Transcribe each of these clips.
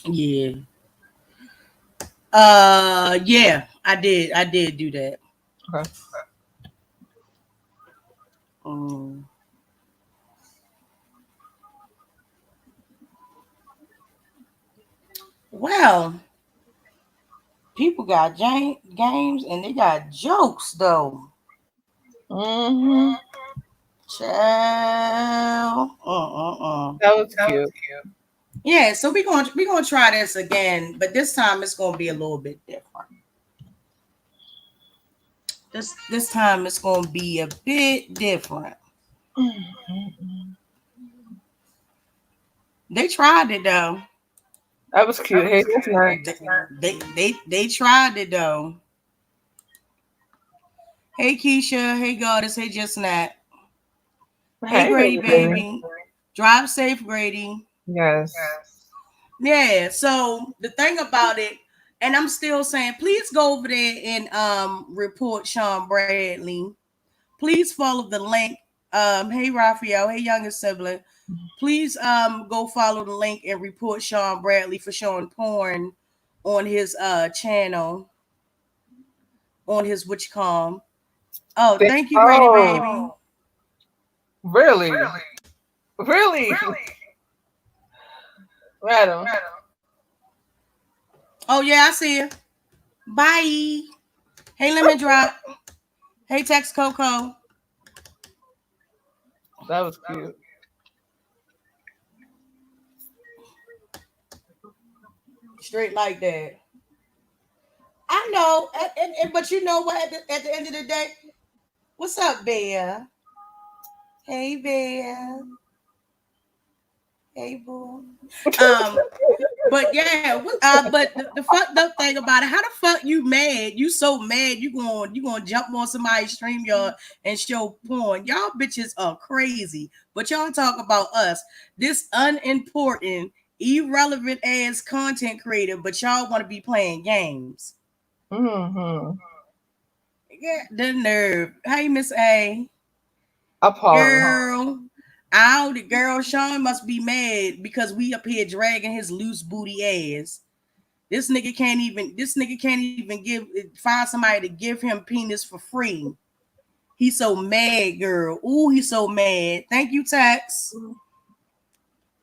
Yeah. Yeah, I did. I did do that. Okay. Um, well, people got games and they got jokes though. Mm-hmm. Child. That was cute. Yeah, so we gonna try this again, but this time it's gonna be a little bit different. This time it's gonna be a bit different. Mm-hmm. They tried it though. That was cute. Hey, that's not. They tried it though. Hey Keisha, hey Goddess, hey Just Nat. Hey Hey, Grady baby. baby. Drive safe, Grady. Yes. Yeah, so the thing about it, and I'm still saying, please go over there and report Sean Bradley. Please follow the link. Hey Raphael, hey youngest sibling. Please go follow the link and report Sean Bradley for showing porn on his channel, on his what you call. Oh, thank you, Grady Oh, baby. really? Really? Madam. Oh yeah, I see you. Bye. Hey Lemon Drop. Hey Tex Coco. That was cute. Straight like that. I know, but you know what? At the end of the day, what's up, Bear? Hey, Bear. Hey, boo. Um, but yeah, but the fucked up thing about it, how the fuck you mad? You so mad you gonna jump on somebody's stream yard and show porn? Y'all bitches are crazy. But y'all talk about us, this unimportant, irrelevant ass content creator, but y'all want to be playing games. Mm-hmm. Yeah, the nerve. Hey, Miss A. Appalling. Girl. Ow, the girl Sean must be mad because we up here dragging his loose booty ass. This nigga can't even give find somebody to give him penis for free. He's so mad, girl. Ooh, he's so mad. Thank you, Tex.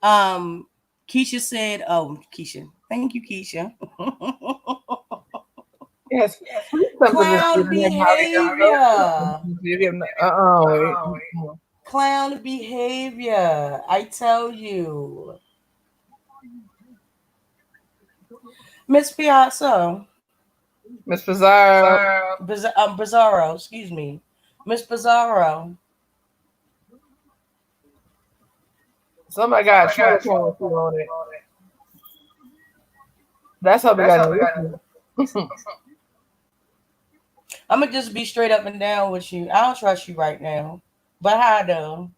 Um, Keisha said, "Oh, Keisha, thank you, Keisha." Yes. Please come to this Clown video. behavior. Wait. Clown behavior. I tell you, Miss Piazza, Miss Pizarro. Bizarro. Excuse me, Miss Bizarro. Somebody got a trailer park on it. That's how we got to listen. I'm gonna just be straight up and down with you. I don't trust you right now, but how though?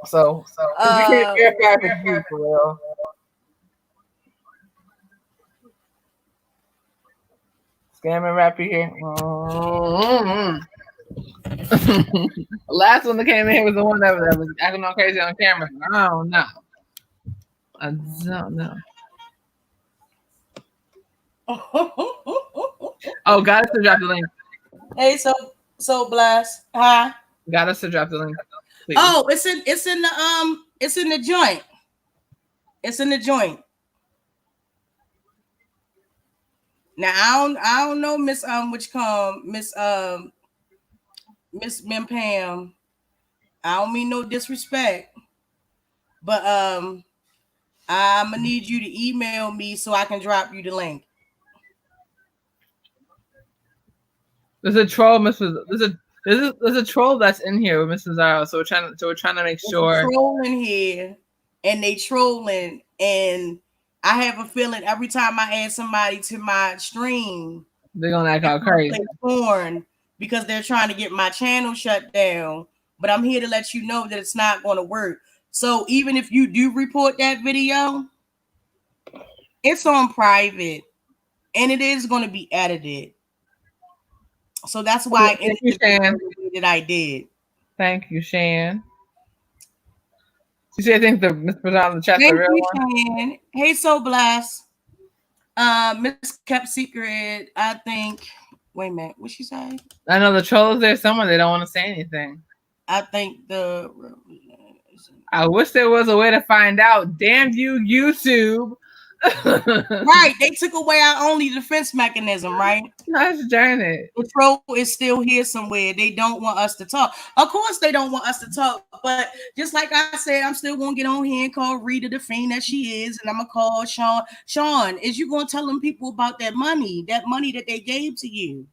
So, because you can't Uh, verify if it's you for real. Scamming rapper here. Mm-hmm. The last one that came in here was the one that was acting all crazy on camera. I don't know. I don't know. Oh, got us to drop the link. hey, so blessed, huh? Got us to drop the link. Please. Oh, it's in the joint. It's in the joint. Now I don't know Miss which come Miss Mim Pam. I don't mean no disrespect, but I'm gonna need you to email me so I can drop you the link. There's a troll, Mrs. There's a troll that's in here with Mrs. Zaro, so we're trying to make There's a sure. troll in here, and they trolling, and I have a feeling every time I add somebody to my stream, They're gonna act they're all gonna crazy. play porn because they're trying to get my channel shut down. But I'm here to let you know that it's not going to work. So even if you do report that video, it's on private, and it is going to be edited. So that's why I ended Thank you, the video Shan. the way that I did. Thank you, Shan. You see, I think the Miss Brazil in the chat the Thank real you, one. Cheyenne. Hey, so blessed. Miss Kept Secret, I think. Wait a minute, what she say? I know the troll is there somewhere. They don't want to say anything. I think the. I wish there was a way to find out. Damn you, YouTube. Right, they took away our only defense mechanism, right? Gosh darn it. The troll is still here somewhere. They don't want us to talk. Of course, they don't want us to talk. But just like I said, I'm still gonna get on here and call Rita the fiend that she is, and I'm gonna call Sean. Sean, is you gonna tell them people about that money that they gave to you?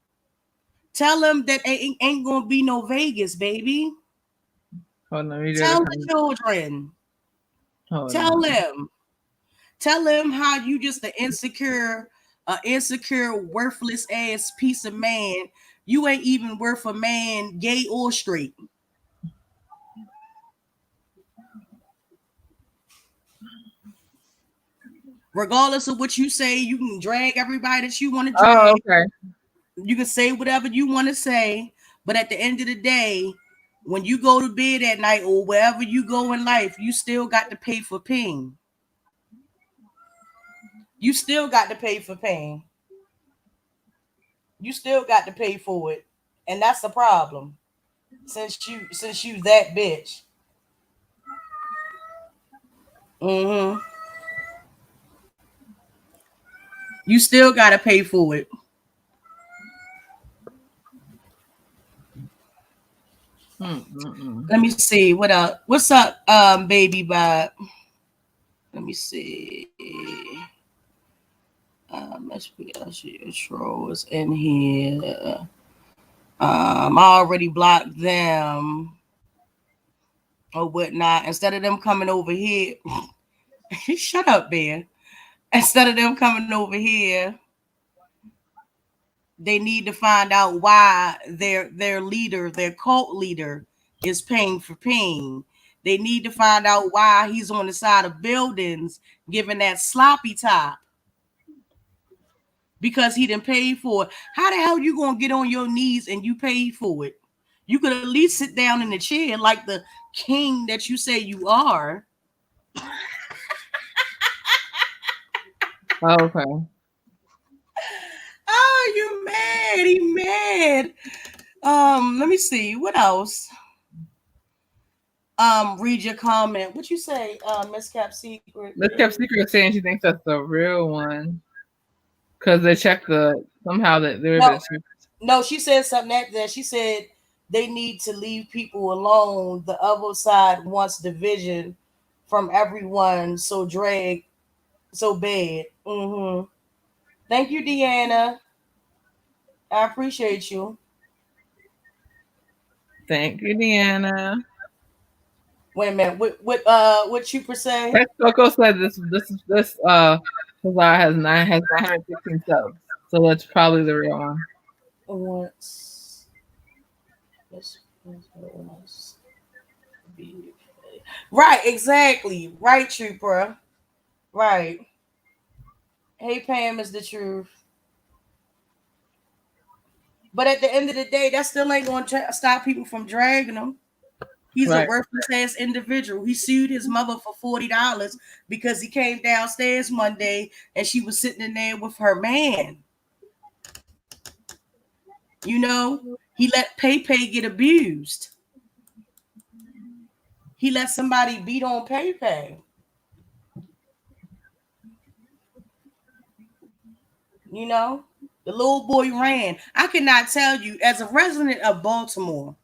Tell them that ain't gonna be no Vegas, baby. Hold on, Tell the children. Tell them how you just an insecure, worthless ass piece of man. You ain't even worth a man, gay or straight. Regardless of what you say, you can drag everybody that you want to drag. Oh, okay. You can say whatever you want to say, but at the end of the day, when you go to bed at night or wherever you go in life, you still got to pay for pain. You still got to pay for pain. You still got to pay for it. And that's the problem. Since you that bitch. Mm-hmm. You still got to pay for it. Let me see. What up? What's up, baby Bob? Let me see. SPL trolls in here. I already blocked them or whatnot. Instead of them coming over here, shut up, Ben. Instead of them coming over here, they need to find out why their leader, their cult leader, is paying for pain. They need to find out why he's on the side of buildings giving that sloppy top. Because he didn't pay for it. How the hell you gonna get on your knees and you pay for it? You could at least sit down in the chair like the king that you say you are. Okay. Oh, you mad? He mad. Let me see. What else? Read your comment. What you say, Miss Cap Secret? Miss Cap Secret saying she thinks that's the real one. Because they checked somehow that they were No, she said something that she said they need to leave people alone. The other side wants division from everyone, so bad. Mm-hmm. Thank you, Deanna. I appreciate you. Thank you, Deanna. Wait a minute. What you per se? Coco said this Hazar has 915 subs, so that's probably the real one. Right, exactly. Right, Trooper. Right. Hey, Pam is the truth. But at the end of the day, that still ain't going to stop people from dragging him. He's a worthless ass individual. He sued his mother for $40 because he came downstairs one day and she was sitting in there with her man. You know, he let Pay get abused. He let somebody beat on Pay. You know, the little boy ran. I cannot tell you, as a resident of Baltimore,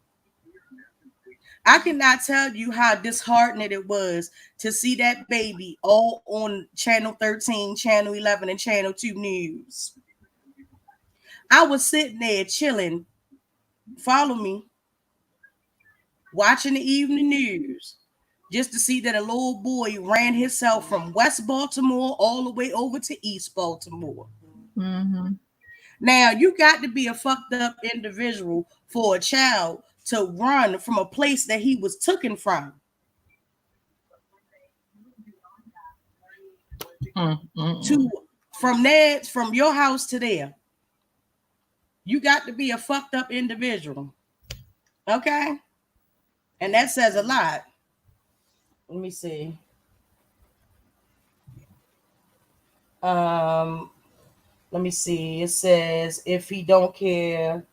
I cannot tell you how disheartening it was to see that baby all on Channel 13, Channel 11, and Channel 2 News. I was sitting there chilling, follow me, watching the evening news, just to see that a little boy ran himself from West Baltimore all the way over to East Baltimore. Mm-hmm. Now, you got to be a fucked up individual for a child to run from a place that he was taken from. From your house to there. You got to be a fucked up individual. Okay? And that says a lot. Let me see. Um, Let me see. It says if he don't care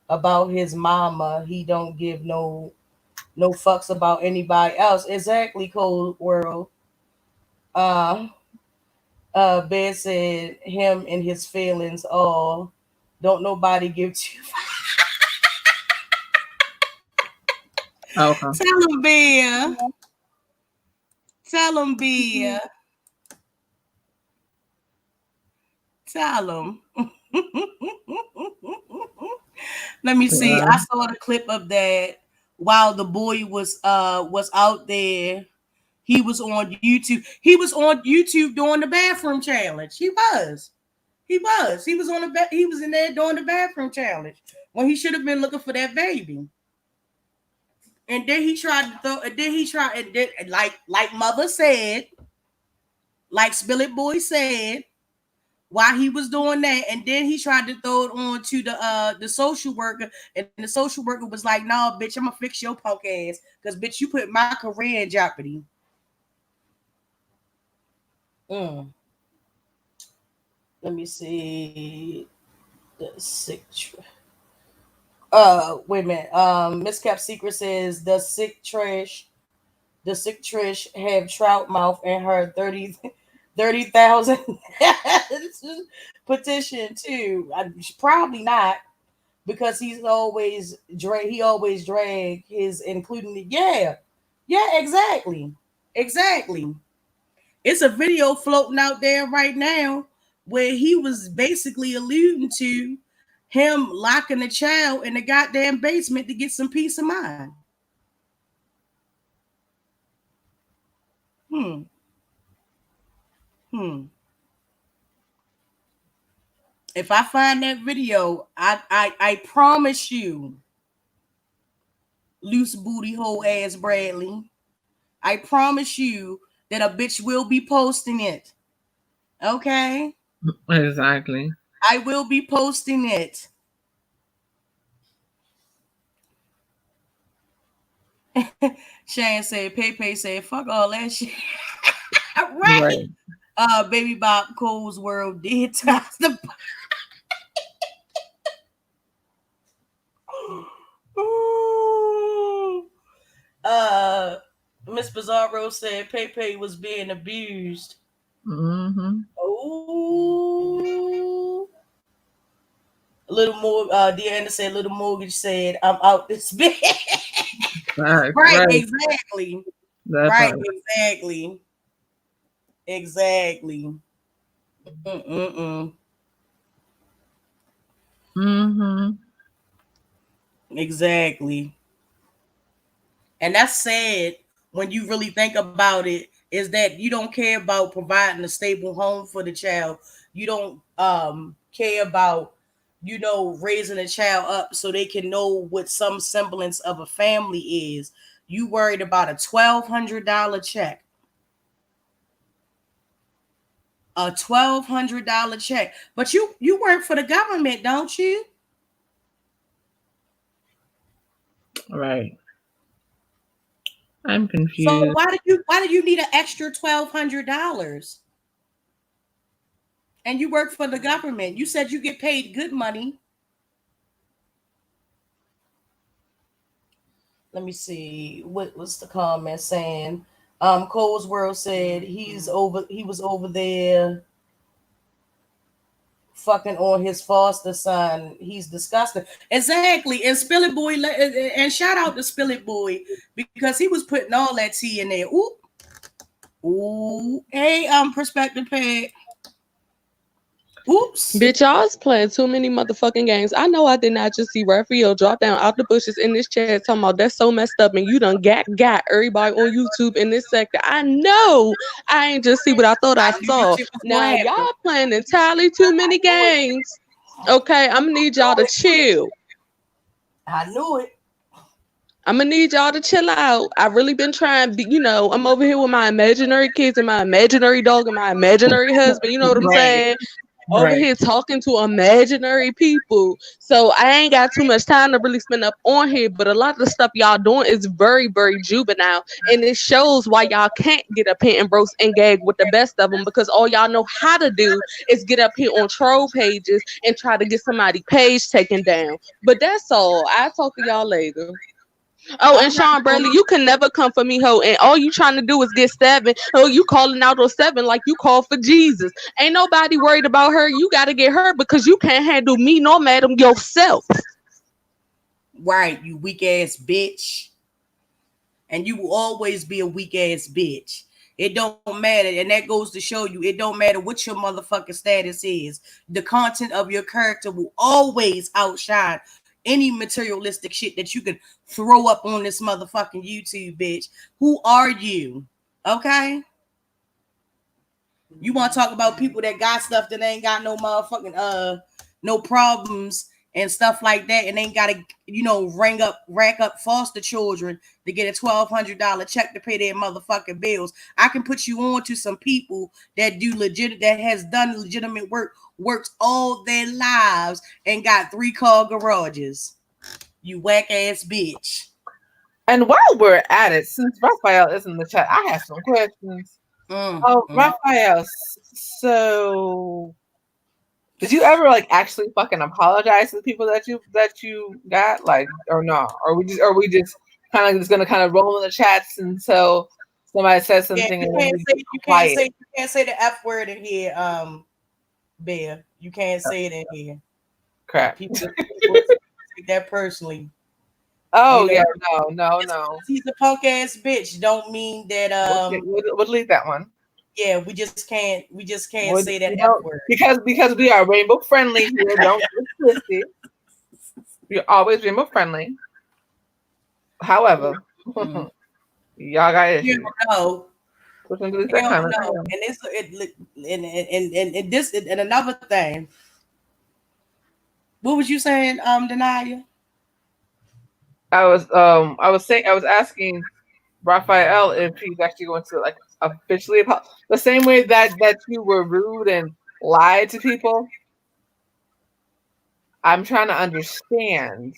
about his mama, he don't give no fucks about anybody else. Exactly, Cold World. Uh Ben said him and his feelings all don't nobody give to Okay. Tell him, Bear. Tell him, Bear. Tell him. Let me see. Yeah. I saw the clip of that while the boy was out there. He was on YouTube. He was on YouTube doing the bathroom challenge. He was. He was. He was on the he was in there doing the bathroom challenge when he should have been looking for that baby. And then he tried to throw. And then he tried. And then, like Mother said, like Spillet Boy said, while he was doing that, and then he tried to throw it on to the social worker, and the social worker was like, "No, bitch, I'm gonna fix your punk ass, because bitch, you put my career in jeopardy." Let me see the sick. Wait a minute. Miss Cap Secret says the sick Trish have trout mouth in her 30,000 petition too. Probably not, because he always drag his, including the yeah, exactly. It's a video floating out there right now where he was basically alluding to him locking the child in the goddamn basement to get some peace of mind. If I find that video, I promise you, loose booty hole ass Bradley, I promise you that a bitch will be posting it. Okay? Exactly. I will be posting it. Shane said, Pepe said, fuck all that shit. Right. Baby Bob Cole's World did toss the Miss Bizarro said Pepe was being abused. Oh, a little more. Deanna said, "Little Mortgage said, I'm out this bitch." Right, exactly. Right, exactly. Exactly. And that's sad when you really think about it, is that you don't care about providing a stable home for the child. You don't care about, raising a child up so they can know what some semblance of a family is. You worried about a $1,200 check. A $1,200 check. But you work for the government, don't you? Right. I'm confused. So why did you need an extra $1,200? And you work for the government. You said you get paid good money. Let me see. What was the comment saying? Cole's World said he was over there fucking on his foster son. He's disgusting. Exactly. And Spillet Boy, and shout out to Spillet Boy, because he was putting all that tea in there. Ooh. Hey, Perspective Peg. Oops. Bitch, y'all's playing too many motherfucking games. I know I did not just see Raphael drop down out the bushes in this chat talking about that's so messed up and you done got everybody on YouTube in this sector. I know I ain't just see what I thought I saw. Now y'all playing entirely too many games. Okay, I'm gonna need y'all to chill. I knew it. I'm gonna need y'all to chill out. I've really been trying, I'm over here with my imaginary kids and my imaginary dog and my imaginary husband. You know what I'm saying? over Right. here talking to imaginary people. So I ain't got too much time to really spend up on here. But a lot of the stuff y'all doing is very, very juvenile. And it shows why y'all can't get up here and roast and gag with the best of them, because all y'all know how to do is get up here on troll pages and try to get somebody page taken down. But that's all. I'll talk to y'all later. Oh, and Sean Bradley, you can never come for me, ho. And all you trying to do is get 7. Oh, you calling out on 7 like you called for Jesus. Ain't nobody worried about her. You got to get her because you can't handle me nor madam yourself. Right, you weak ass bitch. And you will always be a weak ass bitch. It don't matter. And that goes to show you, it don't matter what your motherfucking status is. The content of your character will always outshine any materialistic shit that you can throw up on this motherfucking YouTube, bitch. Who are you? Okay? You want to talk about people that got stuff that ain't got no motherfucking no problems and stuff like that, and ain't got to, you know, rack up foster children to get a $1,200 check to pay their motherfucking bills. I can put you on to some people that has done legitimate works all their lives and got 3-car garages. You whack ass bitch. And while we're at it, since Raphael is in the chat, I have some questions. Raphael, so did you ever like actually fucking apologize to the people that you got, like, or no? Or we just kind of just gonna kind of roll in the chats until somebody says something? Yeah, you can't say the F word in here, Bear. You can't say it in here. Crap. People take that personally. Oh, you know, no. He's a punk ass bitch. Don't mean that we'll delete that one. Yeah, we just can't say that F word. Because we are rainbow friendly here. Don't get twisted. We're always rainbow friendly. However, y'all got issues. You don't know. And this and another thing. What was you saying, Denia? I was asking Raphael if he's actually going to like officially the same way that you were rude and lied to people. I'm trying to understand.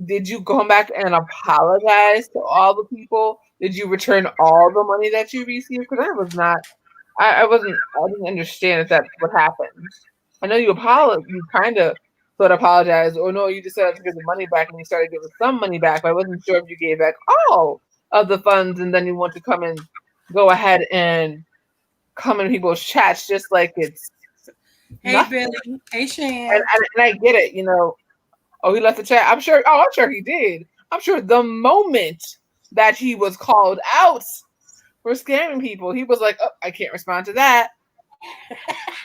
Did you come back and apologize to all the people? Did you return all the money that you received? Because I didn't understand if that's what happened. I know you kind of sort of apologized, or no, you just said to give the money back and you started giving some money back, but I wasn't sure if you gave back all of the funds and then you want to come and go ahead and come in people's chats just like it's Hey nothing. Billy, hey Shan. And I get it, you know. Oh, he left the chat. I'm sure he did. I'm sure the moment that he was called out for scamming people, he was like, oh, I can't respond to that.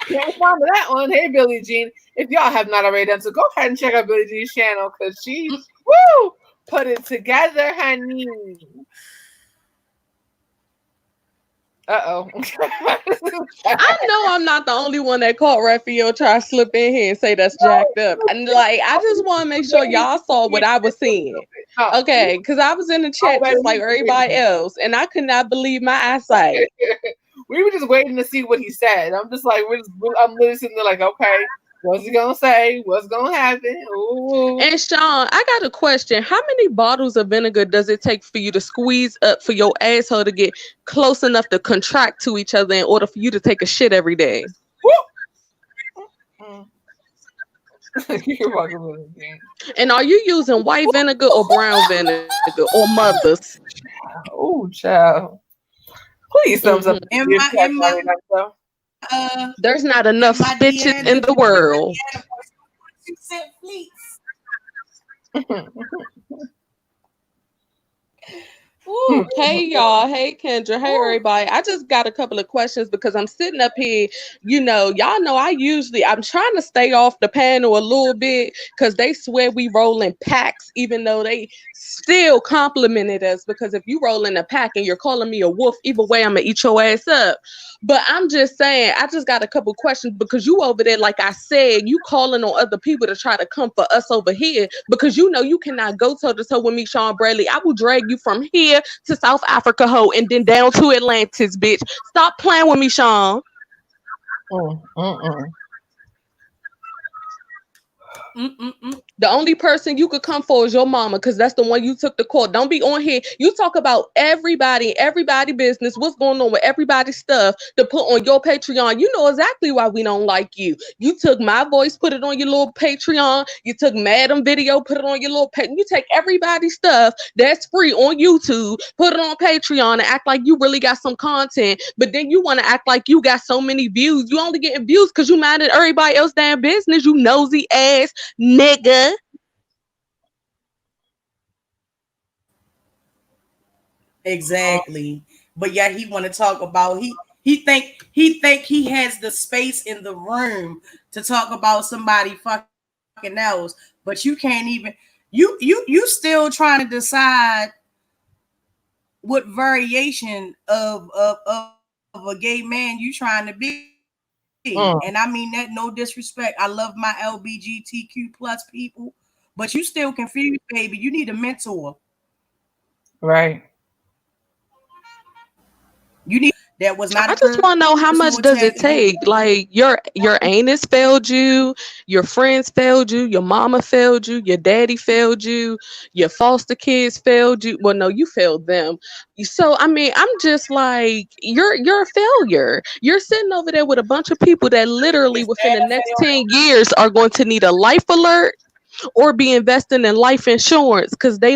Can't respond to that one. Hey, Billie Jean. If y'all have not already done so, go ahead and check out Billie Jean's channel because she put it together, honey. Uh-oh. I know I'm not the only one that caught Raphael try to slip in here and say that's jacked up. And like, I just want to make sure y'all saw what I was seeing. Okay, because I was in the chat just like everybody else, and I could not believe my eyesight. We were just waiting to see what he said. I'm just like, I'm literally sitting there like, okay, what's he gonna say? What's gonna happen? Ooh. And Sean, I got a question. How many bottles of vinegar does it take for you to squeeze up for your asshole to get close enough to contract to each other in order for you to take a shit every day? You're welcome with me. And are you using white vinegar or brown vinegar or Mother's? Oh, child. Please thumbs up. There's not enough bitches in the world. Ooh, hey y'all, hey Kendra, hey everybody. I just got a couple of questions because I'm sitting up here, you know, y'all know I'm trying to stay off the panel a little bit because they swear we roll in packs, even though they still complimented us, because if you roll in a pack and you're calling me a wolf, either way I'm gonna eat your ass up. But I'm just saying, I just got a couple questions because you over there, like I said, you calling on other people to try to come for us over here because you know you cannot go toe to toe with me, Sean Bradley. I will drag you from here to South Africa, ho, and then down to Atlantis, bitch. Stop playing with me, Sean. Mm-mm. The only person you could come for is your mama, because that's the one you took to court. Don't be on here. You talk about everybody business, what's going on with everybody's stuff to put on your Patreon. You know exactly why we don't like you. You took my voice, put it on your little Patreon. You took Madam video, put it on your little You take everybody's stuff that's free on YouTube, put it on Patreon, and act like you really got some content. But then you want to act like you got so many views. You only getting views because you mad at everybody else damn business, you nosy ass nigga. Exactly. But yeah, he want to talk about he think he has the space in the room to talk about somebody fucking else, but you can't even you still trying to decide what variation of a gay man you trying to be. And I mean that no disrespect. I love my LGBTQ plus people, but you still confused, baby. You need a mentor. Right. You need that was not I a just want to know how much personal does it attack against take? Like your anus failed you, your friends failed you, your mama failed you, your daddy failed you, your foster kids failed you. Well, no, you failed them. So I mean, I'm just like you're a failure. You're sitting over there with a bunch of people that literally Is within that the a next failure? 10 years are going to need a life alert or be investing in life insurance because they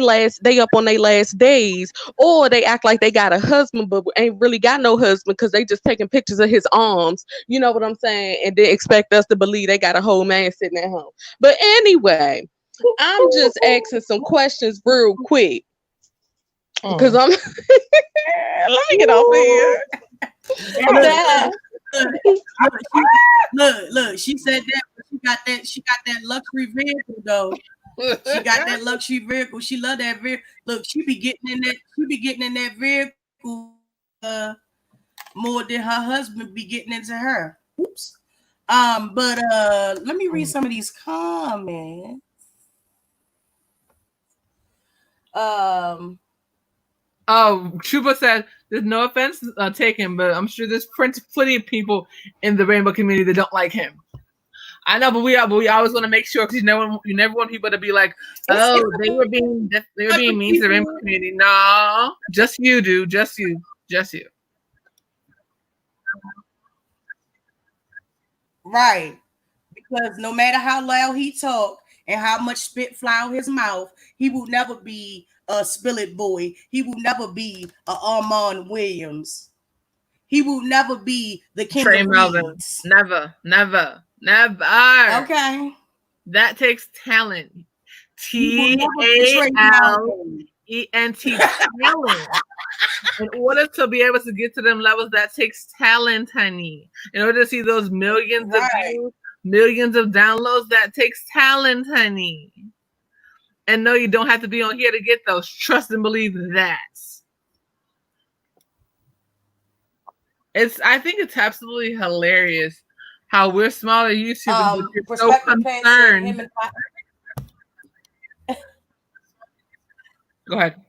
up on their last days, or they act like they got a husband but ain't really got no husband because they just taking pictures of his arms, you know what I'm saying, and they expect us to believe they got a whole man sitting at home. But anyway, I'm just asking some questions real quick because I'm let me get off of here. Look, she said that, but she got that luxury vehicle though. She got that luxury vehicle. She love that vehicle. Look, she be getting in that vehicle more than her husband be getting into her. Oops. But let me read some of these comments. Chuba said, "There's no offense taken, but I'm sure there's plenty of people in the rainbow community that don't like him." I know, but we always want to make sure, because you never want people to be like, "Oh, they were being mean to the rainbow community." No, just you, dude, just you. Right. Because no matter how loud he talk and how much spit fly out his mouth, he will never be a Spillet boy. He will never be a Armand Williams. He will never be the king Trey of Melvin. Reeds. Never. Okay. That takes talent. TALENT, talent. In order to be able to get to them levels, that takes talent, honey. In order to see those millions of views, millions of downloads, that takes talent, honey. And no, you don't have to be on here to get those. Trust and believe that. I think it's absolutely hilarious how we're smaller YouTubers, but you're so concerned. Go ahead.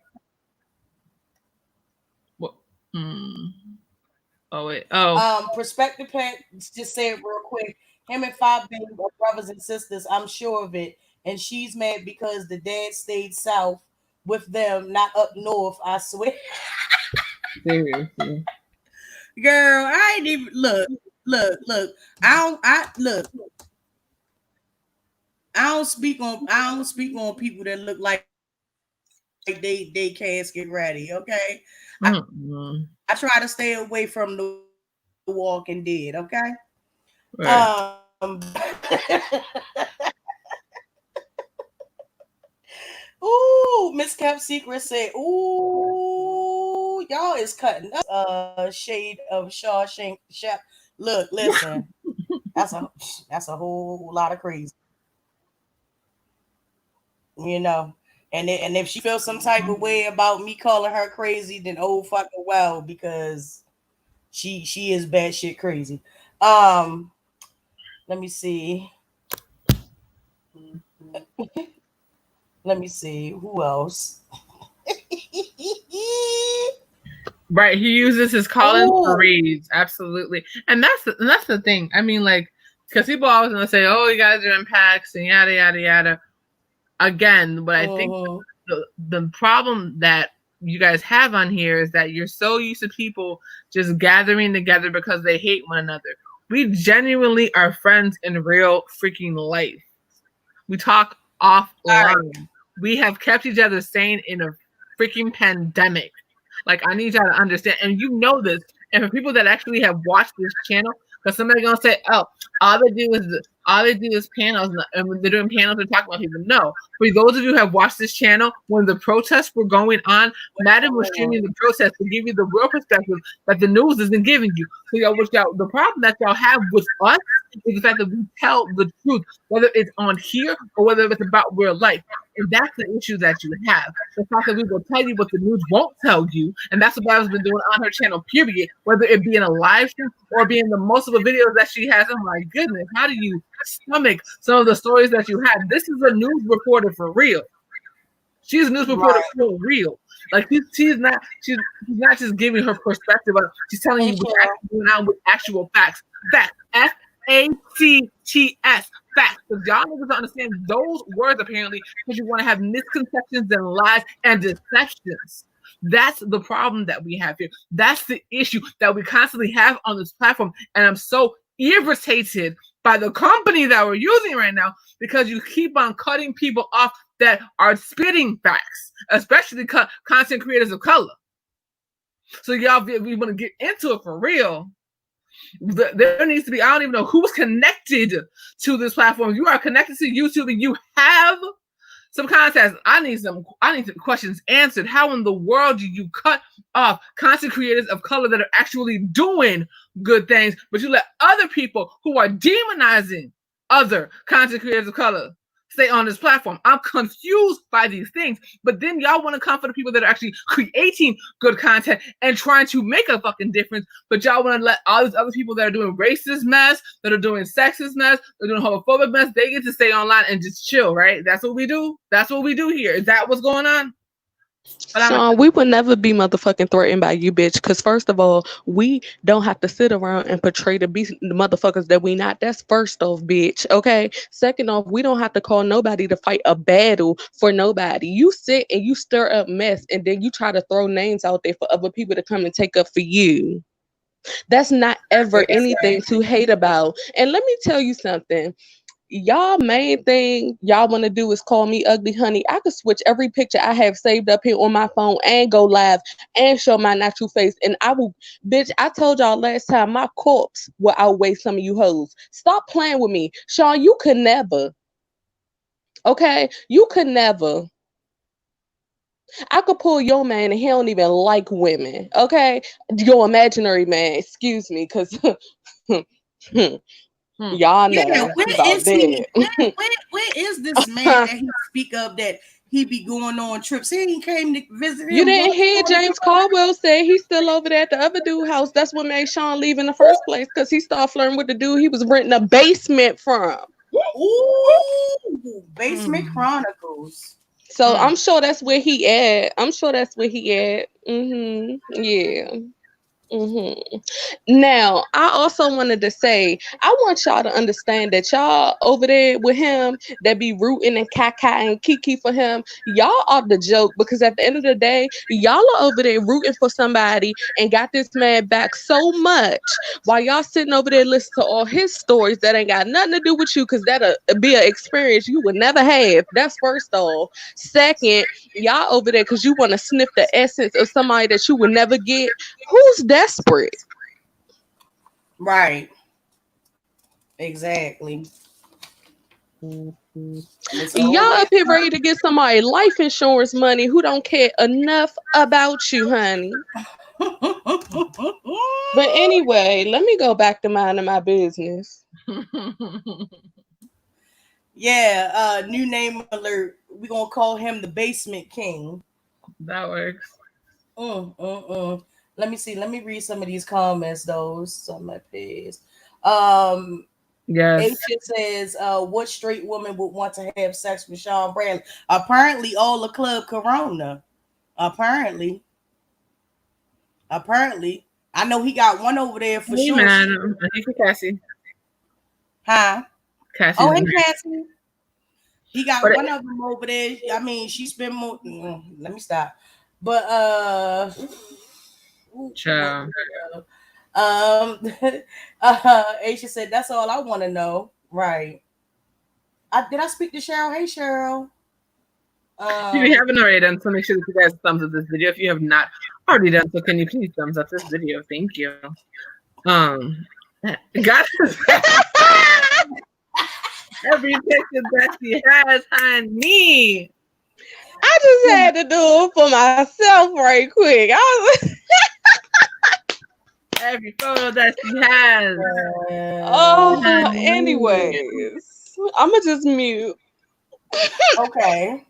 What? Oh wait. Perspective Pet just said real quick. Him and Five Baby are brothers and sisters. I'm sure of it. And she's mad because the dad stayed south with them, not up north. I swear. Seriously. Girl, I ain't even look. I don't speak on people that look like they casket ready. Okay. I try to stay away from the Walking Dead. Okay. Right. Ooh, Miss Cap Secret said, "Ooh, y'all is cutting up shade of Shawshank." Look, listen, that's a whole lot of crazy, you know. And if she feels some type of way about me calling her crazy, then oh fucking well, because she is batshit crazy. Let me see. Let me see who else. Right, he uses his call-ins Oh. for reads, absolutely, and that's the thing. I mean, like, because people always gonna say, "Oh, you guys are in packs and yada yada yada." Again, but I think the problem that you guys have on here is that you're so used to people just gathering together because they hate one another. We genuinely are friends in real freaking life. We talk offline. Right. We have kept each other sane in a freaking pandemic. Like, I need y'all to understand, and you know this. And for people that actually have watched this channel, because somebody's gonna say, "Oh, all they do is panels, and when they're doing panels, they're talking about people." No, for those of you who have watched this channel, when the protests were going on, Madam was streaming the protests to give you the real perspective that the news isn't giving you. So the problem that y'all have with us is the fact that we tell the truth, whether it's on here or whether it's about real life. And that's the issue that you have. The fact that we will tell you what the news won't tell you. And that's what Bab's been doing on her channel, period. Whether it be in a live stream or be in the multiple videos that she has. Oh my goodness, how do you stomach some of the stories that you have? This is a news reporter for real. She's a news reporter for real. Like, she's not just giving her perspective, but she's telling you what's actually going on with actual facts. Facts. FACTS. Facts. Because y'all niggas don't understand those words, apparently, because you want to have misconceptions and lies and deceptions. That's the problem that we have here. That's the issue that we constantly have on this platform. And I'm so irritated by the company that we're using right now, because you keep on cutting people off that are spitting facts, especially content creators of color. So y'all, we want to get into it for real. There needs to be, I don't even know who's connected to this platform. You are connected to YouTube and you have some context. I need some questions answered. How in the world do you cut off content creators of color that are actually doing good things, but you let other people who are demonizing other content creators of color stay on this platform? I'm confused by these things. But then y'all want to come for the people that are actually creating good content and trying to make a fucking difference. But y'all want to let all these other people that are doing racist mess, that are doing sexist mess, that are doing homophobic mess, they get to stay online and just chill, right? That's what we do. That's what we do here. Is that what's going on? Sean, we would never be motherfucking threatened by you, bitch. Because first of all, we don't have to sit around and portray to be the motherfuckers that we not. That's first off, bitch. Okay. Second off, we don't have to call nobody to fight a battle for nobody. You sit and you stir up mess, and then you try to throw names out there for other people to come and take up for you. That's not ever anything to hate about. And let me tell you something. Y'all main thing y'all want to do is call me ugly, honey. I could switch every picture I have saved up here on my phone and go live and show my natural face. And I will, bitch, I told y'all last time my corpse will outweigh some of you hoes. Stop playing with me. Sean, you could never. Okay? You could never. I could pull your man and he don't even like women. Okay? Your imaginary man, excuse me, because y'all know where about is he? that. Where is this man that he speak of that he be going on trips? He came to visit him. You didn't hear James Caldwell say he's still over there at the other dude house. That's what made Sean leave in the first place, because he started flirting with the dude he was renting a basement from. Ooh, Basement Chronicles. So I'm sure that's where he at. Yeah. Now, I also wanted to say, I want y'all to understand that y'all over there with him that be rooting and caca and kiki for him, y'all are the joke, because at the end of the day, y'all are over there rooting for somebody and got this man back so much while y'all sitting over there listening to all his stories that ain't got nothing to do with you, because that'll be an experience you would never have. That's first off. Second, y'all over there because you want to sniff the essence of somebody that you would never get. Who's desperate? Right. Exactly. Y'all up here ready to get somebody life insurance money who don't care enough about you, honey. But anyway, let me go back to minding my business. Yeah, new name alert. We're gonna call him the Basement King. That works. Let me see. Let me read some of these comments, though. Some of my page. Yes. H says, what straight woman would want to have sex with Sean Bradley? Apparently, all the Club Corona. Apparently. Apparently, I know he got one over there for Hey, sure. madam. Hey, Cassie. Huh? Cassie's Oh, hey, in here. Cassie. He got But one of them over there. I mean, she spent more. Let me stop. But child. um, Aisha said that's all I want to know. Right. Did I speak to Cheryl? Hey, Cheryl. If you haven't already done so, make sure that you guys thumbs up this video. If you have not already done so, can you please thumbs up this video? Thank you. God, every picture that she has, honey. I just had to do it for myself right quick. I was Every photo that she has. anyways, I'ma just mute. Okay.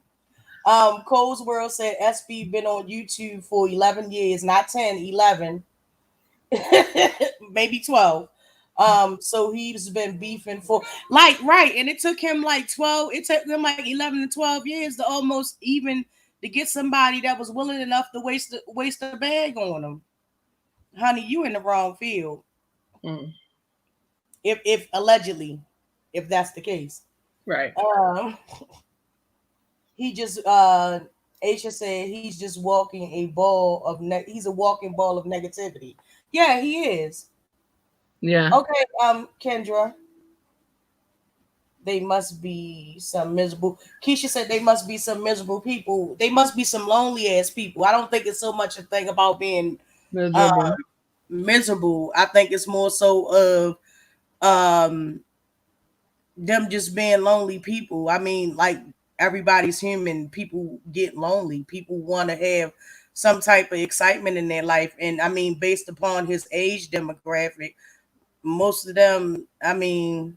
Cole's World said SB been on YouTube for 11 years, not 10, 11. Maybe 12. So he's been beefing for right, and it took him like 12, it took him like 11 to 12 years to almost even to get somebody that was willing enough to waste a bag on him. Honey, you in the wrong field. If allegedly, if that's the case. Right. He just Aisha said he's just walking a ball of he's a walking ball of negativity. Yeah, he is. Yeah. Okay, Kendra. They must be some miserable. Keisha said they must be some miserable people. They must be some lonely ass people. I don't think it's so much a thing about being miserable. I think it's more so of them just being lonely people. I mean, like everybody's human. People get lonely. People want to have some type of excitement in their life. And I mean, based upon his age demographic, most of them, I mean,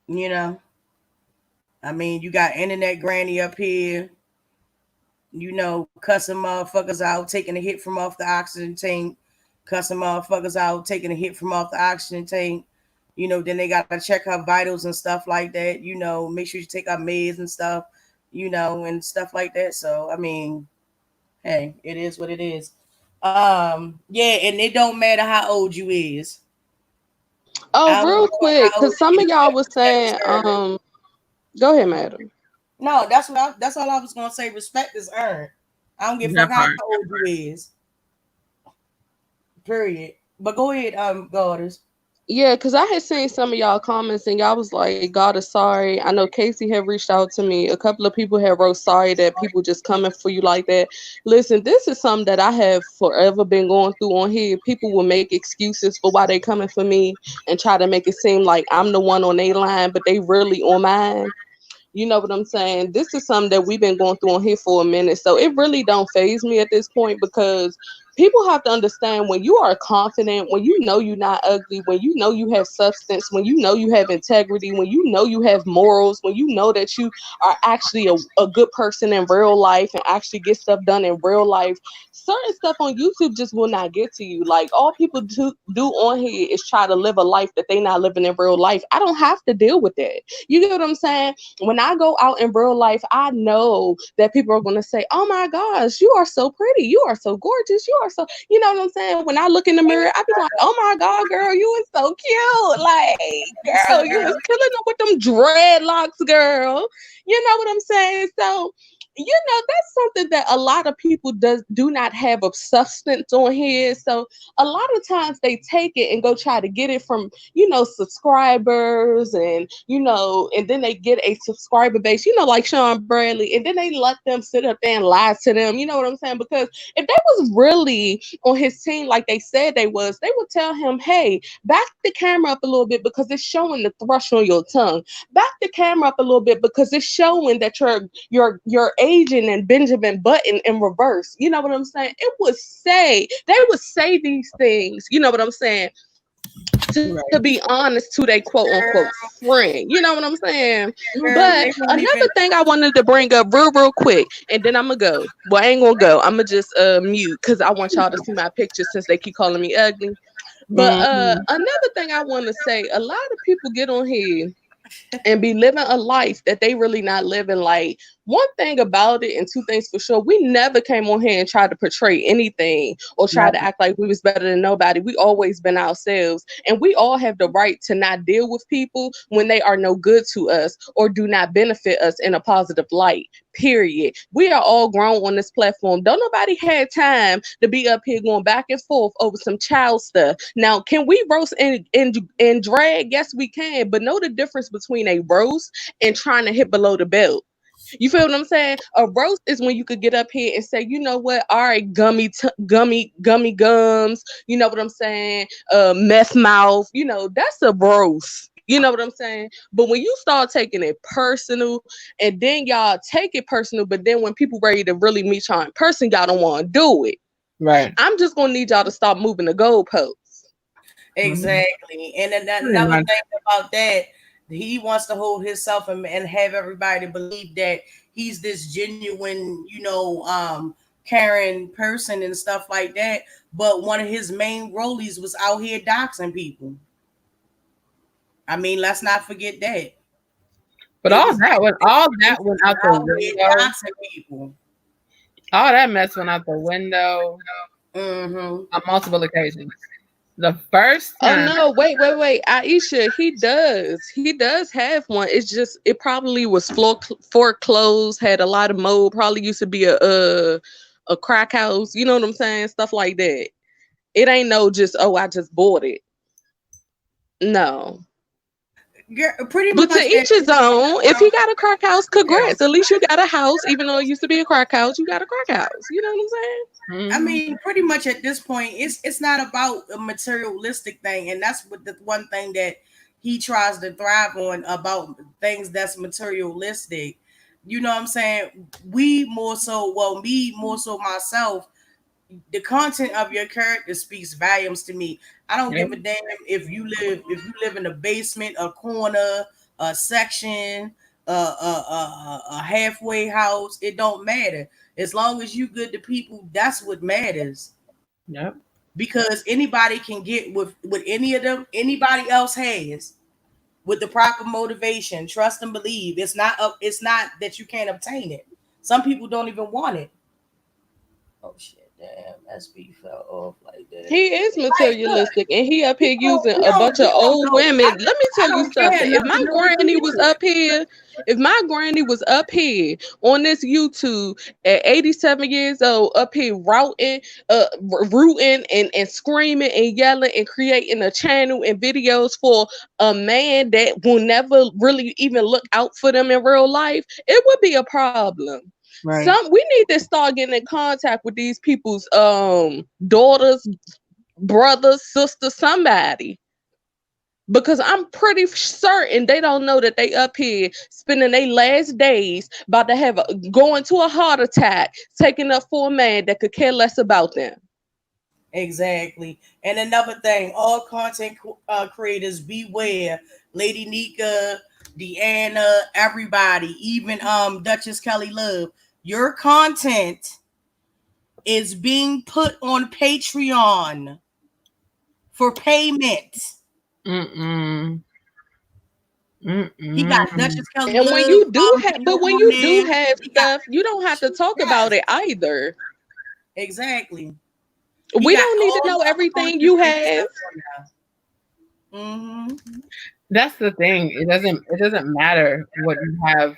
you know, I mean, you got internet granny up here, you know, cussing motherfuckers out, taking a hit from off the oxygen tank, cussing motherfuckers out, taking a hit from off the oxygen tank. You know, then they got to check her vitals and stuff like that. You know, make sure you take her meds and stuff, you know, and stuff like that. So, I mean, hey, it is what it is. Yeah, and it don't matter how old you is. Oh, real quick, because some of y'all was saying, go ahead, madam. No, that's all I was gonna say. Respect is earned. I don't give a fuck how old you is. Period. But go ahead, Goddess. Yeah, because I had seen some of y'all comments and y'all was like, God is sorry. I know Casey had reached out to me. A couple of people had wrote sorry that people just coming for you like that. Listen, this is something that I have forever been going through on here. People will make excuses for why they coming for me and try to make it seem like I'm the one on their line, but they really on mine. You know what I'm saying? This is something that we've been going through on here for a minute. So it really don't faze me at this point because people have to understand when you are confident, when you know you're not ugly, when you know you have substance, when you know you have integrity, when you know you have morals, when you know that you are actually a good person in real life and actually get stuff done in real life, certain stuff on YouTube just will not get to you. Like all people do on here is try to live a life that they not living in real life. I don't have to deal with that. You get what I'm saying? When I go out in real life, I know that people are going to say, oh my gosh, you are so pretty. You are so gorgeous. You are so, you know what I'm saying? When I look in the mirror, I be like, oh my God, girl, you is so cute. Like, girl, you was killing them with them dreadlocks, girl. You know what I'm saying? So, you know, that's something that a lot of people do not have of substance on here. So a lot of times they take it and go try to get it from, you know, subscribers and, you know, and then they get a subscriber base, you know, like Sean Bradley, and then they let them sit up there and lie to them. You know what I'm saying? Because if they was really on his team like they said they was, they would tell him, hey, back the camera up a little bit because it's showing the thrush on your tongue. Back the camera up a little bit because it's showing that you're aging and Benjamin Button in reverse. You know what I'm saying? They would say these things, you know what I'm saying, to be honest to their quote unquote friend. You know what I'm saying? But another thing I wanted to bring up real quick, and then I'm gonna go. Well, I ain't gonna go. I'm gonna just mute because I want y'all to see my picture since they keep calling me ugly. But another thing I want to say, a lot of people get on here and be living a life that they really not living. Like one thing about it, and two things for sure, we never came on here and tried to portray anything or try to act like we was better than nobody. We always been ourselves, and we all have the right to not deal with people when they are no good to us or do not benefit us in a positive light. Period. We are all grown on this platform. Don't nobody have time to be up here going back and forth over some child stuff. Now, can we roast and drag? Yes, we can, but know the difference between a roast and trying to hit below the belt. You feel what I'm saying? A roast is when you could get up here and say, you know what? All right, gummy gums. You know what I'm saying? Meth mouth. You know, that's a roast. You know what I'm saying? But when you start taking it personal, and then y'all take it personal, but then when people ready to really meet y'all in person, y'all don't want to do it. Right. I'm just gonna need y'all to stop moving the goalposts. Exactly. And then another thing about that, he wants to hold himself and have everybody believe that he's this genuine, caring person and stuff like that. But one of his main rollies was out here doxing people. I mean, let's not forget that. But all that went out the window. People. All that mess went out the window on multiple occasions. The first time. Oh no, wait. Aisha, he does have one. It's just it probably was foreclosed, had a lot of mold, probably used to be a crack house, you know what I'm saying? Stuff like that. It ain't no just, oh, I just bought it. No. Pretty but much to each his own. If he got a crack house, congrats. At least you got a house, even though it used to be a crack house. You got a crack house. You know what I'm saying? I mean, pretty much at this point, it's not about a materialistic thing, and that's what the one thing that he tries to thrive on about things that's materialistic. You know what I'm saying? Me more so myself. The content of your character speaks volumes to me. I don't give a damn if you live in a basement, a corner, a section, a halfway house. It don't matter. As long as you good to people, that's what matters. Yep. Because anybody can get with any of them, anybody else has, with the proper motivation, trust and believe. It's not that you can't obtain it. Some people don't even want it. Oh shit. Damn, SB fell off like that. He is materialistic, and he up here using a bunch of old women. Let me tell you something. If my granny was up here, on this YouTube at 87 years old, up here rooting and screaming and yelling and creating a channel and videos for a man that will never really even look out for them in real life, it would be a problem. Right. We need to start getting in contact with these people's daughters, brothers, sisters, somebody. Because I'm pretty certain they don't know that they up here spending their last days about to going to a heart attack, taking up for a man that could care less about them. Exactly. And another thing, all content creators beware. Lady Nika, Deanna, everybody, even Duchess Kelly Love. Your content is being put on Patreon for payment. He got Duchess Kelly. And when you do have stuff, you don't have to talk about it either. Exactly. We don't need to know everything you have. That's the thing. It doesn't matter what you have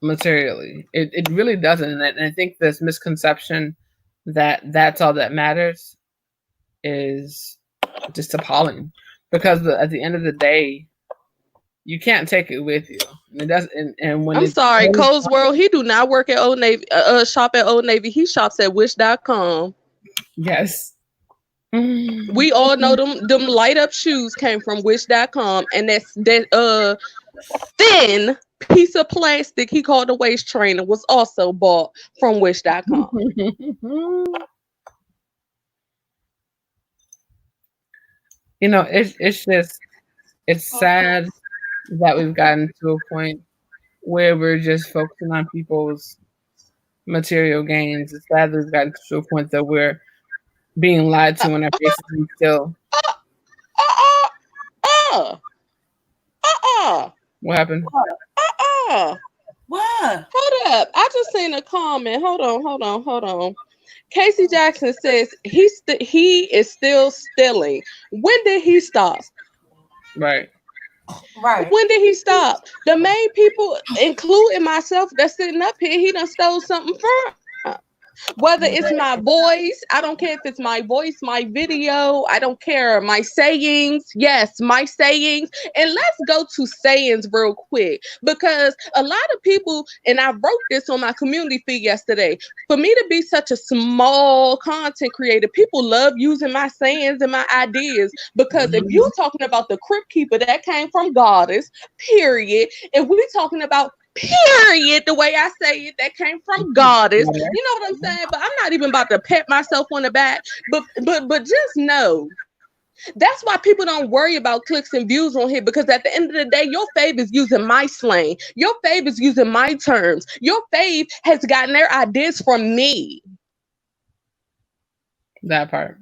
materially. It really doesn't. And I think this misconception that that's all that matters is just appalling, because at the end of the day, you can't take it with you. And it doesn't. And when I'm sorry, Cole's World, he do not work at Old Navy. Shop at Old Navy. He shops at Wish.com. Yes. We all know them light up shoes came from Wish.com, and that thin piece of plastic he called a waist trainer was also bought from Wish.com. You know, it's sad that we've gotten to a point where we're just focusing on people's material gains. It's sad that we've gotten to a point that we're being lied to in our faces and still. What happened? What? Hold up. I just seen a comment. Hold on. Casey Jackson says he is still stealing. When did he stop? Right. Right. When did he stop? The main people, including myself, that's sitting up here, he done stole something from. Whether it's my voice, I don't care if it's my voice, my video, I don't care. My sayings, yes, my sayings. And let's go to sayings real quick because a lot of people, and I wrote this on my community feed yesterday, for me to be such a small content creator, people love using my sayings and my ideas because if you're talking about the crypt keeper, that came from Goddess, period. If we're talking about period, the way I say it, that came from Goddess. You know what I'm saying? But I'm not even about to pat myself on the back. But just know that's why people don't worry about clicks and views on here because at the end of the day, your fave is using my slang. Your fave is using my terms. Your fave has gotten their ideas from me. That part.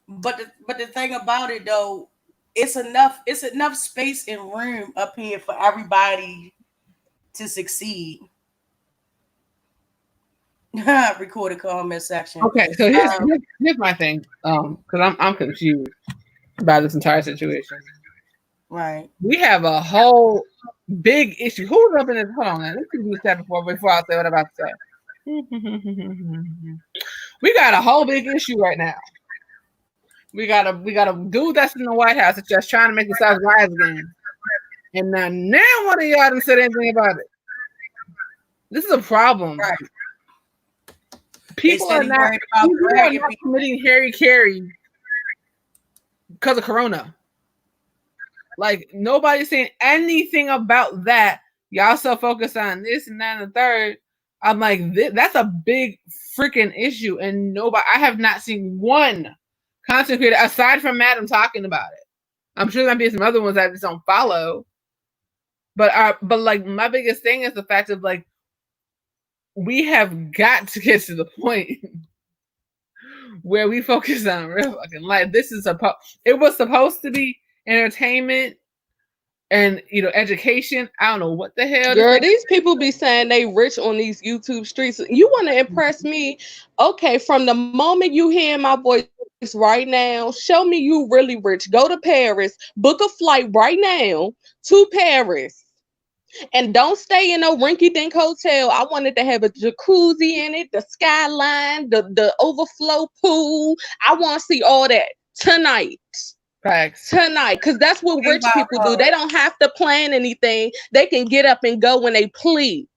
But the thing about it though, it's enough space and room up here for everybody to succeed. Recorded comment section. Okay, so here's my thing. Because I'm confused about this entire situation. Right. We have a whole big issue. Who's up in this? Hold on, let's do that before I say what I'm about to say. We got a whole big issue right now. We got a dude that's in the White House that's just trying to make the South rise again. And now one of y'all didn't say anything about it. This is a problem. Right. People are not committing Harry Carey because of Corona. Like nobody's saying anything about that. Y'all so focused on this and that and the third. I'm like, that's a big freaking issue, and I have not seen one content creator aside from Madam talking about it. I'm sure there might be some other ones that I just don't follow. But like my biggest thing is the fact of like we have got to get to the point where we focus on real fucking life. This is it was supposed to be entertainment and education. I don't know what the hell. Girl, these people be saying they rich on these YouTube streets. You want to impress me? Okay, from the moment you hear my voice right now, show me you really rich. Go to Paris, book a flight right now to Paris. And don't stay in no rinky-dink hotel. I wanted to have a jacuzzi in it, the skyline, the overflow pool. I want to see all that tonight. Facts. Tonight, because that's what rich people do. They don't have to plan anything. They can get up and go when they please.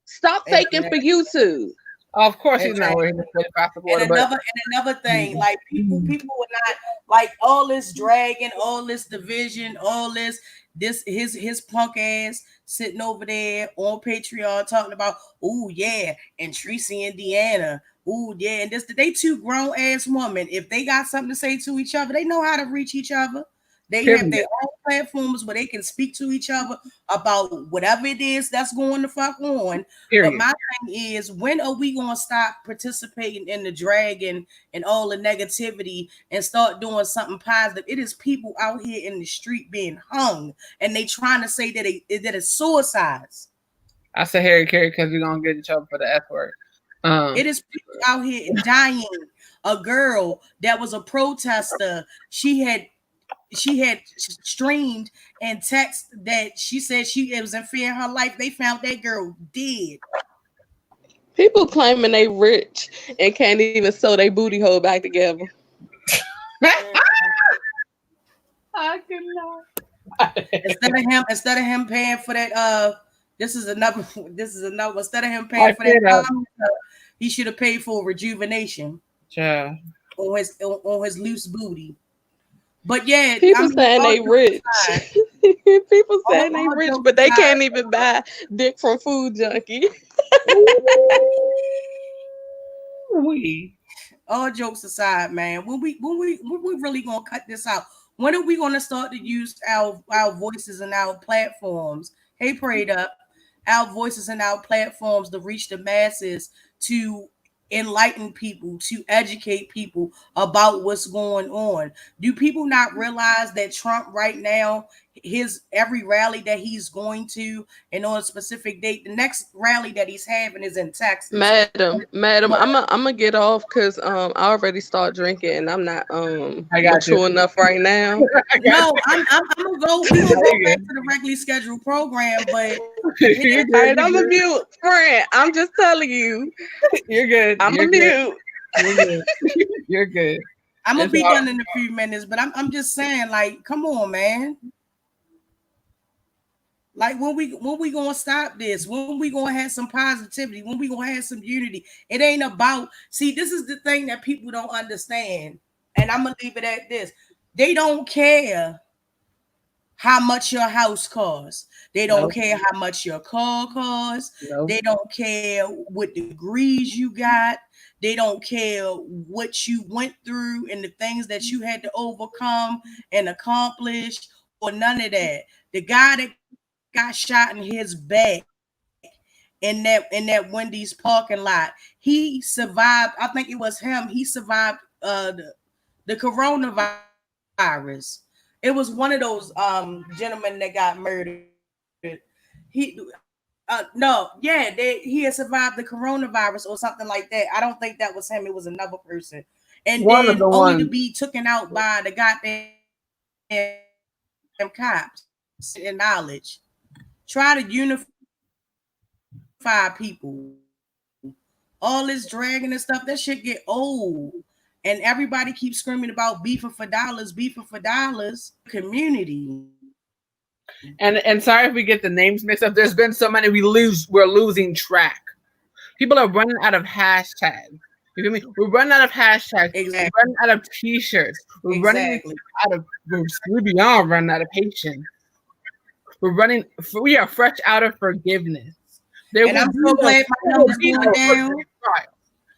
Stop faking for YouTube. Of course, he's not wearing the and another thing, like people were not like all this dragging, all this division, all this his punk ass sitting over there on Patreon talking about, oh yeah, and Tracy Indiana, oh yeah, and they two grown ass women. If they got something to say to each other, they know how to reach each other. They have their own platforms where they can speak to each other about whatever it is that's going the fuck on. But my thing is, when are we going to stop participating in the dragging and all the negativity and start doing something positive? It is people out here in the street being hung, and they trying to say that it's suicides. I say Harry Carey because you're going to get in trouble for the F word. It is people out here dying. A girl that was a protester, she had streamed and text that she said it was in fear of her life. They found that girl dead. People claiming they rich and can't even sew their booty hole back together. I cannot. Instead of him paying for that, this is another. Instead of him paying for that, he should have paid for rejuvenation. Yeah. On his loose booty. But yeah, people saying they rich. People saying they rich, but they can't even buy dick from Food Junkie. All jokes aside, man, when we really gonna cut this out? When are we gonna start to use our voices and our platforms? Hey, Prayed Up, our voices and our platforms to reach the masses, to enlighten people, to educate people about what's going on. Do people not realize that Trump right now his every rally that he's going to and on a specific date. The next rally that he's having is in Texas. Madam, I'm gonna get off because I already start drinking and I'm not mature enough right now. No, I'm gonna go. We gonna go back to the regularly scheduled program, but I'm a mute, friend. I'm just telling you, you're good. I'm a mute. You're good. You're good. I'm gonna be done in a few minutes, but I'm just saying, like, come on, man. Like, when we gonna stop this? When we gonna have some positivity? When we gonna have some unity? It ain't about, see, this is the thing that people don't understand. And I'm gonna leave it at this. They don't care how much your house costs. They don't care how much your car costs. They don't care what degrees you got. They don't care what you went through and the things that you had to overcome and accomplish, or none of that. The guy that got shot in his back in that Wendy's parking lot, he survived. I think it was him. He survived the coronavirus. It was one of those gentlemen that got murdered. He had survived the coronavirus or something like that. I don't think that was him. It was another person. And then only to be taken out by the goddamn cops in knowledge. Try to unify people. All this dragging and stuff, that shit get old. And everybody keeps screaming about beefing for dollars. Community. And sorry if we get the names mixed up. There's been so many we're losing track. People are running out of hashtags. You feel me? We're running out of hashtags. Exactly. We're running out of t-shirts. We're running beyond running out of patience. We are fresh out of forgiveness. And I'm so glad my numbers going down.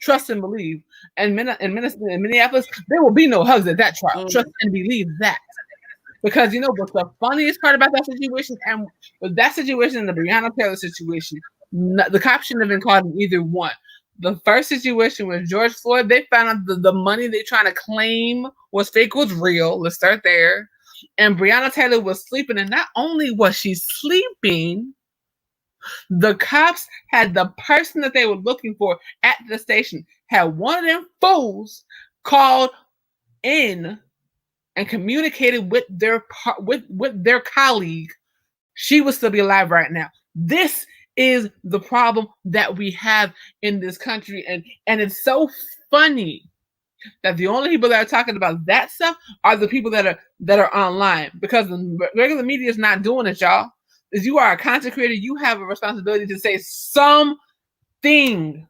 Trust and believe. And in Minneapolis, there will be no hugs at that trial. Trust and believe that. Because what's the funniest part about that situation, and with that situation and the Breonna Taylor situation, the cops shouldn't have been called in either one. The first situation with George Floyd, they found out the money they trying to claim was fake was real. Let's start there. And Breonna Taylor was sleeping, and not only was she sleeping, the cops had the person that they were looking for at the station, had one of them fools called in and communicated with their colleague. She would still be alive right now. This is the problem that we have in this country, and it's so funny that the only people that are talking about that stuff are the people that are online, because the regular media is not doing it, y'all. If you are a content creator, you have a responsibility to say something,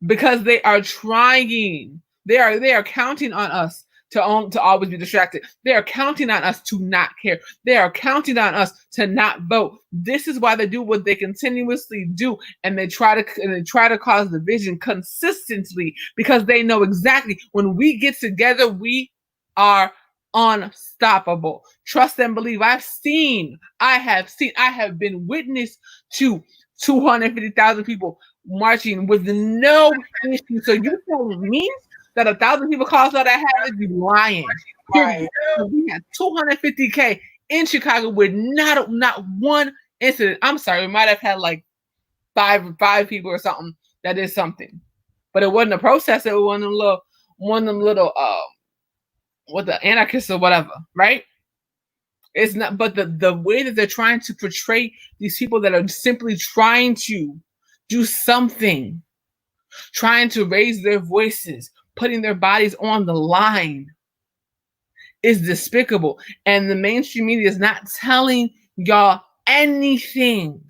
because they are trying. They are counting on us to always be distracted. They are counting on us to not care. They are counting on us to not vote. This is why they do what they continuously do, and they try to cause division consistently, because they know exactly when we get together, we are unstoppable. Trust and believe. I have been witness to 250,000 people marching with no issue. So you telling me that 1,000 people caused all that havoc? You lying. Right. We had 250K in Chicago with not one incident. I'm sorry, we might have had like five people or something that did something, but it wasn't a protest. It was one of them little what the anarchists or whatever, right? It's not, but the way that they're trying to portray these people that are simply trying to do something, trying to raise their voices, putting their bodies on the line, is despicable. And the mainstream media is not telling y'all anything.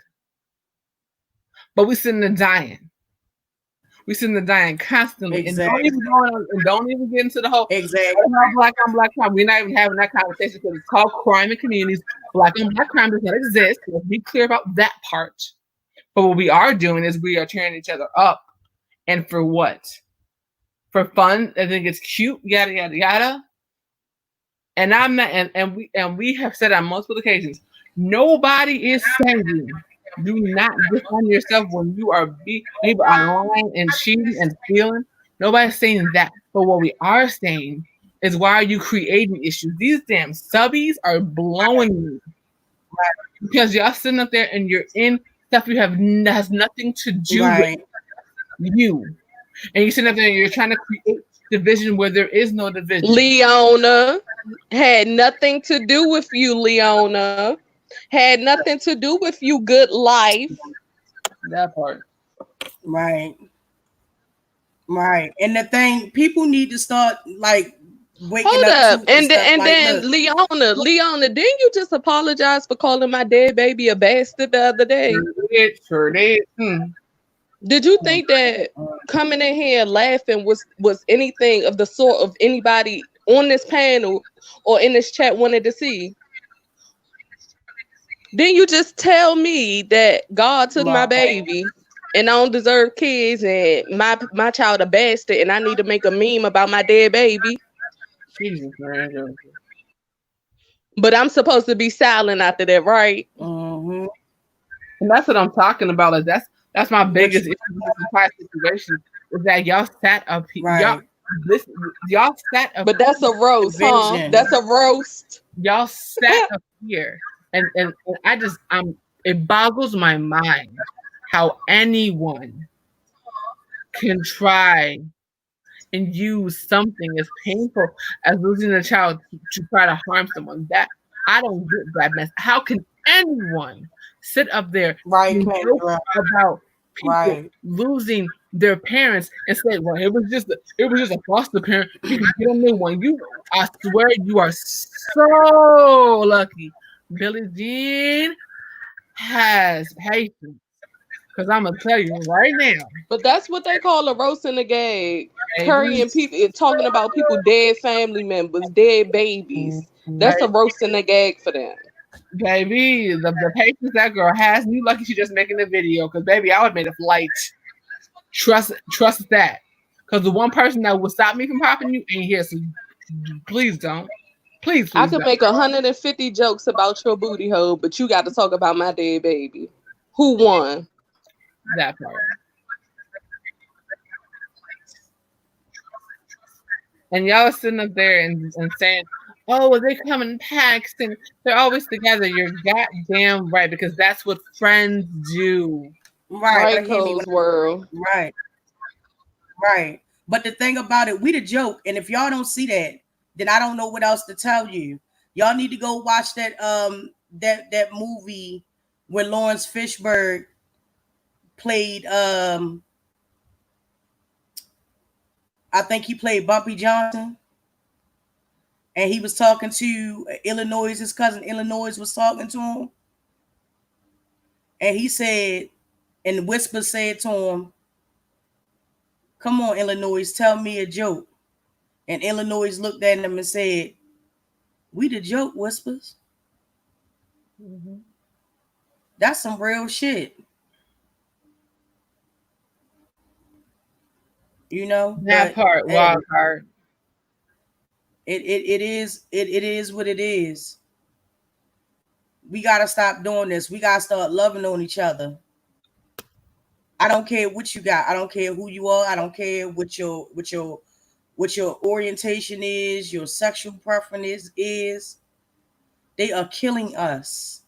But we sitting there dying. We sitting there dying constantly. Exactly. And don't even get into the whole black on black crime. We're not even having that conversation, because it's called crime in communities. Black on black crime does not exist. Let's be clear about that part. But what we are doing is we are tearing each other up. And for what? For fun? I think it's cute, yada yada yada. And I'm not, and we have said on multiple occasions, nobody is saying do not defend yourself when you are people online and cheating and stealing. Nobody's saying that. But what we are saying is why are you creating issues? These damn subbies are blowing me. Because y'all sitting up there and you're in stuff you has nothing to do with you. And you're sitting up there and you're trying to create division where there is no division. Leona had nothing to do with you, Leona. Had nothing to do with you, Good Life. That part. Right. And the thing, people need to start like waking Hold up. And then look. Leona, didn't you just apologize for calling my dead baby a bastard the other day? Sure did. Did you think that coming in here laughing was anything of the sort of anybody on this panel or in this chat wanted to see? Didn't you just tell me that God took my baby and I don't deserve kids and my child a bastard and I need to make a meme about my dead baby? Jesus, man. But I'm supposed to be silent after that, right? Mm-hmm. And that's what I'm talking about. Like that's my biggest issue with this entire situation is that y'all sat up here. Right. Y'all sat up. But that's a roast, huh? That's a roast. Y'all sat up here, and it boggles my mind how anyone can try and use something as painful as losing a child to try to harm someone. That I don't get that mess. How can anyone sit up there and joke about people losing their parents and say, "Well, it was just a foster parent. You can get a new one." I swear, you are so lucky. Billie Jean has patience. Because I'm going to tell you right now. But that's what they call a roast and a gag. Currying people, talking about people, dead family members, dead babies. That's a roast and a gag for them. Baby, the patience that girl has, you lucky she just making a video. Because, baby, I would have made a flight. Trust that. Because the one person that will stop me from popping you ain't here. So please don't. Please I could make 150 jokes about your booty hole, but you got to talk about my dead baby. Who won? That part. And y'all are sitting up there and saying, "Oh, well, they come in packs and they're always together." You're goddamn right, because that's what friends do. Right, Cole's world. Right. But the thing about it, we the joke, and if y'all don't see that, then I don't know what else to tell you. Y'all need to go watch that that movie where Lawrence Fishburne played I think he played Bumpy Johnson, and he was talking to Illinois. His cousin Illinois was talking to him, and he said, and Whisper said to him, "Come on, Illinois, tell me a joke." And Illinois looked at him and said, "We the joke, Whispers." Mm-hmm. That's some real shit. You know that part, wild card. It is what it is. We gotta stop doing this. We gotta start loving on each other. I don't care what you got. I don't care who you are. I don't care what your orientation is, your sexual preference is. They are killing us.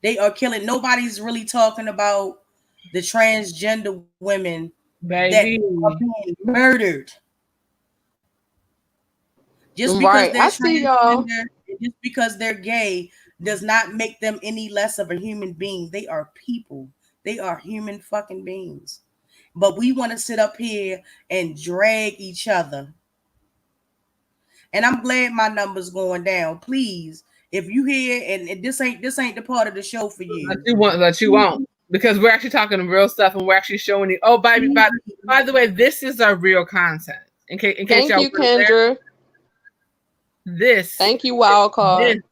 They are killing. Nobody's really talking about the transgender women Baby. that are being murdered. Just because they're transgender, just because they're gay, does not make them any less of a human being. They are people. They are human fucking beings. But we want to sit up here and drag each other. And I'm glad my number's going down. Please, if you hear, and this ain't the part of the show for you. That you won't. Because we're actually talking real stuff and we're actually showing you. Oh, baby, by the way, this is our real content. In case Thank y'all you, Kendra. Thank you, Wildcard. This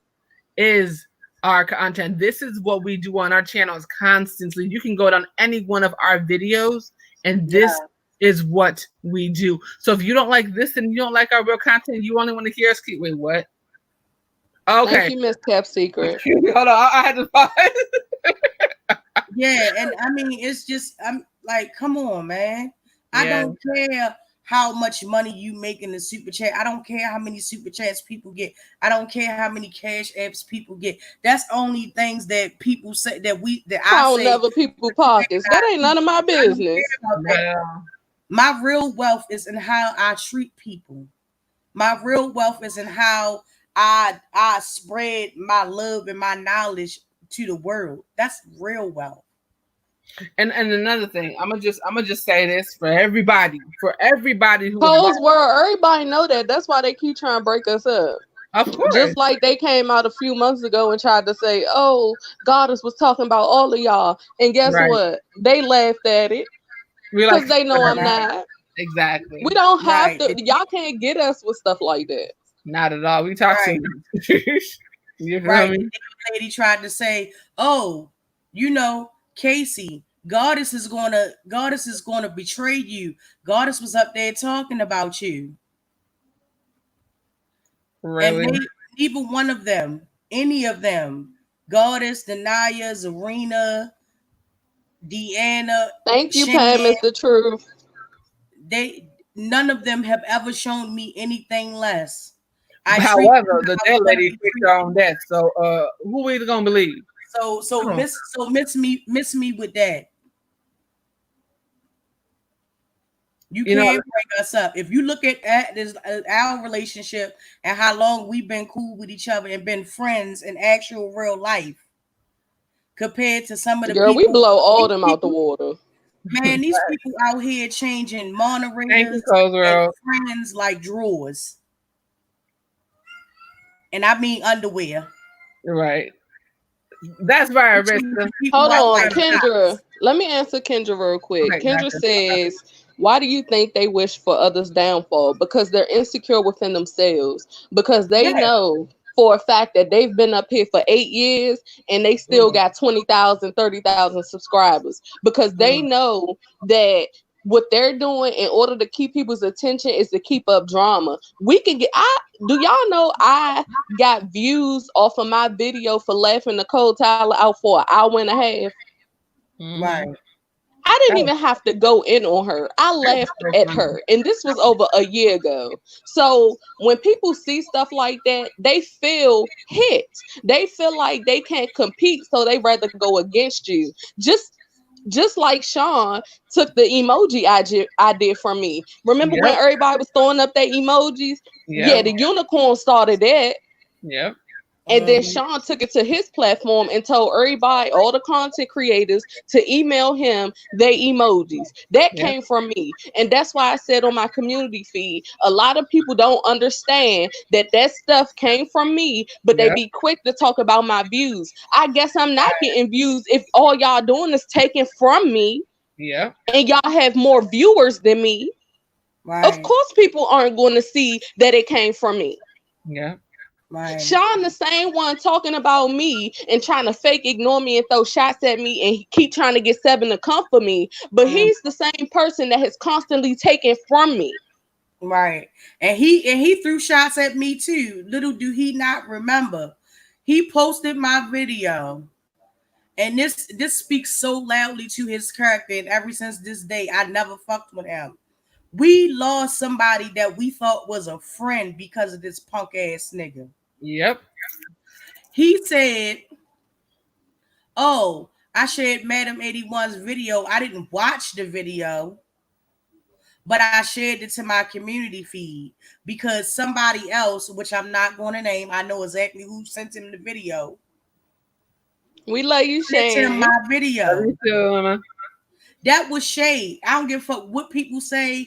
is our content. This is what we do on our channels constantly. You can go down any one of our videos, and this is what we do. So if you don't like this and you don't like our real content, you only want to hear us keep. Wait, what? Okay. Thank you, Miss Kept Secret. Hold on, I had to find. Yeah, and I mean, it's just, I'm like, come on, man. I don't care how much money you make in the super chat. I don't care how many super chats people get. I don't care how many cash apps people get. That's only things that people say that I I don't say. never people pockets. That ain't none of my business. Nah. My real wealth is in how I treat people. My real wealth is in how I spread my love and my knowledge to the world. That's real wealth. And another thing, I'm gonna just say this for everybody who Cole's world, everybody know that. That's why they keep trying to break us up. of course, Just like they came out a few months ago and tried to say, "Oh, Goddess was talking about all of y'all," and guess Right. what? They laughed at it we because like they know I'm Right. not. exactly. We don't have Right. to. Y'all can't get us with stuff like that. Not at all. We talk Right. to you feel Right. me? The lady tried to say, "Oh, Casey, Goddess is gonna betray you. Goddess was up there talking about you." Really? And neither one of them, any of them, Goddess, Denaya, Zarina, Deanna, Thank you, Shan, Pam. Is the truth. none of them have ever shown me anything less. However, the dead lady picked her own death. So who we gonna believe? So miss me with that. You can't break us up. If you look at this our relationship and how long we've been cool with each other and been friends in actual real life, compared to some of the Girl, people, we blow all them out the water. man, these people out here changing moderators and friends like drawers. And I mean underwear. Right. That's very Hold on, Kendra. Let me answer Kendra real quick. Okay, Kendra says, why do you think they wish for others' downfall? Because they're insecure within themselves. Because they know for a fact that they've been up here for 8 years and they still got 20,000, 30,000 subscribers. Because they know that what they're doing in order to keep people's attention is to keep up drama. We can get do y'all know I got views off of my video for laughing Nicole Tyler out for an hour and a half? Right. I didn't even have to go in on her. I laughed at her. And this was over a year ago. So when people see stuff like that, they feel hit. They feel like they can't compete, so they rather go against you. Just like Sean took the emoji idea from me. Remember when everybody was throwing up their emojis? Yeah, the unicorn started that. Yep. And then Sean took it to his platform and told everybody, all the content creators, to email him their emojis. That came from me. And that's why I said on my community feed, a lot of people don't understand that stuff came from me, but they be quick to talk about my views. I guess I'm not getting views if all y'all doing is taking from me. Yeah. And y'all have more viewers than me. Right. Of course, people aren't going to see that it came from me. Yeah. Right. Sean, the same one talking about me and trying to fake ignore me and throw shots at me and keep trying to get Seven to come for me. But he's the same person that has constantly taken from me. Right. And he threw shots at me too. Little do he not remember. He posted my video. And this speaks so loudly to his character. And ever since this day, I never fucked with him. We lost somebody that we thought was a friend because of this punk ass nigga. Yep. He said, "Oh, I shared Madam 81's video. I didn't watch the video, but I shared it to my community feed because somebody else, which I'm not going to name, I know exactly who sent him the video. We love you, Shane. Sent him my video. Too, that was shade. I don't give a fuck what people say,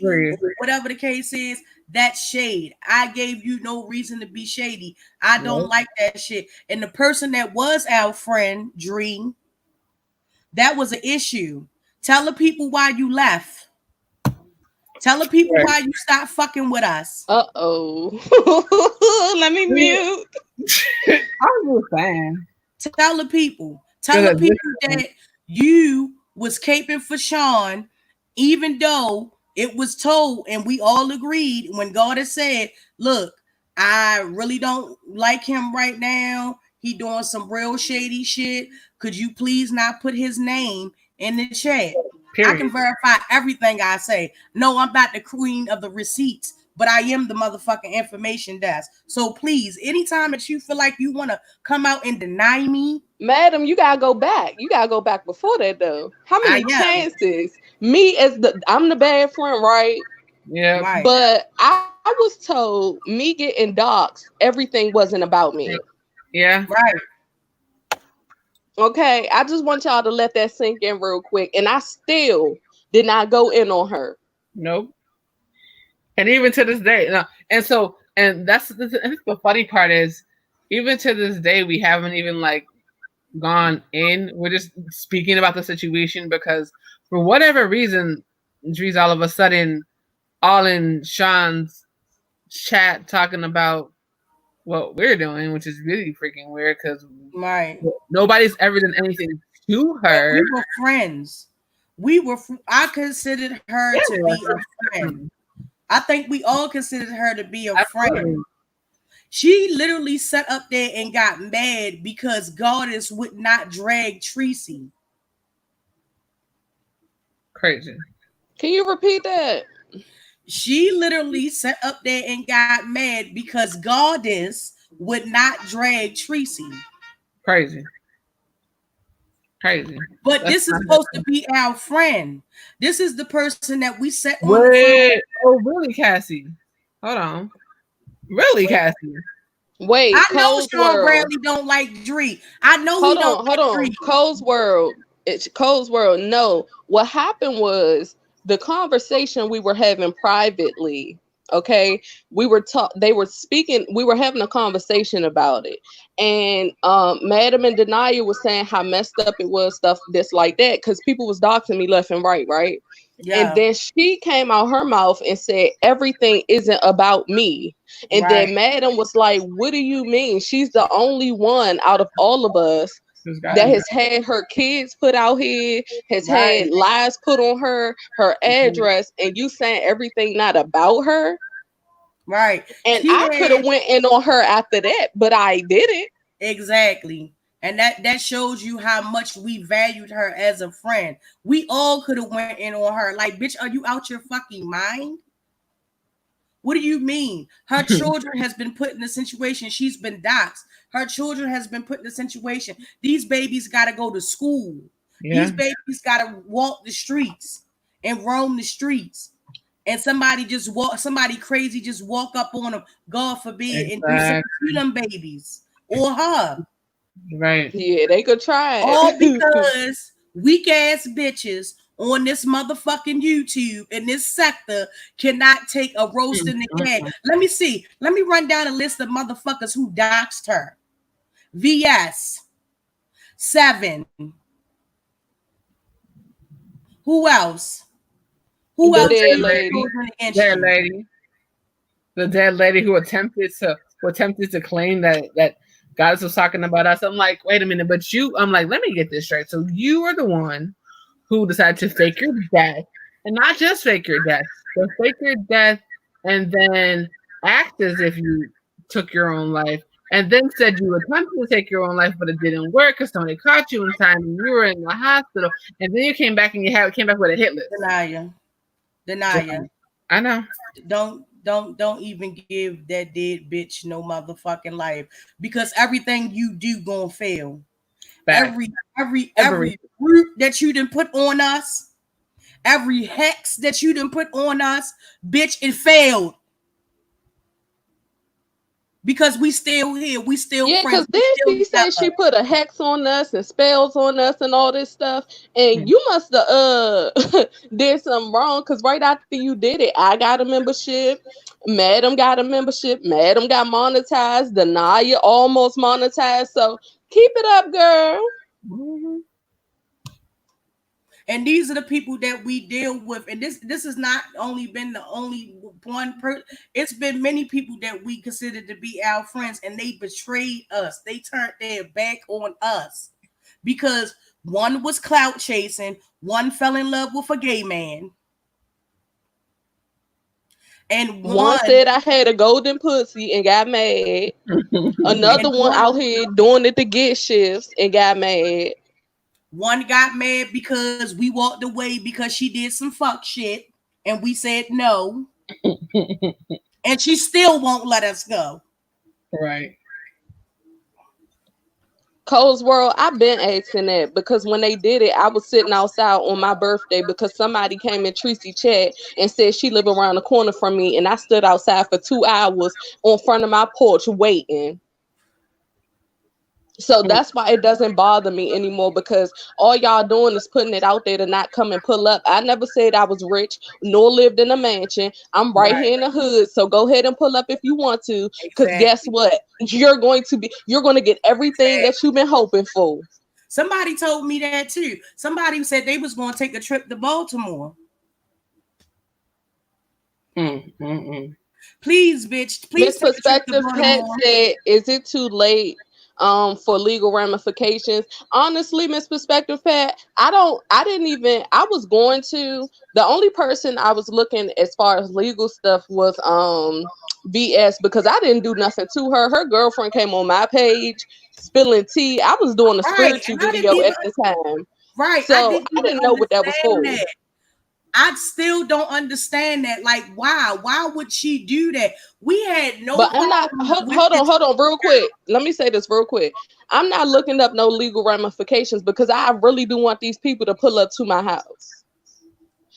whatever the case is. That's shade. I gave you no reason to be shady. I don't like that shit. And the person that was our friend, Dream, that was an issue. Tell the people why you left. Tell the people why you stopped fucking with us. Let me mute. I'm just saying. Tell the people. Tell the people that you was caping for Sean, even though it was told and we all agreed when Goddess said, look, I really don't like him right now. He doing some real shady shit. Could you please not put his name in the chat? I can verify everything I say. No, I'm not the queen of the receipts, but I am the motherfucking information desk. So please, anytime that you feel like you want to come out and deny me, madam, you gotta go back. You gotta go back before that though. How many I am. chances? I'm the bad friend, right? Yeah. Right. But I was told me getting doxxed, everything wasn't about me. Yeah. Right. Okay, I just want y'all to let that sink in real quick. And I still did not go in on her. Nope. And even to this day, no. And that's the funny part is, even to this day, we haven't even like gone in. We're just speaking about the situation because for whatever reason, Dre's all of a sudden all in Sean's chat talking about what we're doing, which is really freaking weird because Right. nobody's ever done anything to her. We were friends. I considered her to be a friend. I think we all considered her to be a friend. She literally sat up there and got mad because Goddess would not drag Tracy. Crazy. Can you repeat that? She literally sat up there and got mad because Goddess would not drag Tracy. Crazy. But this is supposed to be our friend. This is the person that we set on. Wait. Oh, really, Cassie? Hold on. Really, Cassie? Wait. I know Sean Bradley don't like Dree. I know he don't like Dree. Cole's World. It's Cole's World. No, what happened was the conversation we were having privately. Okay, they were speaking. We were having a conversation about it, and Madam and Denia was saying how messed up it was, stuff this like that, because people was doxing me left and right. Yeah. And then she came out her mouth and said everything isn't about me. And then Madam was like, "What do you mean? She's the only one out of all of us that has had her kids put out here, has had lies put on her address, and you saying everything not about her." Right. And I could have went in on her after that, but I didn't. Exactly. And that shows you how much we valued her as a friend. We all could have went in on her. Like, bitch, are you out your fucking mind? What do you mean? Her children has been put in a situation. She's been doxxed. Her children has been put in a situation. These babies got to go to school. Yeah. These babies got to walk the streets and roam the streets. And somebody crazy just walk up on them, God forbid, and do something to them babies or her. Right. Yeah, they could try it. All because weak ass bitches on this motherfucking YouTube in this sector cannot take a roast in the head. Let me see. Let me run down a list of motherfuckers who doxed her. VS 7. Who else? Who else? The dead lady who attempted to claim that Goddess was talking about us. I'm like, wait a minute, but I'm like, let me get this straight. So you are the one who decided to fake your death, and not just fake your death, but fake your death and then act as if you took your own life, and then said you attempted to take your own life, but it didn't work because somebody caught you in time and you were in the hospital, and then you came back and came back with a hit list. Denia. I know. Don't even give that dead bitch no motherfucking life, because everything you do gonna fail. Back. Every root that you done put on us, every hex that you done put on us, bitch, it failed. Because we still here, we still because friends. then she said she put a hex on us and spells on us and all this stuff, and you must have did something wrong, because right after you did it, I got a membership, Madam got a membership, Madam got monetized, Denia almost monetized, so keep it up, girl. Mm-hmm. And these are the people that we deal with. And this has not only been the only one person. It's been many people that we consider to be our friends, and they betrayed us. They turned their back on us because one was clout chasing, one fell in love with a gay man, and one said I had a golden pussy and got mad. Another one out here doing it to get shifts and got mad. One got mad because we walked away because she did some fuck shit, and we said no, and she still won't let us go. Right. Cole's World, I've been asking that because when they did it, I was sitting outside on my birthday because somebody came in Tracy chat and said she lived around the corner from me, and I stood outside for 2 hours on front of my porch waiting. So that's why it doesn't bother me anymore, because all y'all doing is putting it out there to not come and pull up. I never said I was rich nor lived in a mansion. I'm right here in the hood. So go ahead and pull up if you want to. Because guess what? You're going to get everything that you've been hoping for. Somebody told me that too. Somebody said they was going to take a trip to Baltimore. Please, bitch. Please. Miss Perspective Pet said, is it too late for legal ramifications? Honestly, Miss Perspective Pet, I was going to. The only person I was looking as far as legal stuff was VS, because I didn't do nothing to her. Her girlfriend came on my page spilling tea. I was doing a spiritual video at the time. Right. So I didn't know what that was for. I still don't understand that. Like, why? Why would she do that? We had no. But I'm not. Hold on, real quick. Let me say this real quick. I'm not looking up no legal ramifications because I really do want these people to pull up to my house.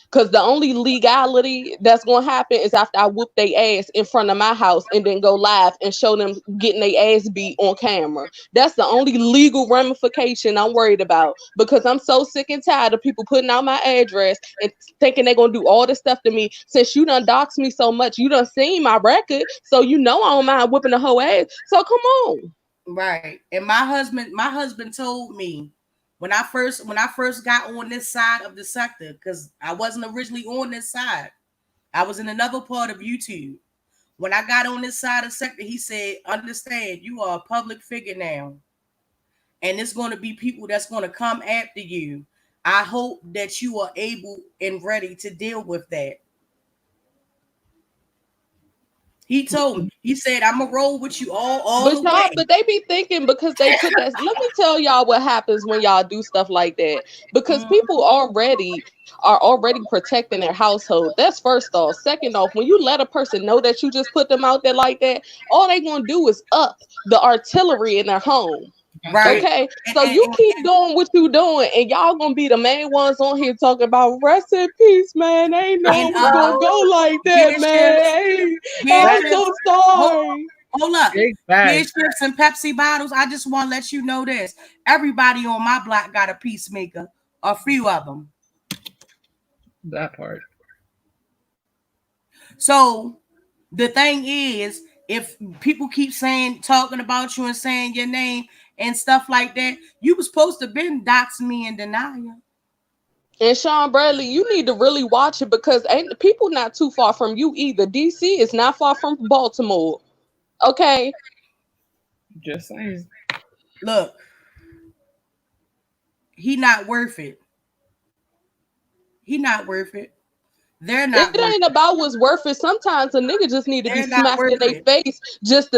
Because the only legality that's going to happen is after I whoop their ass in front of my house and then go live and show them getting their ass beat on camera. That's the only legal ramification I'm worried about, because I'm so sick and tired of people putting out my address and thinking they're going to do all this stuff to me. Since you done doxed me so much, you done seen my record, so you know I don't mind whipping the whole ass. So come on. Right. And my husband told me, when I first got on this side of the sector, because I wasn't originally on this side, I was in another part of YouTube. When I got on this side of the sector, he said, understand, you are a public figure now, and it's going to be people that's going to come after you. I hope that you are able and ready to deal with that. He told me, he said, I'm gonna roll with you all the way. But they be thinking, because they put that. Let me tell y'all what happens when y'all do stuff like that. Because people are already protecting their household. That's first off. Second off, when you let a person know that you just put them out there like that, all they gonna do is up the artillery in their home. Right. Okay. So you keep doing what you doing, and y'all gonna be the main ones on here talking about rest in peace, man. Ain't no one's gonna go like that, man. I'm so sorry. Hold up. Beer strips and Pepsi bottles. I just want to let you know this. Everybody on my block got a peacemaker. A few of them. That part. So the thing is, if people keep talking about you and saying your name and stuff like that, you was supposed to been doxing me and denial. And Sean Bradley, you need to really watch it, because ain't people not too far from you either. DC is not far from Baltimore. Okay. Just saying. Look, he not worth it. He not worth it. They're not. It ain't about what's worth it. Sometimes a nigga just need to be smacked in their face just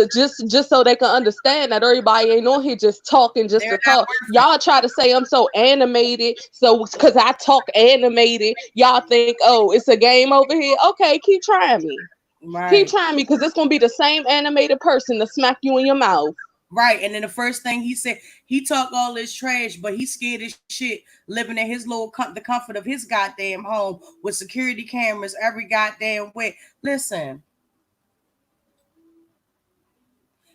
so they can understand that everybody ain't on here just talking just to talk. Y'all try to say I'm so animated, so because I talk animated, y'all think, oh, it's a game over here. Okay, keep trying me. Right. Keep trying me, because it's gonna be the same animated person to smack you in your mouth. Right. And then the first thing he said, he talked all this trash, but he's scared as shit living in his little the comfort of his goddamn home with security cameras every goddamn way. Listen,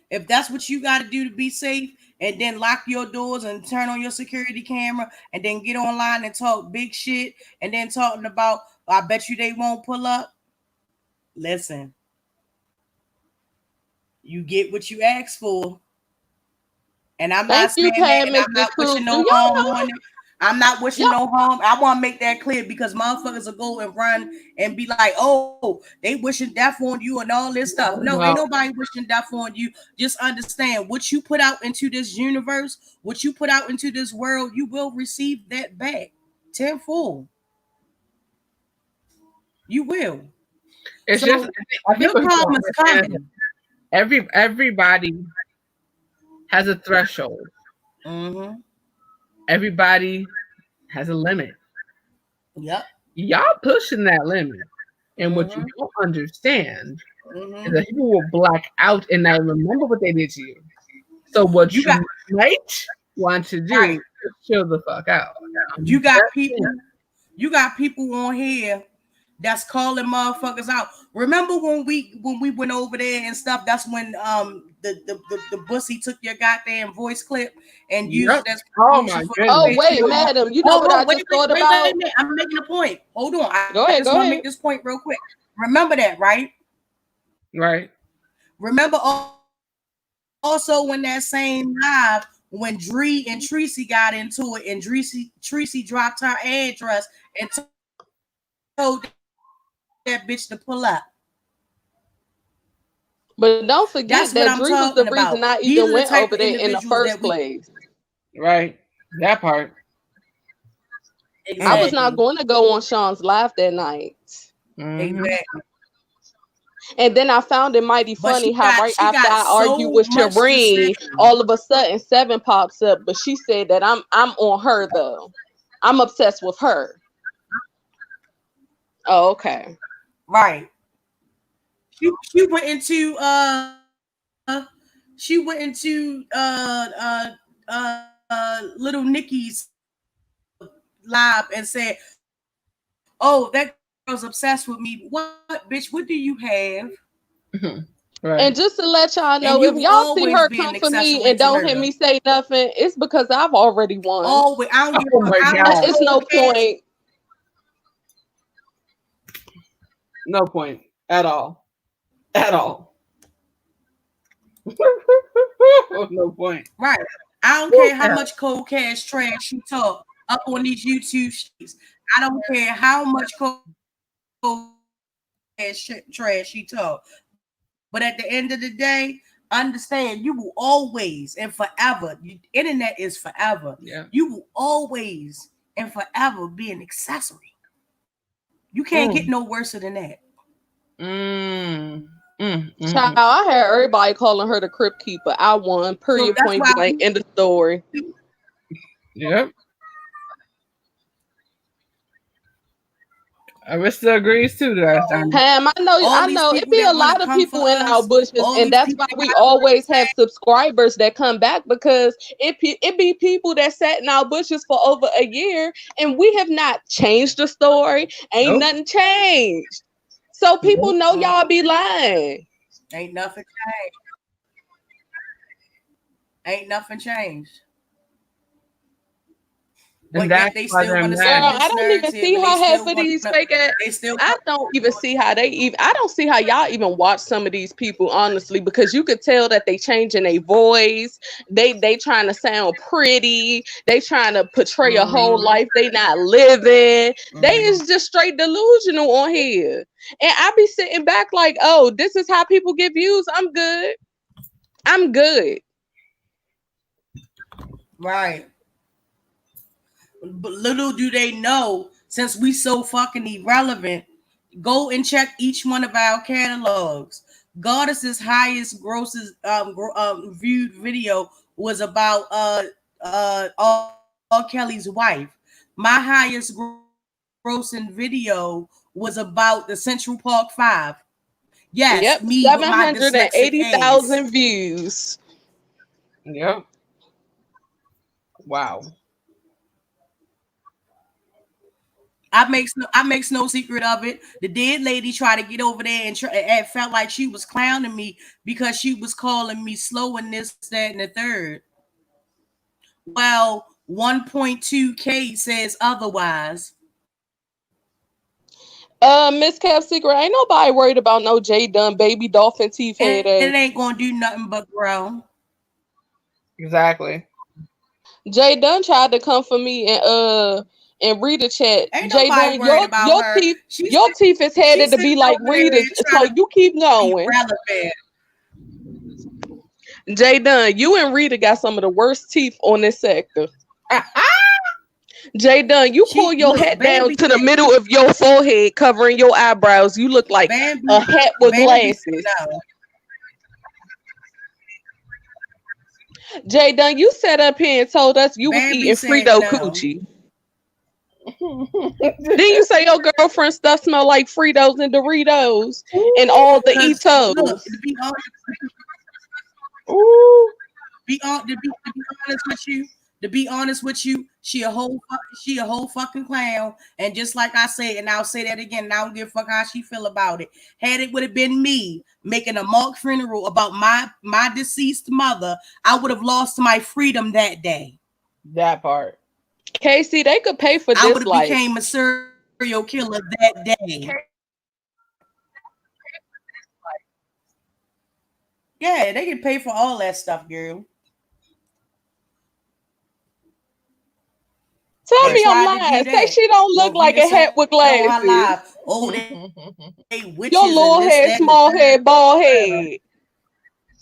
if that's what you got to do to be safe, and then lock your doors and turn on your security camera and then get online and talk big shit and then talking about, I bet you they won't pull up. Listen, you get what you asked for. And I'm not saying that, and I'm not wishing no harm on it. I'm not wishing no harm. I want to make that clear, because motherfuckers will go and run and be like, oh, they wishing death on you and all this stuff. No, ain't nobody wishing death on you. Just understand, what you put out into this universe, what you put out into this world, you will receive that back tenfold. You will. It's just, your karma's coming. Everybody has a threshold. everybody has a limit. Yep. Y'all pushing that limit. And what you Mhm. don't understand is Mhm. that people will black out and not remember what they did to you. So what You you got might want to do right. is chill the fuck out. You got Just people. saying. You got people on here that's calling motherfuckers out. Remember when we went over there and stuff? That's when the bussy took your goddamn voice clip and used Yep. it as Oh promotion my for Oh, goodness. wait, Patreon. madam, you know what I just thought Wait about? a minute. I'm making a point. Hold on. Go I ahead, just go want to ahead. make this point real quick. Remember that, right? Right. Remember also when that same live when Dree and Tracy got into it and Tracy dropped her address and told that bitch to pull up. But don't forget That's what that I'm Dree was the talking reason about. I These even are the went type over of there in the individuals first that we place. Right. That part. I was exactly. not going to go on Sean's live that night. Mhm. Exactly. And then I found it mighty But funny how right she after got I argued so with much to say. Shireen, all of a sudden Seven pops up, but she said that I'm on her though. I'm obsessed with her. Oh, okay. Right. She went into little Nikki's live and said, "Oh, that girl's obsessed with me. What, bitch? What do you have?" Right. And just to let y'all And know, you if will y'all see always her be an come for me accessory and to don't hear murder. me say nothing, it's because I've already won. Always. I don't give Oh my how God. much It's no cocaine- point. No point at all. At all. No point. Right. I don't care how much cold cash trash you talk up on these YouTube streets. I don't care how much cold cash trash you talk. But at the end of the day, understand you will always and forever, internet is forever. Yeah. You will always and forever be an accessory. You can't get no worse than that. Child, I heard everybody calling her the Crypt Keeper. I won. Period. that's Point why blank. End of story. Yep. Arista agrees too. Pam, I all these know. It people be a that want lot to of come for people in our us, bushes, all and these that's people why that we got always have subscribers that come back because it be people that sat in our bushes for over a year, and we have not changed the story. Ain't Nope. nothing changed, so people know y'all be lying. Ain't nothing changed. Ain't nothing changed. But And yet that's they why still they're want to Girl, sell mad. I this don't even narrative, see and they how half still of want these to. fake ass. They still. I don't even see how they even. I don't see how y'all even watch some of these people honestly, because you could tell that they changing their voice. They trying to sound pretty. They trying to portray a whole life they not living. They is just straight delusional on here, and I be sitting back like, oh, this is how people get views. I'm good. I'm good. Right. But little do they know, since we so fucking irrelevant, go and check each one of our catalogs. Goddess's highest grosses viewed video was about R. Kelly's wife. My highest grossing video was about the Central Park 5. Yes, Yep, me with my dyslexic ass. 780,000 views. Yep. Wow. I makes no secret of it. The dead lady tried to get over there and felt like she was clowning me because she was calling me slow and this, that, and the third. Well, 1.2K says otherwise. Miss Cap Secret, ain't nobody worried about no J Dunn baby dolphin teeth head It ass. ain't gonna do nothing but grow. Exactly. J Dunn tried to come for me and read the chat. Ain't J nobody Dunn, worried about your her. teeth, She's your teeth is headed to sitting be like over there Rita's. trying So you keep be going. relevant. J Dunn, you and Rita got some of the worst teeth on this sector. J Dunn, you pull your hat down to the middle of your forehead, covering your eyebrows. You look like a hat with glasses. Jay Dunn, you sat up here and told us you was Baby eating said Frito no. coochie. Didn't you say your girlfriend stuff smell like Fritos and Doritos and all the Because Etos? look, to be honest with you, she a whole fucking clown. And just like I said, and I'll say that again, and I don't give a fuck how she feel about it. Had it would have been me making a mock funeral about my deceased mother, I would have lost my freedom that day. That part. Casey, they could pay for I this would have life. became a serial killer that day. Yeah, they can pay for all that stuff, girl. Tell They me I'm tried to lying. do Say that. she don't look Well, like a Rita hat with said on her glasses. live, oh, they witches Your little and this, head, that, small and the head, bald head.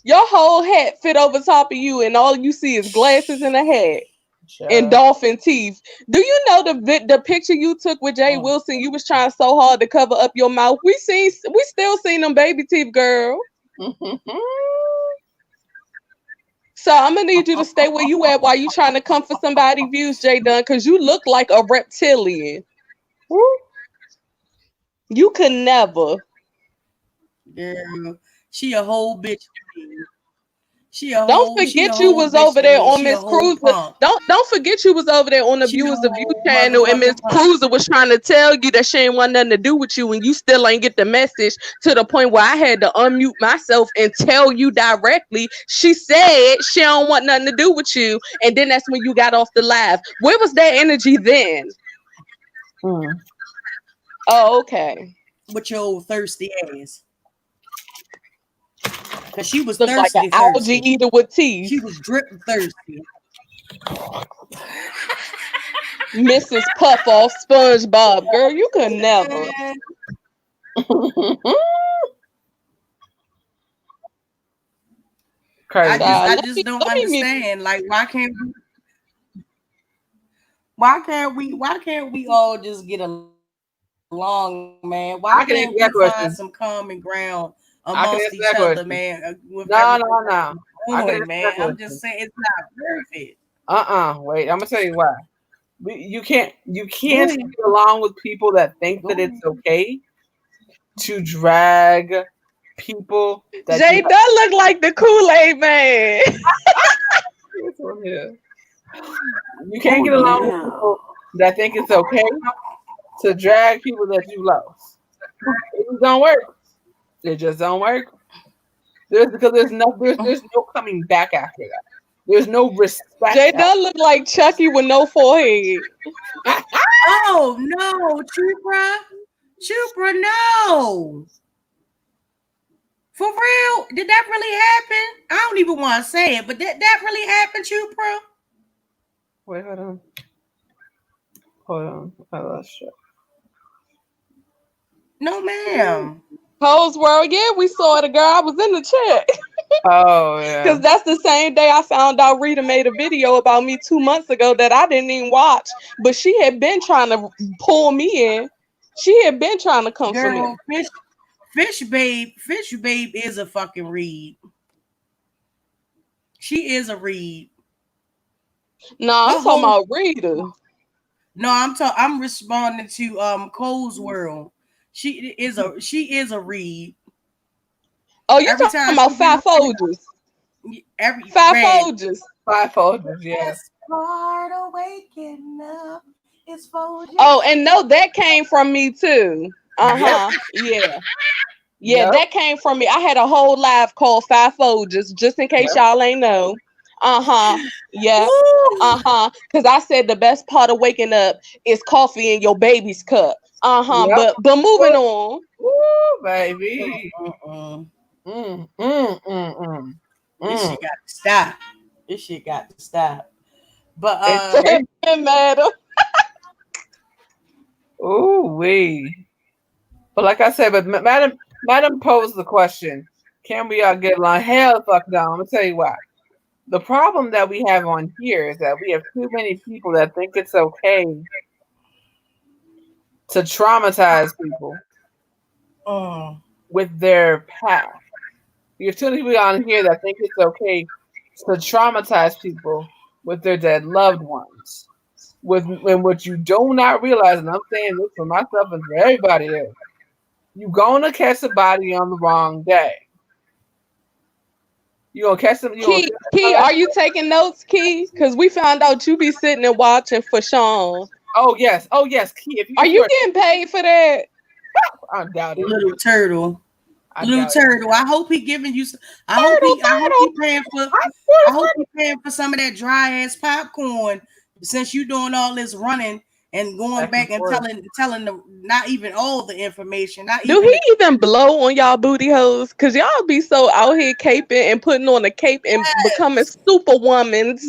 Your whole hat fit over top of you, and all you see is glasses and a hat and dolphin teeth. Do you know the picture you took with Jay Wilson? You was trying so hard to cover up your mouth. We still seen them baby teeth, girl. So I'm gonna need you to stay where you at while you trying to come for somebody views, Jay Dunn, because you look like a reptilian. You could never. girl, she a whole bitch to me. Don't forget you was over there on Miss Cruiser. Don't forget you was over there on the Viewers of View channel, and Miss Cruiser was trying to tell you that she ain't want nothing to do with you, and you still ain't get the message to the point where I had to unmute myself and tell you directly. She said she don't want nothing to do with you, and then that's when you got off the live. Where was that energy then? Oh, okay. With your old thirsty ass. Because she was Look thirsty. like an algae eater with teeth. She was dripping thirsty. Mrs. Puff off SpongeBob. Girl, you could never. Crazy. I just don't understand. Like, why can't we all just get along, man? Why can't we find some common ground amongst each other, man? No. Man, I'm just saying it's not worth it. Wait, I'm gonna tell you why. You can't get along with people that think that it's okay to drag people. Jay does look like the Kool-Aid man. You can't get along with people that think it's okay to drag people that you lost. It just don't work. It just don't work. There's no coming back after that. There's no respect. Jay does look like Chucky with no forehead. Oh no, Chupra, no. For real? Did that really happen? I don't even want to say it, but did that really happen, Chupra? Wait, hold on. I lost you. No, ma'am. Cole's World, yeah, we saw the girl. I was in the chat. Oh, yeah. Because that's the same day I found out Rita made a video about me 2 months ago that I didn't even watch. But she had been trying to pull me in. She had been trying to come for me. Fish Babe is a fucking read. She is a read. No, I'm talking about Rita. No, I'm responding to Cole's World. She is a read. Oh, you talking about Five Folgers? Five Folgers. Five Folgers, yes. Part of waking up is Folgers. Oh, and no, that came from me too. Yeah. Yeah, that came from me. I had a whole live called Five Folgers, just in case y'all ain't know. Yeah. Because I said the best part of waking up is coffee in your baby's cup. But moving on. Ooh, baby. This shit got to stop. This shit got to stop. But it didn't matter. Ooh, wee. But like I said, but Madam posed the question: can we all get along? Hell, fuck no. I'm gonna tell you why. The problem that we have on here is that we have too many people that think it's okay to traumatize people with their past. You have too many people on here that think it's okay to traumatize people with their dead loved ones. And what you do not realize, and I'm saying this for myself and for everybody else, you're gonna catch a body on the wrong day. You're gonna catch them. Key, are you taking notes, Key? Because we found out you be sitting and watching for Sean. Oh yes, Key. Are you getting paid for that? I doubt it. Little turtle. I hope he giving you. I hope he paying for some of that dry ass popcorn. Since you doing all this running and going back and telling them not even all the information. Do he even blow on y'all booty hoes? Cause y'all be so out here caping and putting on a cape and becoming superwomans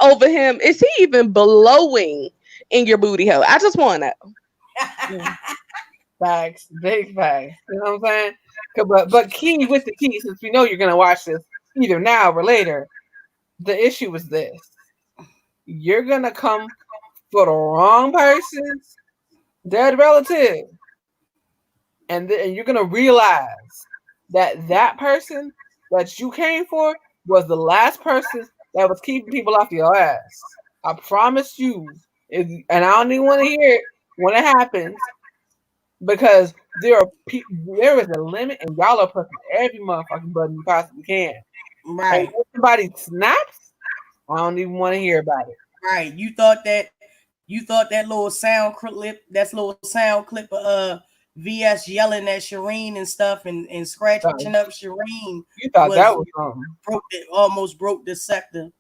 over him. Is he even blowing in your booty hole? I just want to know. Facts, big facts. You know what I'm saying? But Key with the key, since we know you're gonna watch this either now or later, the issue is this: you're gonna come for the wrong person's dead relative, and you're gonna realize that person that you came for was the last person that was keeping people off your ass. I promise you, and I don't even want to hear it when it happens. Because there is a limit, and y'all are pushing every motherfucking button you possibly can. Right. And if somebody snaps, I don't even want to hear about it. Right. You thought that little sound clip of VS yelling at Shireen and stuff and scratching up Shireen. You thought that was something. Almost broke the sector.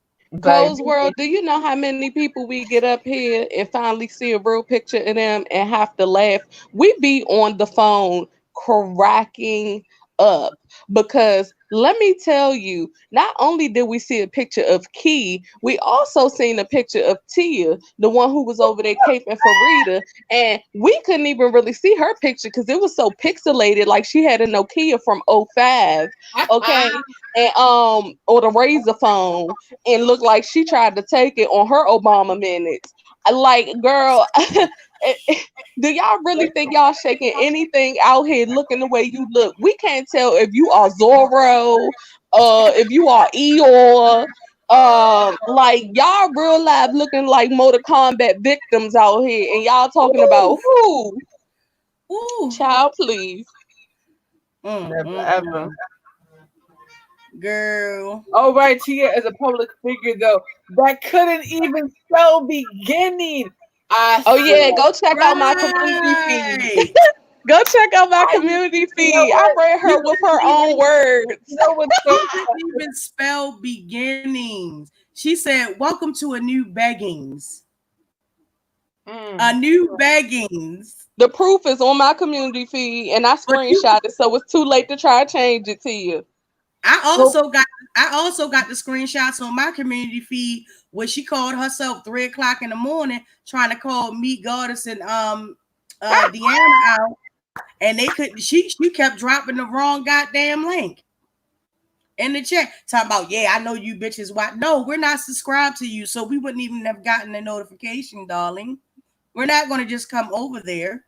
Cole's World, do you know how many people we get up here and finally see a real picture of them and have to laugh? We be on the phone cracking up because let me tell you, not only did we see a picture of Key, we also seen a picture of Tia, the one who was over there caping for Rita, and we couldn't even really see her picture because it was so pixelated, like she had a Nokia from 05, okay, and or the Razor phone, and looked like she tried to take it on her Obama minutes. Like, girl, do y'all really think y'all shaking anything out here looking the way you look? We can't tell if you are Zorro, if you are Eeyore, like y'all real life looking like Mortal Kombat victims out here, and y'all talking about who? Ooh. Child, please. Never ever. Girl. Oh, right. Tia is a public figure, though. That couldn't even spell beginning. Go check out my community feed. Go check out my community feed. I read her with her own words. You know what? Couldn't even spell beginnings. She said, "Welcome to a new beggings." A new beggings. The proof is on my community feed, and I screenshot it, so it's too late to try to change it to you. I also got the screenshots on my community feed where she called herself 3 o'clock in the morning trying to call Meet Goddess and Deanna out, and they couldn't. She kept dropping the wrong goddamn link in the chat, talking about, yeah, I know you bitches. Why? No, we're not subscribed to you, so we wouldn't even have gotten the notification, darling. We're not going to just come over there.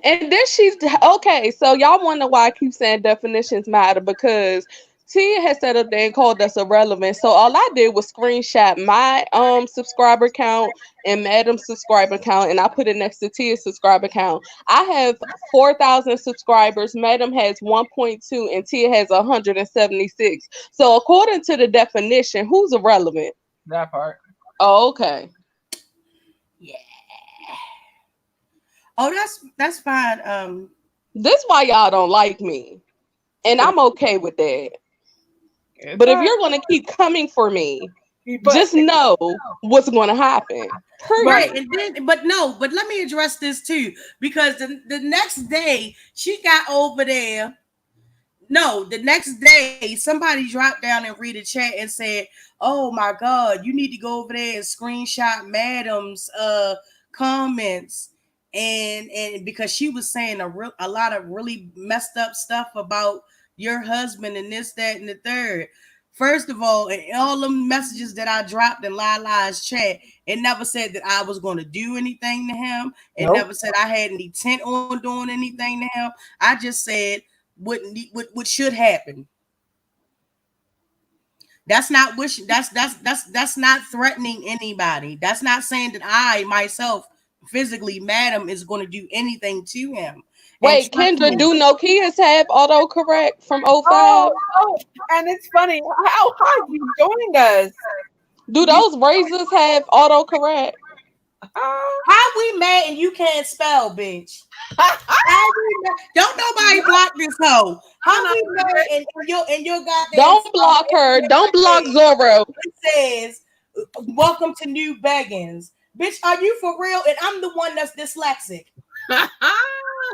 And then she's okay. So y'all wonder why I keep saying definitions matter, because Tia has set up there and called us irrelevant. So all I did was screenshot my subscriber count and Madam's subscriber count, and I put it next to Tia's subscriber count. I have 4,000 subscribers. Madam has 1.2, and Tia has 176. So according to the definition, who's irrelevant? That part. Oh, okay. Yeah. Oh, that's fine. This why y'all don't like me, and I'm okay with that. But if you're going to keep coming for me, just know what's going to happen. Right. And then, but let me address this too, because the next day she got over there. No, the next day somebody dropped down and read a chat and said, "Oh my God, you need to go over there and screenshot Madam's comments." And because she was saying a lot of really messed up stuff about your husband and this, that, and the third. First of all, in all the messages that I dropped in Lala's chat, it never said that I was going to do anything to him. It never said I had any intent on doing anything to him. I just said what should happen. That's not wishing. That's not threatening anybody. That's not saying that I myself physically, madam, is going to do anything to him. Wait, Kendra, do Nokias have autocorrect from 05? Oh, and it's funny how hard you joined us. Do those razors have autocorrect? How we mad and you can't spell, bitch? Don't nobody block this hoe. How we mad and your goddamn. Don't block her. Don't block Zorro. It says, "Welcome to New Beggins." Bitch, are you for real? And I'm the one that's dyslexic. I'm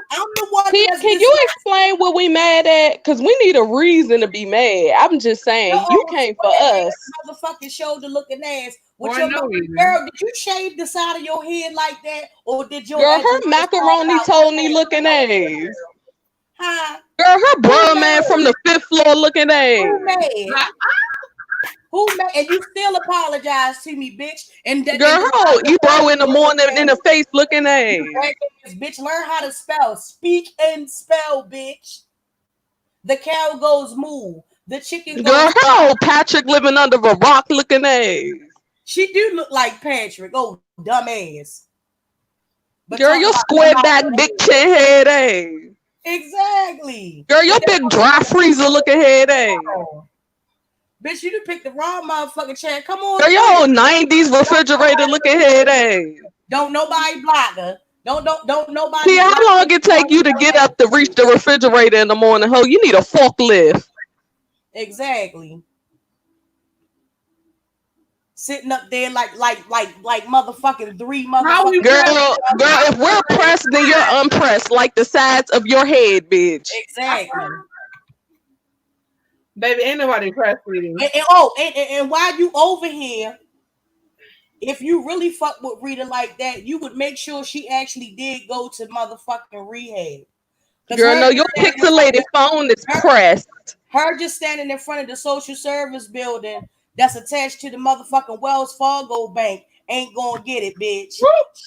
the one. Can you explain what we mad at? Because we need a reason to be mad. I'm just saying, you came for us. Motherfucking shoulder looking ass. With your girl, did you shave the side of your head like that, or did your girl her macaroni Tony looking ass? Huh? Girl, her bro man from the 5th floor looking ass. Who mad? And you still apologize to me, bitch. And girl, you bro in the morning in the face looking ass. Bitch, learn how to spell. Speak and spell, bitch. The cow goes moo. The chicken goes. Girl, Patrick living under a rock looking ass. She do look like Patrick. Oh, dumbass. But girl, your square back, big chin head ass. Exactly. Girl, your big dry freezer looking head ass. Bitch, you done picked the wrong motherfucking chair. Come on. Girl, your 90s refrigerator looking head ass. Don't nobody block her. Don't nobody. See how long it take you to get up to reach the refrigerator in the morning, ho? You need a forklift. Exactly. Sitting up there like motherfucking 3 motherfucking. Girl, if we're pressed, then you're unpressed, like the sides of your head, bitch. Exactly. Baby, ain't nobody breastfeeding. And while you over here, if you really fuck with Rita like that, you would make sure she actually did go to motherfucking rehab. Girl, no, your pixelated phone is pressed. Her just standing in front of the social service building that's attached to the motherfucking Wells Fargo bank ain't gonna get it, bitch.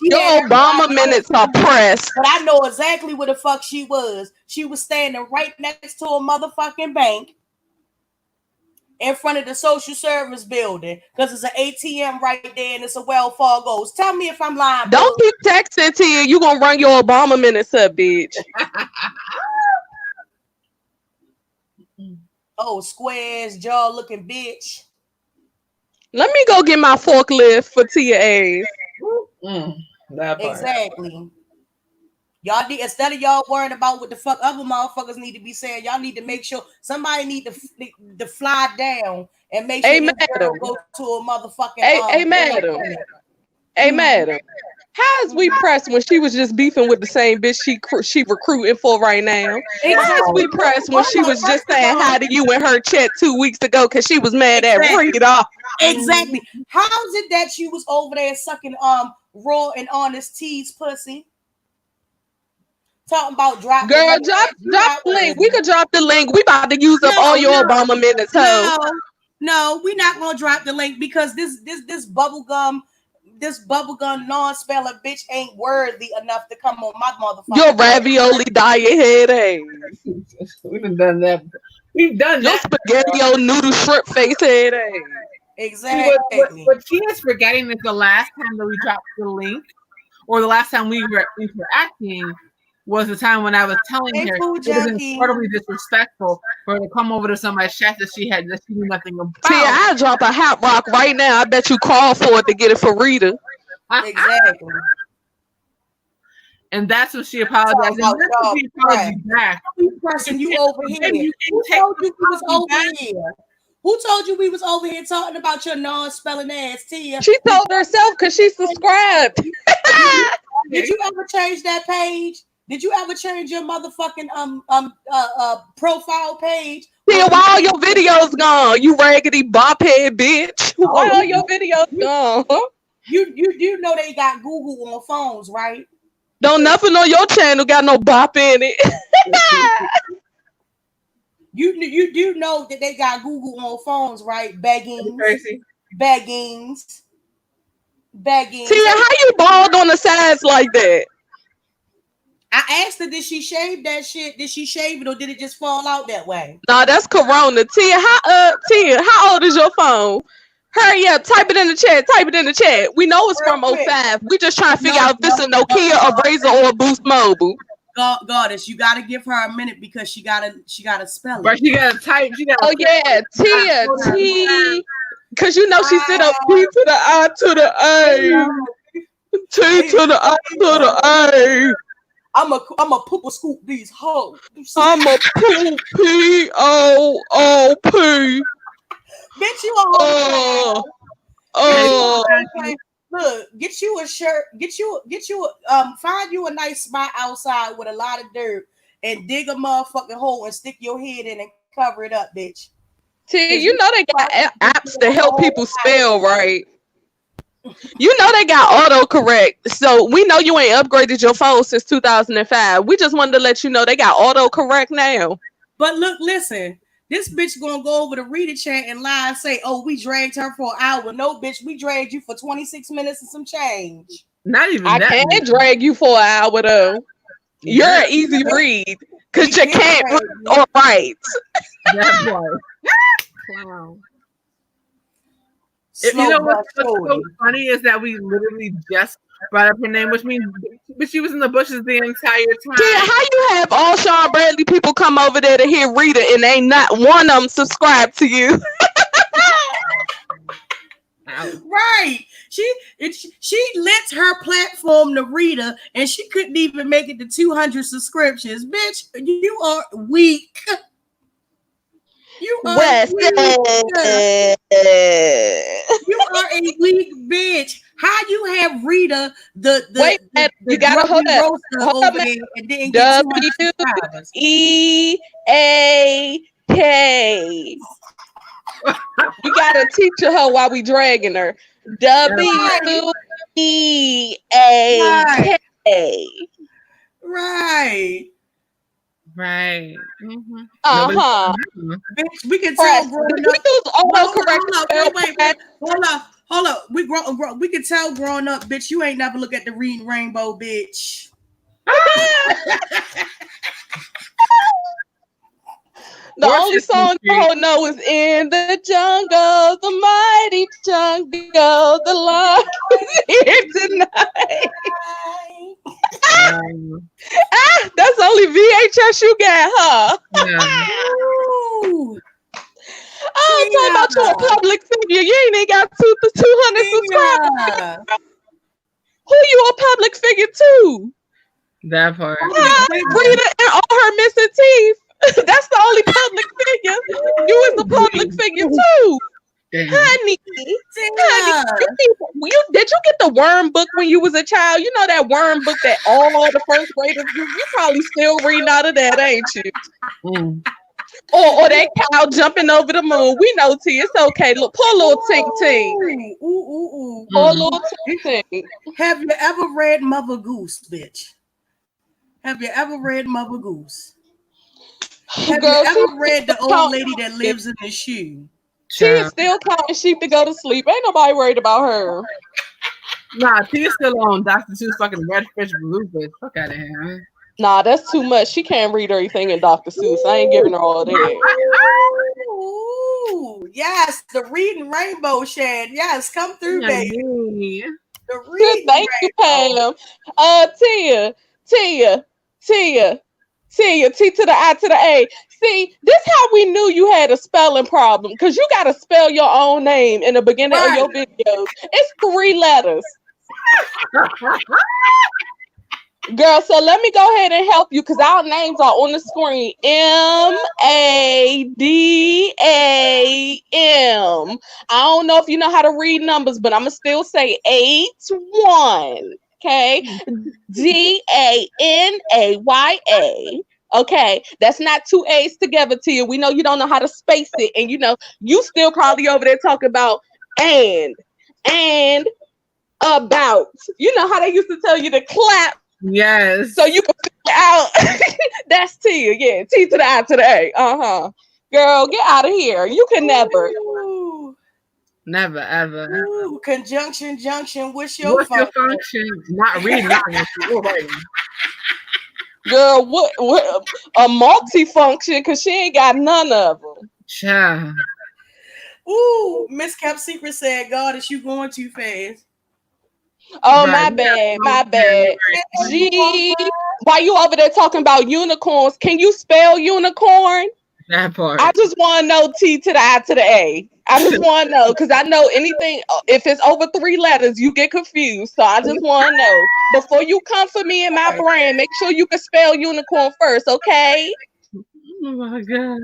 Your Obama minutes are pressed. But I know exactly where the fuck she was. She was standing right next to a motherfucking bank in front of the social service building because it's an ATM right there and it's a Wells Fargo. Tell me if I'm lying. Don't keep texting to you. You gonna run your Obama minutes up, bitch. Oh, squares, jaw looking bitch. Let me go get my forklift for Tia ass. Exactly. Y'all need, instead of y'all worrying about what the fuck other motherfuckers need to be saying, y'all need to make sure somebody need to fly down and make sure madam. Go to a motherfucking hey madam. Hey madam. How is we pressed when she was just beefing with the same bitch she recruiting for right now? How is we pressed when she was just saying hi to you in her chat 2 weeks ago because she was mad at Rita? Exactly. How's it that she was over there sucking Raw and Honest T's pussy? Talking about drop. Girl, drop the link. We could drop the link. We about to use up all your Obama minutes, ho. No, we're not gonna drop the link because this bubblegum non-speller bitch ain't worthy enough to come on my motherfucker. Your ravioli diet head ass. We've done that. We've done your that. spaghetti noodle shrimp face head ass. Exactly. What she is forgetting is the last time that we dropped the link, or the last time we were interacting, was the time when I was telling her it was incredibly disrespectful for her to come over to somebody's chat that she knew nothing about. See, I'll drop a hot rock right now. I bet you call for it to get it for Rita. Exactly. And that's what she apologized. And that's what she apologized back. Pressing you over here. Who told you we was over here? Who told you we was over here talking about your non-spelling ass, Tia? She told herself because she subscribed. Did you ever change that page? Did you ever change your motherfucking profile page? Tia, why all your videos gone? You raggedy bop head bitch. Why all your videos gone? You know they got Google on phones, right? Don't nothing on your channel got no bop in it. You do know that they got Google on phones, right? Beggings. Tia, how you bald on the sides like that? I asked her, did she shave that shit? Did she shave it or did it just fall out that way? No, that's Corona. Tia, how old is your phone? Hurry up, type it in the chat. Type it in the chat. We know it's Real from quick. 05. We just trying to figure out if this is a Nokia, a Razr, or a Boost Mobile. Goddess, you gotta give her a minute because she gotta spell But it. she gotta type. She gotta. Oh yeah, Tia, T. Cause you know she said up T to the I to the A. T to the I to the A. I'm a pooper scoop these hoes. I'm a poop P-O-O-P. Bitch, you a hoe. Look, get you a shirt, find you a nice spot outside with a lot of dirt and dig a motherfucking hole and stick your head in and cover it up, bitch. Tia, you know they got apps to help people spell right. You know they got autocorrect, so we know you ain't upgraded your phone since 2005. We just wanted to let you know they got autocorrect now. But look, listen, this bitch gonna go over to Rita chat and lie and say, "Oh, we dragged her for an hour." No, bitch, we dragged you for 26 minutes and some change. Not even. I that can't much. drag you for an hour though. You're an easy read because you can't read or write. That's right. Clown. You know what's so funny is that we literally just brought up her name, which means but she was in the bushes the entire time. Yeah, how you have all Sean Bradley people come over there to hear Rita and ain't not one of them subscribe to you? Right. She lent her platform to Rita and she couldn't even make it to 200 subscriptions. Bitch, you are weak. You are West. weak. You are a weak bitch. How you have Rita Wait, you gotta hold up and then get 200 subscribers? W-E-A-K. You gotta teach her while we dragging her. W-E-A-K. Right. Right. Mm-hmm. Uh-huh. Bitch, we can tell growing We up. use autocorrect. Wait. Hold up. We can tell growing up, bitch, you ain't never look at the Reading Rainbow, bitch. The only song I know is "In the Jungle, the Mighty Jungle, the Lion is here tonight." That's the only VHS you got, huh? I'm talking about you a public figure. You ain't even got 200 subscribers. Who you a public figure to? That part. Rita and all her missing teeth. That's the only public figure. You is a public figure too. Honey, did you get the worm book when you was a child? You know that worm book that all the first graders do? You probably still reading out of that, ain't you? Or that cow jumping over the moon. We know, T. It's okay. Look, pull a little ting ting. Pull a little ting ting. Have you ever read Mother Goose, bitch? Have you ever read Mother Goose? Have you ever read The Old Lady That Lives in the Shoe? She's still counting sheep to go to sleep. Ain't nobody worried about her. Nah, she's still on Dr. Seuss fucking Red Fish Blue Fish. Fuck out of here. Nah, that's too much. She can't read everything in Dr. Seuss. I ain't giving her all that. Ooh, yes, the Reading Rainbow, Shad. Yes, come through, baby. The Reading Thank you, Pam. Tia, T to the I to the A. See, this how we knew you had a spelling problem, because you got to spell your own name in the beginning of your videos. It's 3 letters. Girl, so let me go ahead and help you, because our names are on the screen. M-A-D-A-M. I don't know if you know how to read numbers, but I'm going to still say 8-1. Okay? D-A-N-A-Y-A. Okay, that's not 2 A's together to you. We know you don't know how to space it, and you know you still probably over there talking about and about. You know how they used to tell you to clap. Yes. So you can figure out. That's Tia. Yeah, T to the I to the A. Girl, get out of here. You can never. Never ever. Ooh, conjunction, junction. What's your function? Not reading. Not writing. Girl, what a multifunction because she ain't got none of them. Child. Ooh, Miss Kept Secret said, God, is you going too fast? Oh, Right. my bad. Gee, why you over there talking about unicorns? Can you spell unicorn? That part. I just want to know T to the I to the A. I just want to know because I know anything, if it's over 3 letters, you get confused. So I just want to know before you come for me and my brand, make sure you can spell unicorn first, okay? Oh my God.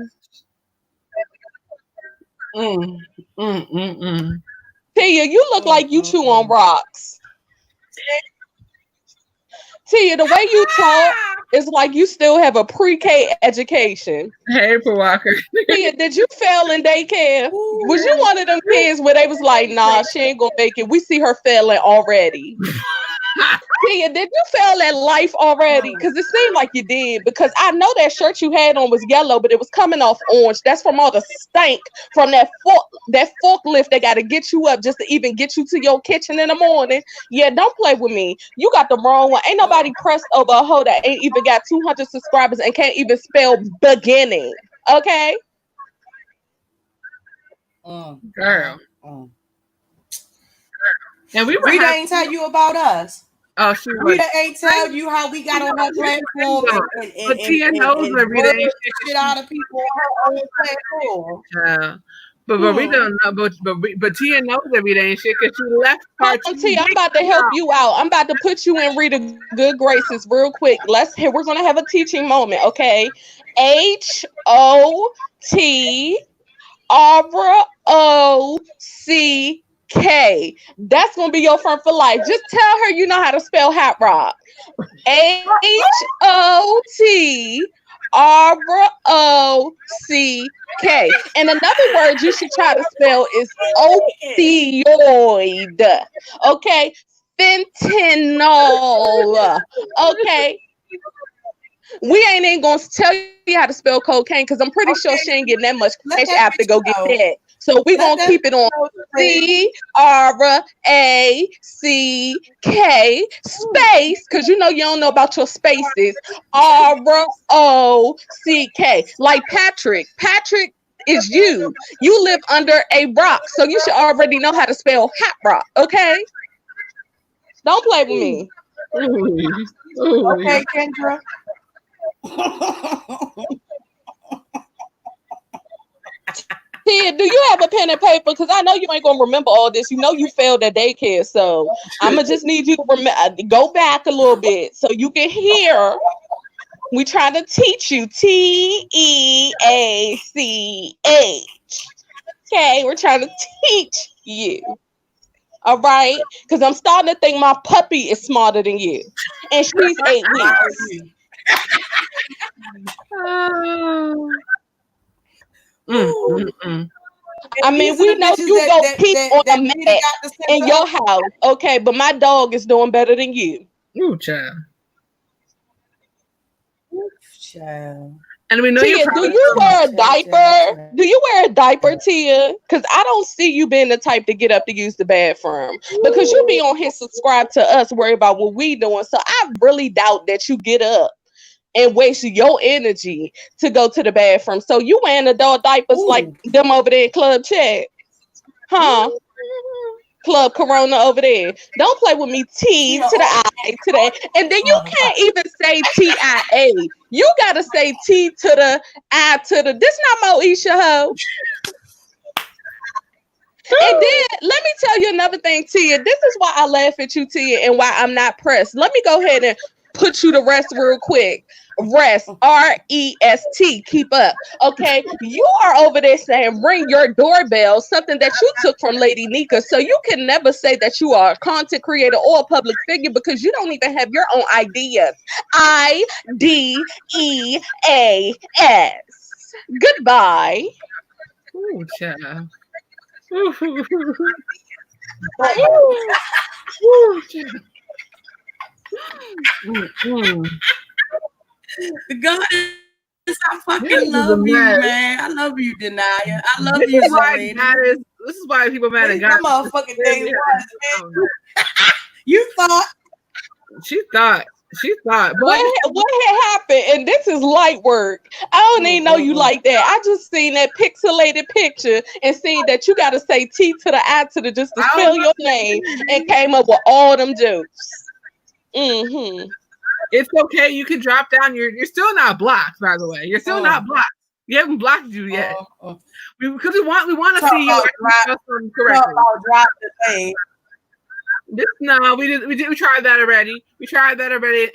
Tia, you look like you chew on rocks. Tia, the way you talk is like you still have a pre-K education. Hey, Walker. Tia, did you fail in daycare? Was you one of them kids where they was like, nah, she ain't gonna make it. We see her failing already. Tia, did you fail at life already? Because it seemed like you did. Because I know that shirt you had on was yellow, but it was coming off orange. That's from all the stank from that forklift that got to get you up just to even get you to your kitchen in the morning. Yeah, don't play with me. You got the wrong one. Ain't nobody pressed over a hoe that ain't even got 200 subscribers and can't even spell beginning. Okay? Girl. And we Rita ain't tell you about us. Oh, she was. Rita ain't tell you how we got on her platform But Tia knows that Rita ain't shit out of people on her own platform. Yeah. But we don't know. But Tia knows that Rita ain't shit because she left part. Tia, I'm about to help you out. I'm about to put you in Rita good graces real quick. We're gonna have a teaching moment, okay? HOTROCK. That's gonna be your friend for life. Just tell her you know how to spell hot rock. HOTROCK. And another word you should try to spell is opioid. Okay, fentanyl. Okay. We ain't even gonna tell you how to spell cocaine because I'm pretty sure she ain't getting that much cash after go get that. So we gonna keep it on CRACK space because you know you don't know about your spaces. ROCK. Like Patrick. Patrick is you. You live under a rock, so you should already know how to spell hot rock. Okay. Don't play with me. Okay, Kendra. Tia, do you have a pen and paper? Because I know you ain't gonna remember all this. You know you failed at daycare, so I'ma just need you to go back a little bit so you can hear. We trying to teach you TEACH. Okay, we're trying to teach you. All right, because I'm starting to think my puppy is smarter than you, and she's 8 weeks. I mean, we know you go peep on a mat in your house, okay? But my dog is doing better than you. Ooh, child. Child. And we know Tia, do you wear a diaper? Do you wear a diaper, Tia? Because I don't see you being the type to get up to use the bathroom. Because you be on here subscribe to us, worry about what we doing. So I really doubt that you get up and waste your energy to go to the bathroom. So you wearing adult diapers like them over there in Club Chat? Huh? Club Corona over there. Don't play with me. T to the I to the A. And then you can't even say TIA. You gotta say T to the I to the. This not Moesha ho. And then let me tell you another thing, Tia. This is why I laugh at you, Tia, and why I'm not pressed. Let me go ahead and put you to rest real quick. Rest, REST, keep up. Okay, you are over there saying ring your doorbell, something that you took from Lady Nika. So you can never say that you are a content creator or a public figure because you don't even have your own ideas. IDEAS. Goodbye. Ooh, child. God, I fucking love you, man. I love you, Denia. I love you, Zelina. This is why people mad at God. Motherfucking day one, man. You thought. She thought She thought, but What had happened? And this is light work. I don't even know you like that. I just seen that pixelated picture and seen that you got to say T to the I to the just to spell your name and came up with all them jokes. Mm-hmm. It's okay. You can drop down. You're still not blocked, by the way. You're still not blocked. You haven't blocked you yet. Because we want to see you correctly. Drop the thing. No, we tried that already.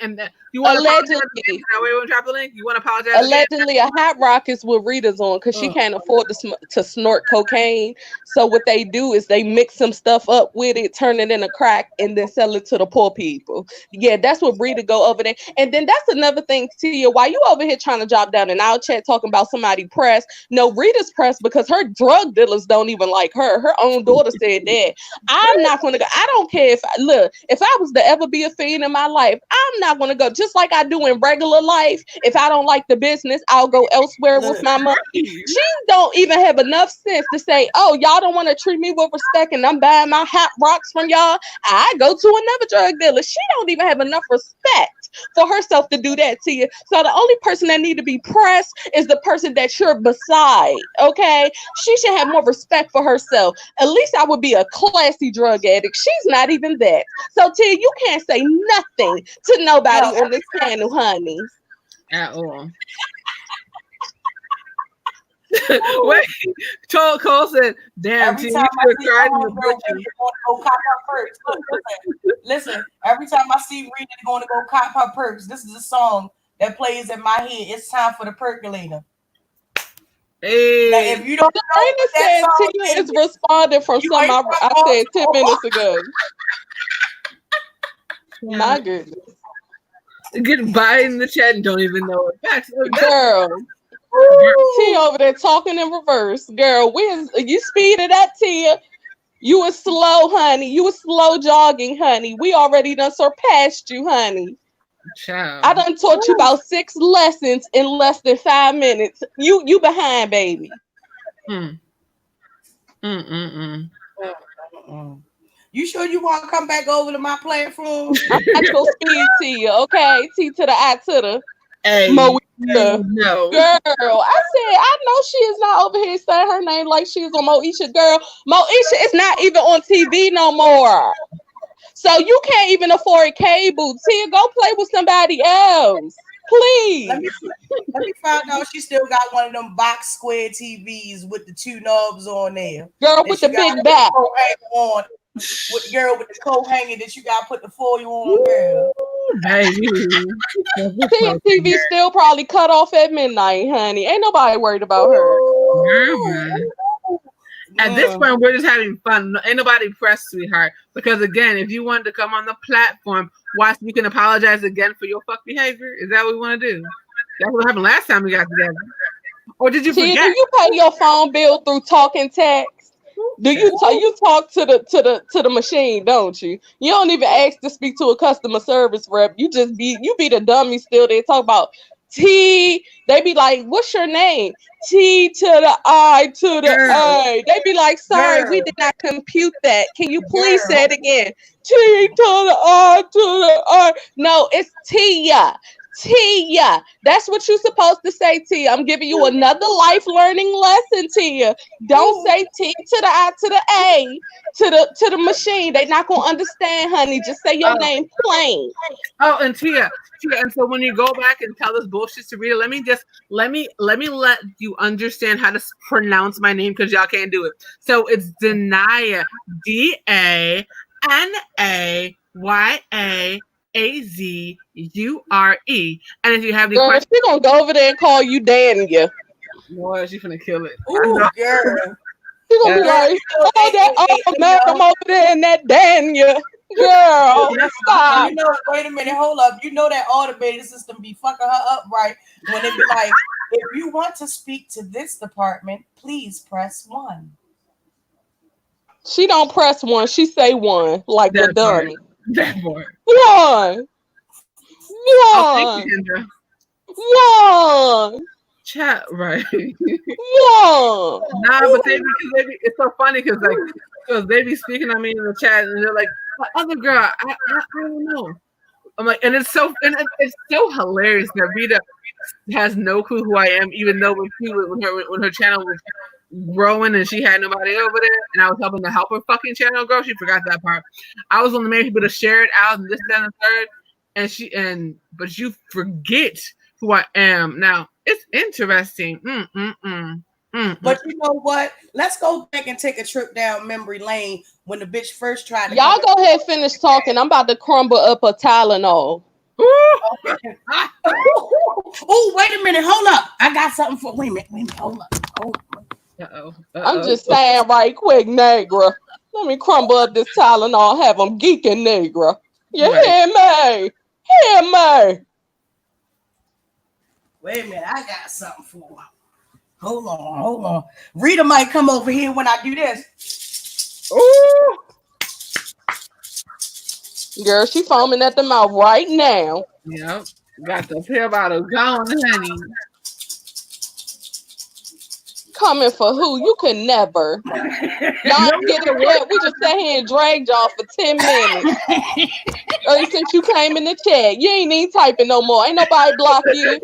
And you want to allegedly. We want to drop the link. You want to apologize? Allegedly, a Hot Rock is what Rita's on because she can't afford to snort cocaine. So what they do is they mix some stuff up with it, turn it into crack, and then sell it to the poor people. Yeah, that's what Rita go over there. And then that's another thing, Tia. Why you over here trying to drop down in our chat talking about somebody pressed? No, Rita's pressed because her drug dealers don't even like her. Her own daughter said that. I'm not going to go. I don't care if I was to ever be a fiend in my life, I'm not going to go. Just like I do in regular life, if I don't like the business, I'll go elsewhere with my money. She don't even have enough sense to say, oh, y'all don't want to treat me with respect and I'm buying my Hot Rocks from y'all. I go to another drug dealer. She don't even have enough respect for herself to do that to you. So the only person that need to be pressed is the person that you're beside, okay? She should have more respect for herself. At least I would be a classy drug addict. She's not even that. So Tia, you can't say nothing to nobody on this panel, honey. At all. Wait, Cole said, damn, every time I see go cop her perks. Listen, every time I see Rita going to go cop her perks, this is a song that plays in my head. It's time for the percolator. Hey. Now, if you don't know that song Tia is responding from something I said 10 minutes ago. My goodness. Get by in the chat and don't even know it. Girl. Tia over there talking in reverse. Girl, you speeded up, Tia. You were slow, honey. You were slow jogging, honey. We already done surpassed you, honey. Child. I done taught you about 6 lessons in less than 5 minutes. You behind, baby. You sure you want to come back over to my platform? I'm not your speed, Tia, okay? T to the I to the Moesha. No. Girl, I said, I know she is not over here saying her name like she's on Moesha. Girl, Moesha is not even on TV no more. So you can't even afford cable. Tia, go play with somebody else. Please. Let me find out she still got one of them box square TVs with the 2 knobs on there. Girl with the big back. With the girl with the coat hanging that you got to put the foil on, girl. TV still probably cut off at midnight, honey. Ain't nobody worried about her. At this point, we're just having fun. Ain't nobody pressed, sweetheart. Because again, if you wanted to come on the platform, watch, you can apologize again for your fuck behavior. Is that what we want to do? That's what happened last time we got together. Or did you forget? Do you pay your phone bill through talking text? Do you talk to the machine, don't you? You don't even ask to speak to a customer service rep. You be the dummy still. They talk about T. They be like, "What's your name?" T to the I to the A. They be like, "Sorry, we did not compute that. Can you please say it again?" T to the I to the I. No, it's Tia. Tia, that's what you're supposed to say, Tia. I'm giving you another life learning lesson, Tia. Don't say T to the I to the A to the machine. They're not gonna understand, honey. Just say your name plain. Oh, and Tia, and so when you go back and tell this bullshit to Rita, let me let you understand how to pronounce my name because y'all can't do it. So it's Danaya, DANAYA. AZURE. And if you have any questions, she's gonna go over there and call you Dania. Boy, she's gonna kill it. Ooh, girl. She's gonna be like, I'm over there in that Dania. Girl, stop. Wait a minute, hold up. You know that automated system be fucking her up, right? When it be like, if you want to speak to this department, please press 1. She don't press 1, she say 1, like the dummy. That part. 1. Oh, thank you, Kendra. 1. Chat, right. 1. Nah, but they it's so funny because they be speaking on me in the chat and they're like, other girl, I don't know. I'm like, and it's so hilarious that Rita has no clue who I am, even though when her channel was growing and she had nobody over there, and I was helping to help her fucking channel grow. She forgot that part. I was one of the main people to share it out and this, that, and the third. But you forget who I am. Now it's interesting. But you know what? Let's go back and take a trip down memory lane when the bitch first tried to. Y'all go ahead, finish talking. I'm about to crumble up a Tylenol. Oh, wait a minute. Hold up. I got something for. Wait a minute. Hold up. I'm just saying right quick, Negra. Let me crumble up this Tylenol. Have them geeking, Negra. You hear me? Hear me? Wait a minute. I got something for her. Hold on. Rita might come over here when I do this. Ooh. Girl, she foaming at the mouth right now. Yep. Got the pill bottle gone, honey. Coming for who? You can never. Y'all get it wet. We just sat here and dragged y'all for 10 minutes. Since you came in the chat. You ain't even typing no more. Ain't nobody block you.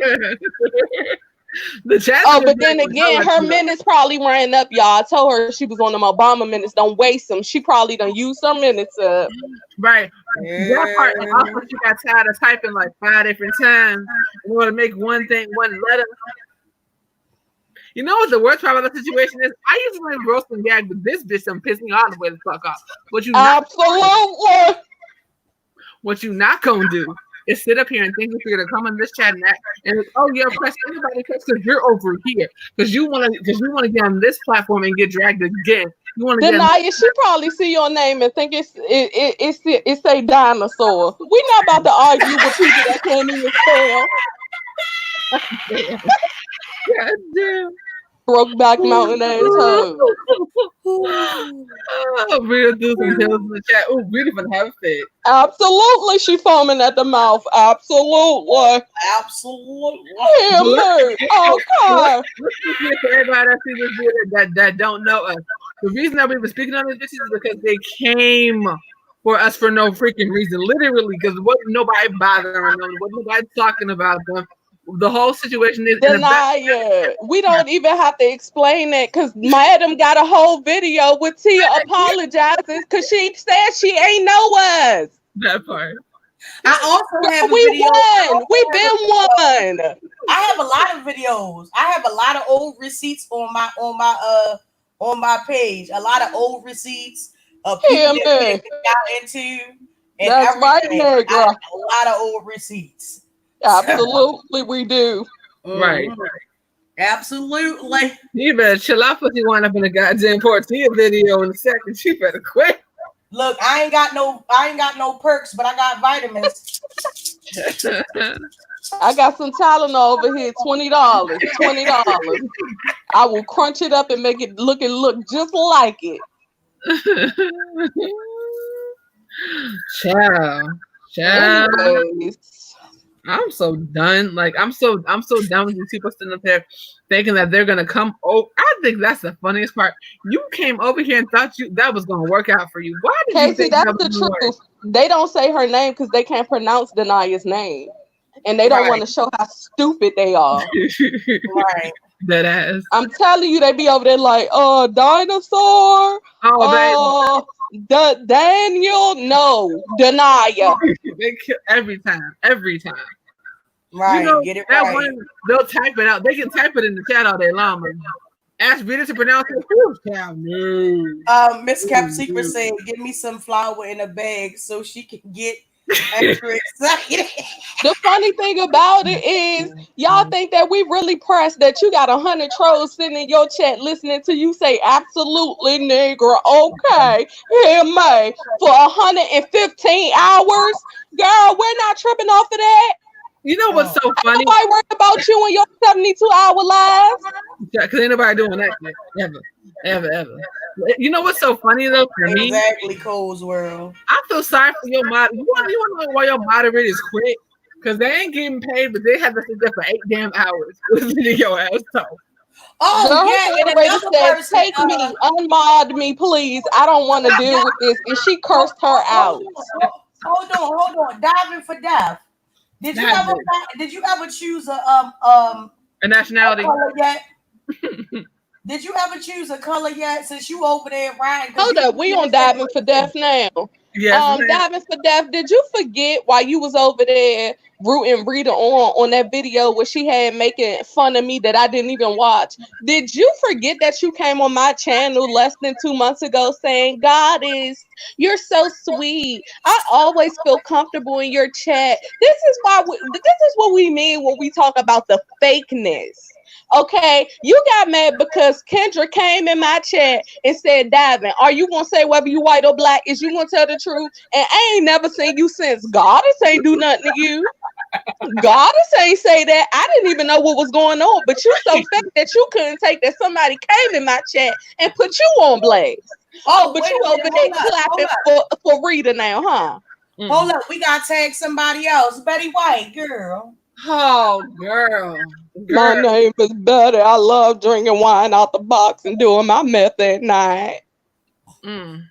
The chat. Oh, but then again, her minutes probably ran up, y'all. I told her she was on them Obama minutes. Don't waste them. She probably done used some minutes up. Right. That part, and also she got tired of typing like 5 different times in order to make one letter. You know what the worst part about the situation is? I used to like roast and gag, but this bitch done pissed me all the way the fuck off. Absolutely. What you not gonna do is sit up here and think you're gonna come in this chat and act and it's, oh, you're press anybody because you're over here because you wanna get on this platform and get dragged again. You wanna Denaya, she probably see your name and think it's a dinosaur. We not about to argue with people that can't even spell. God damn. Brokeback Mountain asshole. Oh, Rita do some hills in the chat. Oh, Rita gonna have fit. Absolutely, she foaming at the mouth. Absolutely. Hear me. Okay. For everybody that sees this video that don't know us, the reason that we were speaking on this is because they came for us for no freaking reason. Literally, because wasn't nobody bothering them, wasn't nobody talking about them. The whole situation is Denaya. We don't even have to explain that because Madam got a whole video with Tia apologizing because she said she ain't know us. That part. I also have We won. We been won. I have a lot of videos. I have a lot of old receipts on my page. A lot of old receipts of people that got into. And that's right, Nigga. A lot of old receipts. Absolutely, we do. Right. Absolutely. You better chill out if you wind up in a goddamn Portia video in a second. You better quit. Look, I ain't got no perks, but I got vitamins. I got some Tylenol over here, $20. $20. I will crunch it up and make it look just like it. Child. Anyways. I'm so done. Like I'm so done with these people sitting up there thinking that they're gonna come. Oh, I think that's the funniest part. You came over here and thought that was gonna work out for you. Why did Casey, you think that's that the was truth. They don't say her name because they can't pronounce Denaya's name, and they don't want to show how stupid they are. Right. That ass. I'm telling you, they be over there like, dinosaur. Daniel, no, Denaya. They kill every time. Right, you know, get it right. One, they'll type it out. They can type it in the chat all day long. Ask Rita to pronounce it. No. Miss Cap Secret said, "Give me some flour in a bag so she can get extra excited." The funny thing about it is, y'all think that we really pressed that you got 100 trolls sitting in your chat listening to you say absolutely, nigga. Okay, hear me for 115 hours, girl. We're not tripping off of that. You know what's so funny? Ain't nobody worried about you and your 72-hour lives. Because ain't nobody doing that ever. You know what's so funny though for me? Exactly, Cole's world. I feel sorry for your mod. You want to know why your moderators quit? Because they ain't getting paid, but they have to sit there for 8 damn hours listening to your ass talk. Oh, yeah, and said, take me, unmod me, please. I don't want to deal with this. And she cursed her out. Hold on. Diving for death. Did you Diving. ever choose a nationality? color yet? Did you ever choose a color yet? Since you over there riding. Hold up, we on Diving for Death now. Yes. Diving for Death. Did you forget while you was over there rooting Rita on that video where she had making fun of me that I didn't even watch? Did you forget that you came on my channel less than 2 months ago saying, "Goddess, you're so sweet. I always feel comfortable in your chat." This is what we mean when we talk about the fakeness. Okay, you got mad because Kendra came in my chat and said, "Diving, are you gonna say whether you white or black? Is you gonna tell the truth?" And I ain't never seen you since. Goddess ain't do nothing to you. Goddess ain't say that. I didn't even know what was going on, but you so fake that you couldn't take that somebody came in my chat and put you on blast. Oh, but you over there clapping for Rita now, huh? Hold up, we gotta tag somebody else. Betty White, girl. Oh, girl. My name is Betty. I love drinking wine out the box and doing my meth at night. My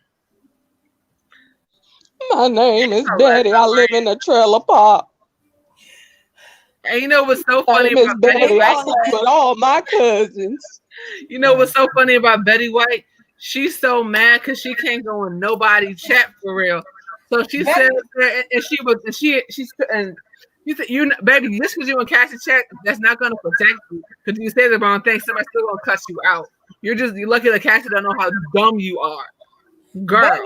name is Betty. I live in a trailer park. And you know what's so funny My name is about Betty Betty. I White? sleep with all my cousins. You know what's so funny about Betty White? She's so mad because she can't go in nobody's chat for real. So she said, and you think baby, just because you in cash a check, that's not gonna protect you. Because you say the wrong thing, somebody's still gonna cuss you out. You're lucky the cash don't know how dumb you are, girl.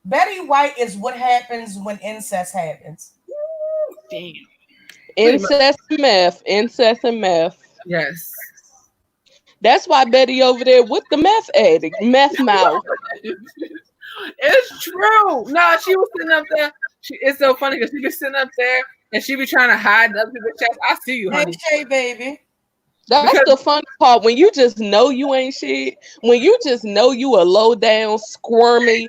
Betty White is what happens when incest happens. Damn. Incest and meth. Yes. That's why Betty over there with the meth addict, meth mouth. It's true. No, she was sitting up there. It's so funny because she be sitting up there and she be trying to hide the other people's chest. I see you, honey. Hey, baby. That's the funny part. When you just know you ain't shit, when you just know you a low down, squirmy,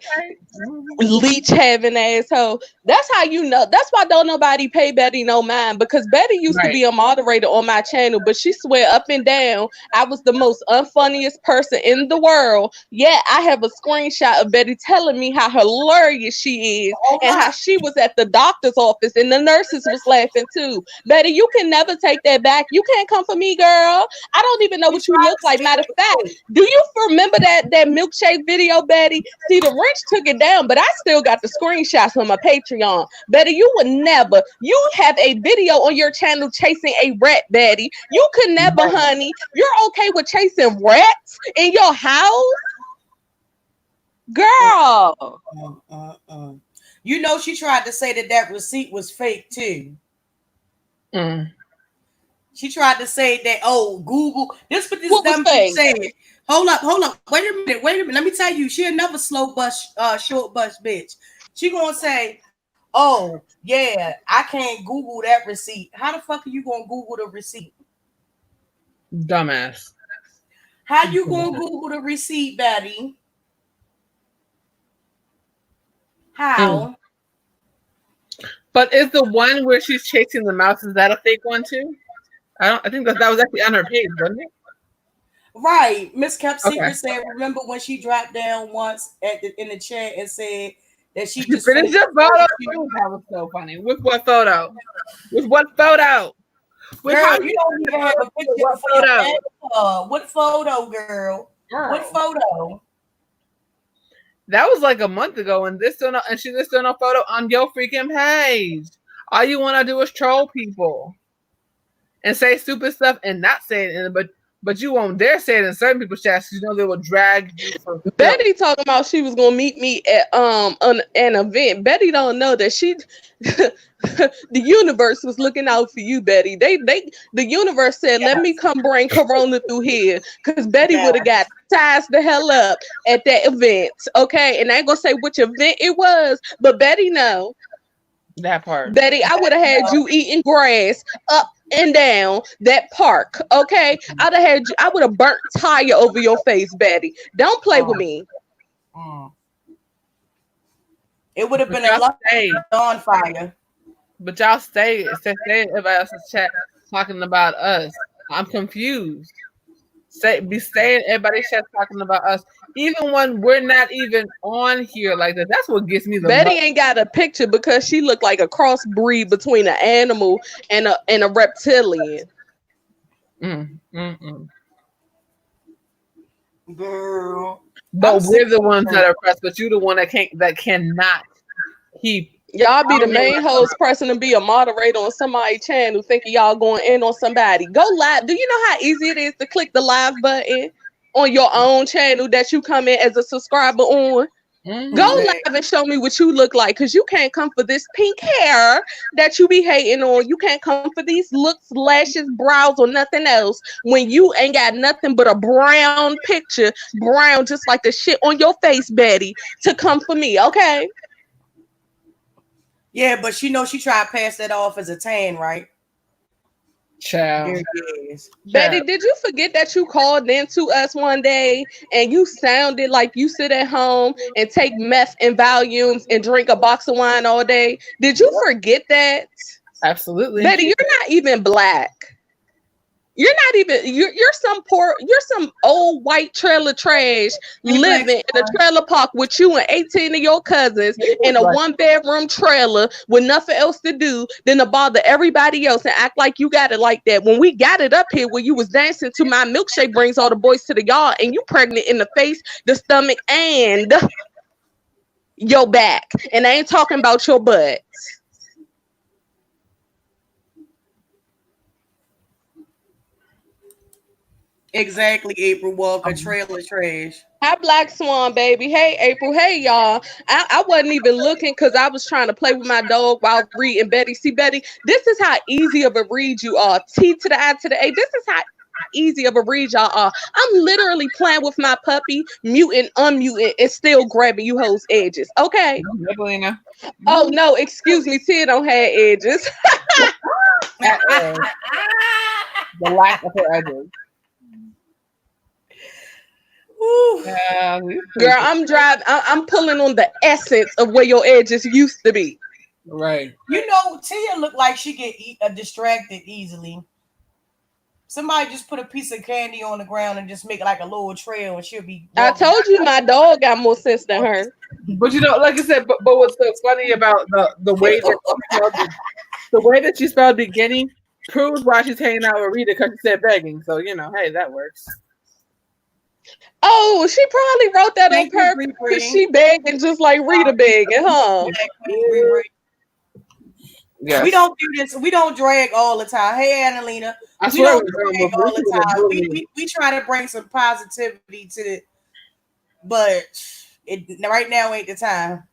leech having asshole, that's how you know. That's why don't nobody pay Betty no mind, because Betty used to be a moderator on my channel, but she swear up and down I was the most unfunniest person in the world. Yeah, I have a screenshot of Betty telling me how hilarious she is and how she was at the doctor's office and the nurses was laughing too. Betty, you can never take that back. You can't come for me, girl. I don't even know what you look like. Matter of fact, do you remember that milkshake video, Betty? See, the wrench took it down, but I still got the screenshots on my Patreon. Betty, you would never. You have a video on your channel chasing a rat, Betty. You could never, honey. You're okay with chasing rats in your house? Girl. You know she tried to say that receipt was fake too. She tried to say that, Google. This what this dumb bitch said. Hold up. Wait a minute. Let me tell you, she another short bus bitch. She gonna say, "Oh, yeah, I can't Google that receipt." How the fuck are you gonna Google the receipt? Dumbass. How you gonna Google the receipt, Betty? How? But is the one where she's chasing the mouse, is that a fake one too? I think that was actually on her page, wasn't it? Right. Miss Kept Secret said, remember when she dropped down once in the chat and said that she just finished her photo? That was so funny. With what photo? With what photo? Girl, you don't even have a picture of photo. What photo, girl? What photo? That was like a month ago, and she listed no photo on your freaking page. All you want to do is troll people and say stupid stuff and not say it in it, but you won't dare say it in certain people's chats because you know they will drag you for Betty talking about she was gonna meet me at an event. Betty don't know that she the universe was looking out for you, Betty. The universe said, let me come bring Corona through here, because Betty would have got sized the hell up at that event. Okay, and I ain't gonna say which event it was, but Betty know. That part. Betty, I would have had you eating grass up and down that park. Okay, I would have burnt tire over your face, Betty. Don't play with me. It would have been a lot on fire. But y'all stay everybody else's chat talking about us. I'm confused. be staying everybody's chat talking about us, even when we're not even on here like that. That's what gets me the Betty most. ain't got a picture because she looked like a crossbreed between an animal and a reptilian. Girl. But I'm we're sick the of ones her. that are pressed. But you the one that cannot keep. Y'all be the main host person to be a moderator on somebody's channel thinking y'all going in on somebody. Go live. Do you know how easy it is to click the live button on your own channel that you come in as a subscriber on? Go live and show me what you look like, because you can't come for this pink hair that you be hating on. You can't come for these looks, lashes, brows, or nothing else when you ain't got nothing but a brown picture, brown just like the shit on your face, Betty, to come for me, okay? Yeah, but she knows she tried to pass that off as a tan, right? Child. There it is. Betty, did you forget that you called in to us one day and you sounded like you sit at home and take meth and volumes and drink a box of wine all day? Did you forget that? Absolutely. Betty, you're not even black. You're not even, you're some old white trailer trash living in a trailer park with you and 18 of your cousins in a 1-bedroom trailer with nothing else to do than to bother everybody else and act like you got it like that. When we got it up here where you was dancing to My Milkshake Brings All the Boys to the Yard and you pregnant in the face, the stomach, and your back. And I ain't talking about your butt. Exactly, April Walker, trailer trash. Hi, Black Swan, baby. Hey, April. Hey, y'all. I wasn't even looking because I was trying to play with my dog while reading Betty. See, Betty, this is how easy of a read you are. T to the I to the A. This is how easy of a read y'all are. I'm literally playing with my puppy, muting, unmuting, and still grabbing you hoes' edges. Okay? Oh, no. Excuse me. Tia don't have edges. The lack of her edges. Girl, I'm pulling on the essence of where your edges used to be. Right. You know, Tia look like she get distracted easily. Somebody just put a piece of candy on the ground and just make it like a little trail, and she'll be. I told you my dog got more sense than her. But you know, like I said, but what's so funny about the way that she spelled the way that she spelled beginning proves why she's hanging out with Rita, because she said begging. So you know, hey, that works. Oh, she probably wrote that on purpose because she begging just like Rita begging, huh? Yes. We don't do this. We don't drag all the time. Hey, Annalena. We don't drag all the time. We try to bring some positivity to it, but right now ain't the time.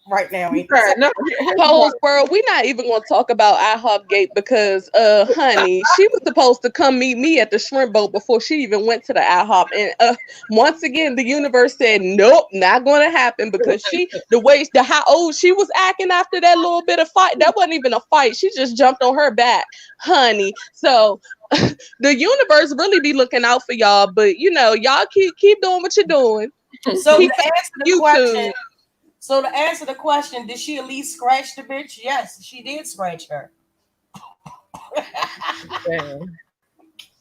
Right now ain't the time. Pose world, we not even gonna talk about IHOP Gate because honey, she was supposed to come meet me at the shrimp boat before she even went to the IHOP. And once again the universe said nope, not gonna happen, because how old she was acting after that little bit of fight. That wasn't even a fight. She just jumped on her back, honey. So the universe really be looking out for y'all, but you know, y'all keep doing what you're doing. So to answer the question, did she at least scratch the bitch? Yes, she did scratch her.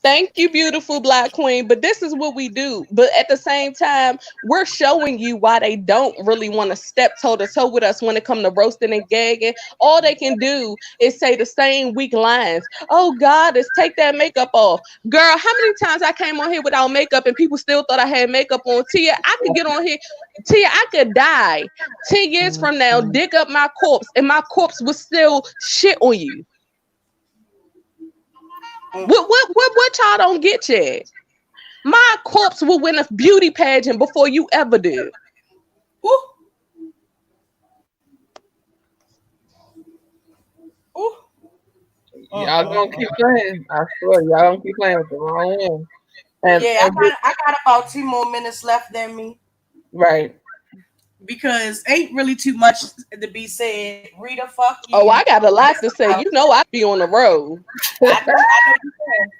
Thank you, beautiful Black Queen. But this is what we do. But at the same time, we're showing you why they don't really want to step toe to toe with us when it comes to roasting and gagging. All they can do is say the same weak lines. Oh, God, take that makeup off. Girl, how many times I came on here without makeup and people still thought I had makeup on? Tia, I could get on here. Tia, I could die 10 years from now, dig up my corpse, and my corpse would still shit on you. What y'all don't get yet? My corpse will win a beauty pageant before you ever did. Ooh. Ooh. Y'all gonna keep playing. I swear, y'all gonna keep playing with the wrong one. And, yeah, I got about 2 more minutes left than me. Right. Because ain't really too much to be said. Rita, fuck you. Oh, I got a lot to say. You know I be on the road. I know you can.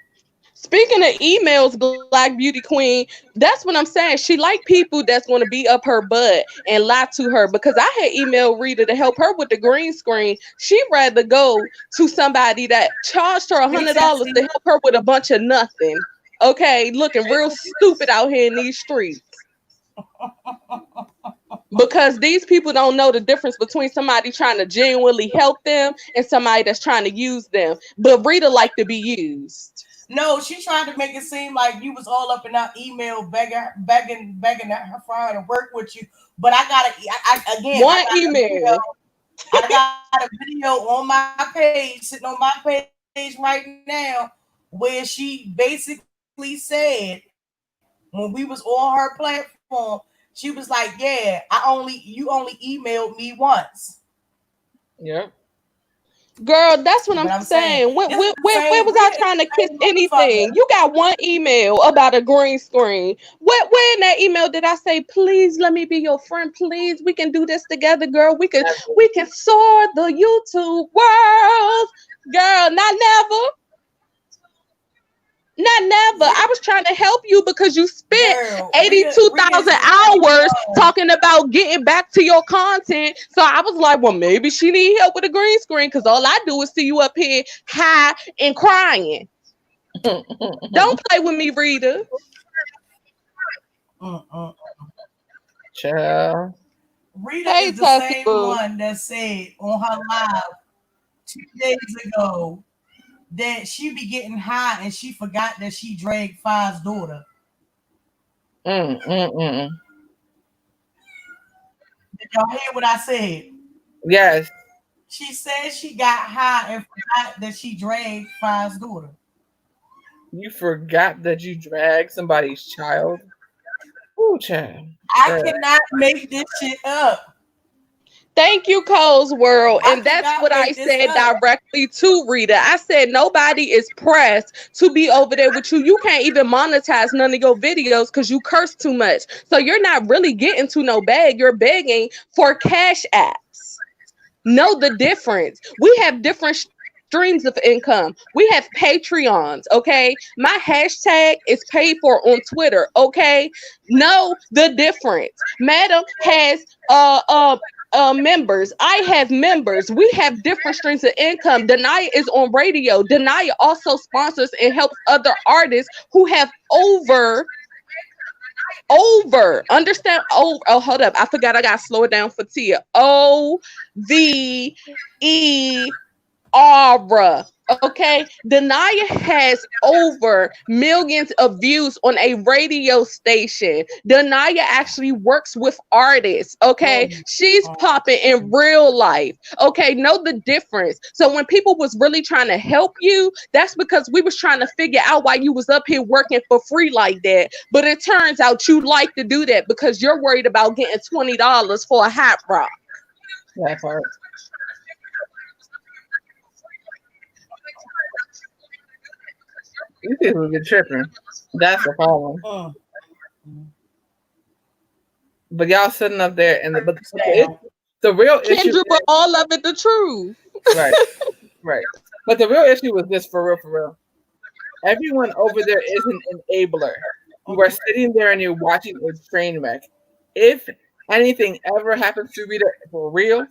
Speaking of emails, Black Beauty Queen, that's what I'm saying. She like people that's going to be up her butt and lie to her, because I had emailed Rita to help her with the green screen. She'd rather go to somebody that charged her $100 to help her with a bunch of nothing. Okay, looking real stupid out here in these streets. Because these people don't know the difference between somebody trying to genuinely help them and somebody that's trying to use them. But Rita like to be used. No, she tried to make it seem like you was all up in our email begging her for her to work with you. But I got email. I got a video on my page, sitting on my page right now, where she basically said, when we was on her platform, she was like, "Yeah, you only emailed me once." Yep. Girl, that's what I'm saying. Where was I trying to kiss anything? You got one email about a green screen. Where in that email did I say, please let me be your friend? Please, we can do this together, girl. We can soar the YouTube world. Girl, not never. Not never. I was trying to help you because you spent 82,000 hours talking about getting back to your content. So I was like, well, maybe she need help with a green screen because all I do is see you up here high and crying. Don't play with me, Rita. Child. Rita is the same one that said on her live 2 days ago that she be getting high and she forgot that she dragged Fi's daughter. Did y'all hear what I said? Yes. She said she got high and forgot that she dragged Fi's daughter. You forgot that you dragged somebody's child? Ooh, child. I cannot make this shit up. Thank you, Cole's World. And that's what I said directly to Rita. I said, nobody is pressed to be over there with you. You can't even monetize none of your videos because you curse too much. So you're not really getting to no bag. You're begging for cash apps. Know the difference. We have different streams of income. We have Patreons, okay? My hashtag is paid for on Twitter, okay? Know the difference. Madam has members. I have members. We have different streams of income. Denaya is on radio. Denaya also sponsors and helps other artists who have over understand. Oh, hold up. I forgot I gotta slow it down for Tia. OVER. Okay, Denaya has over millions of views on a radio station. Denaya actually works with artists. Okay, she's popping in real life. Okay, know the difference. So when people was really trying to help you, that's because we was trying to figure out why you was up here working for free like that. But it turns out you like to do that because you're worried about getting $20 for a hot rock. That part. You people get tripping. That's the problem. But y'all sitting up there and the real issue. Kendra, but all of it the truth. Right. But the real issue was this for real. Everyone over there is an enabler. You are sitting there and you're watching a train wreck. If anything ever happens to Rita for real,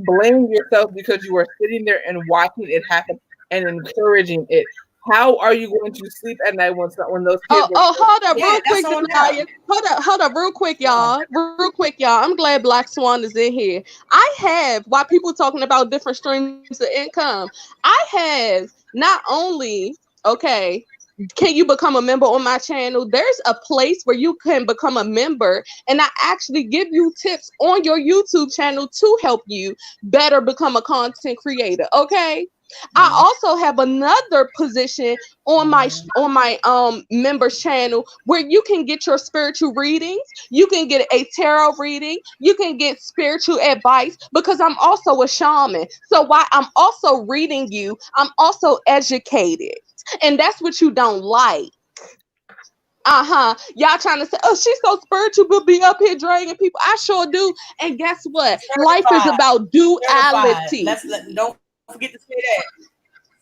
blame yourself because you are sitting there and watching it happen and encouraging it. How are you going to sleep at night when those kids? Hold up, real quick, hold up, real quick, y'all. I'm glad Black Swan is in here. While people talking about different streams of income, I have not only can you become a member on my channel? There's a place where you can become a member, and I actually give you tips on your YouTube channel to help you better become a content creator. Okay. I also have another position on my members channel where you can get your spiritual readings, you can get a tarot reading, you can get spiritual advice because I'm also a shaman. So while I'm also reading you, I'm also educated. And that's what you don't like. Y'all trying to say, oh, she's so spiritual, but be up here dragging people. I sure do. And guess what? Life is about duality. Don't forget to say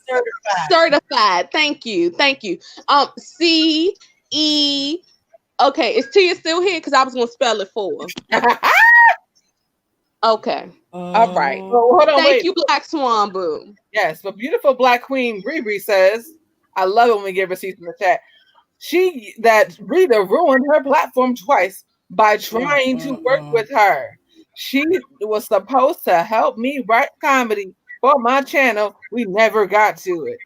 that. Certified. Thank you. CE. Okay, is Tia still here? Because I was gonna spell it for her. Okay. All right. Hold on, Thank you, Black Swan Boo. Yes, but beautiful Black Queen Bree says, I love it when we give receipts in the chat. that Rita ruined her platform twice by trying to work with her. She was supposed to help me write comedy for my channel. We never got to it.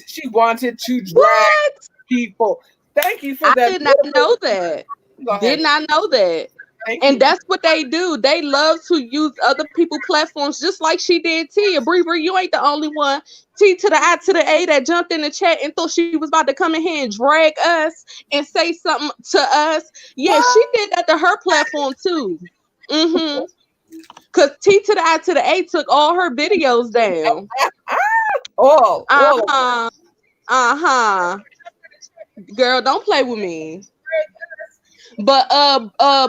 She wanted to drag What? people. Thank you for I that. did not know that. Go ahead. Did not know that. Thank And you. that's what they do. They love to use other people's platforms, just like she did Tia. Bree, you ain't the only one. T to the I to the A that jumped in the chat and thought she was about to come in here and drag us and say something to us. Yeah, she did that to her platform too. Mm-hmm. Cause T to the I to the A took all her videos down. All. Uh-huh. Girl, don't play with me. But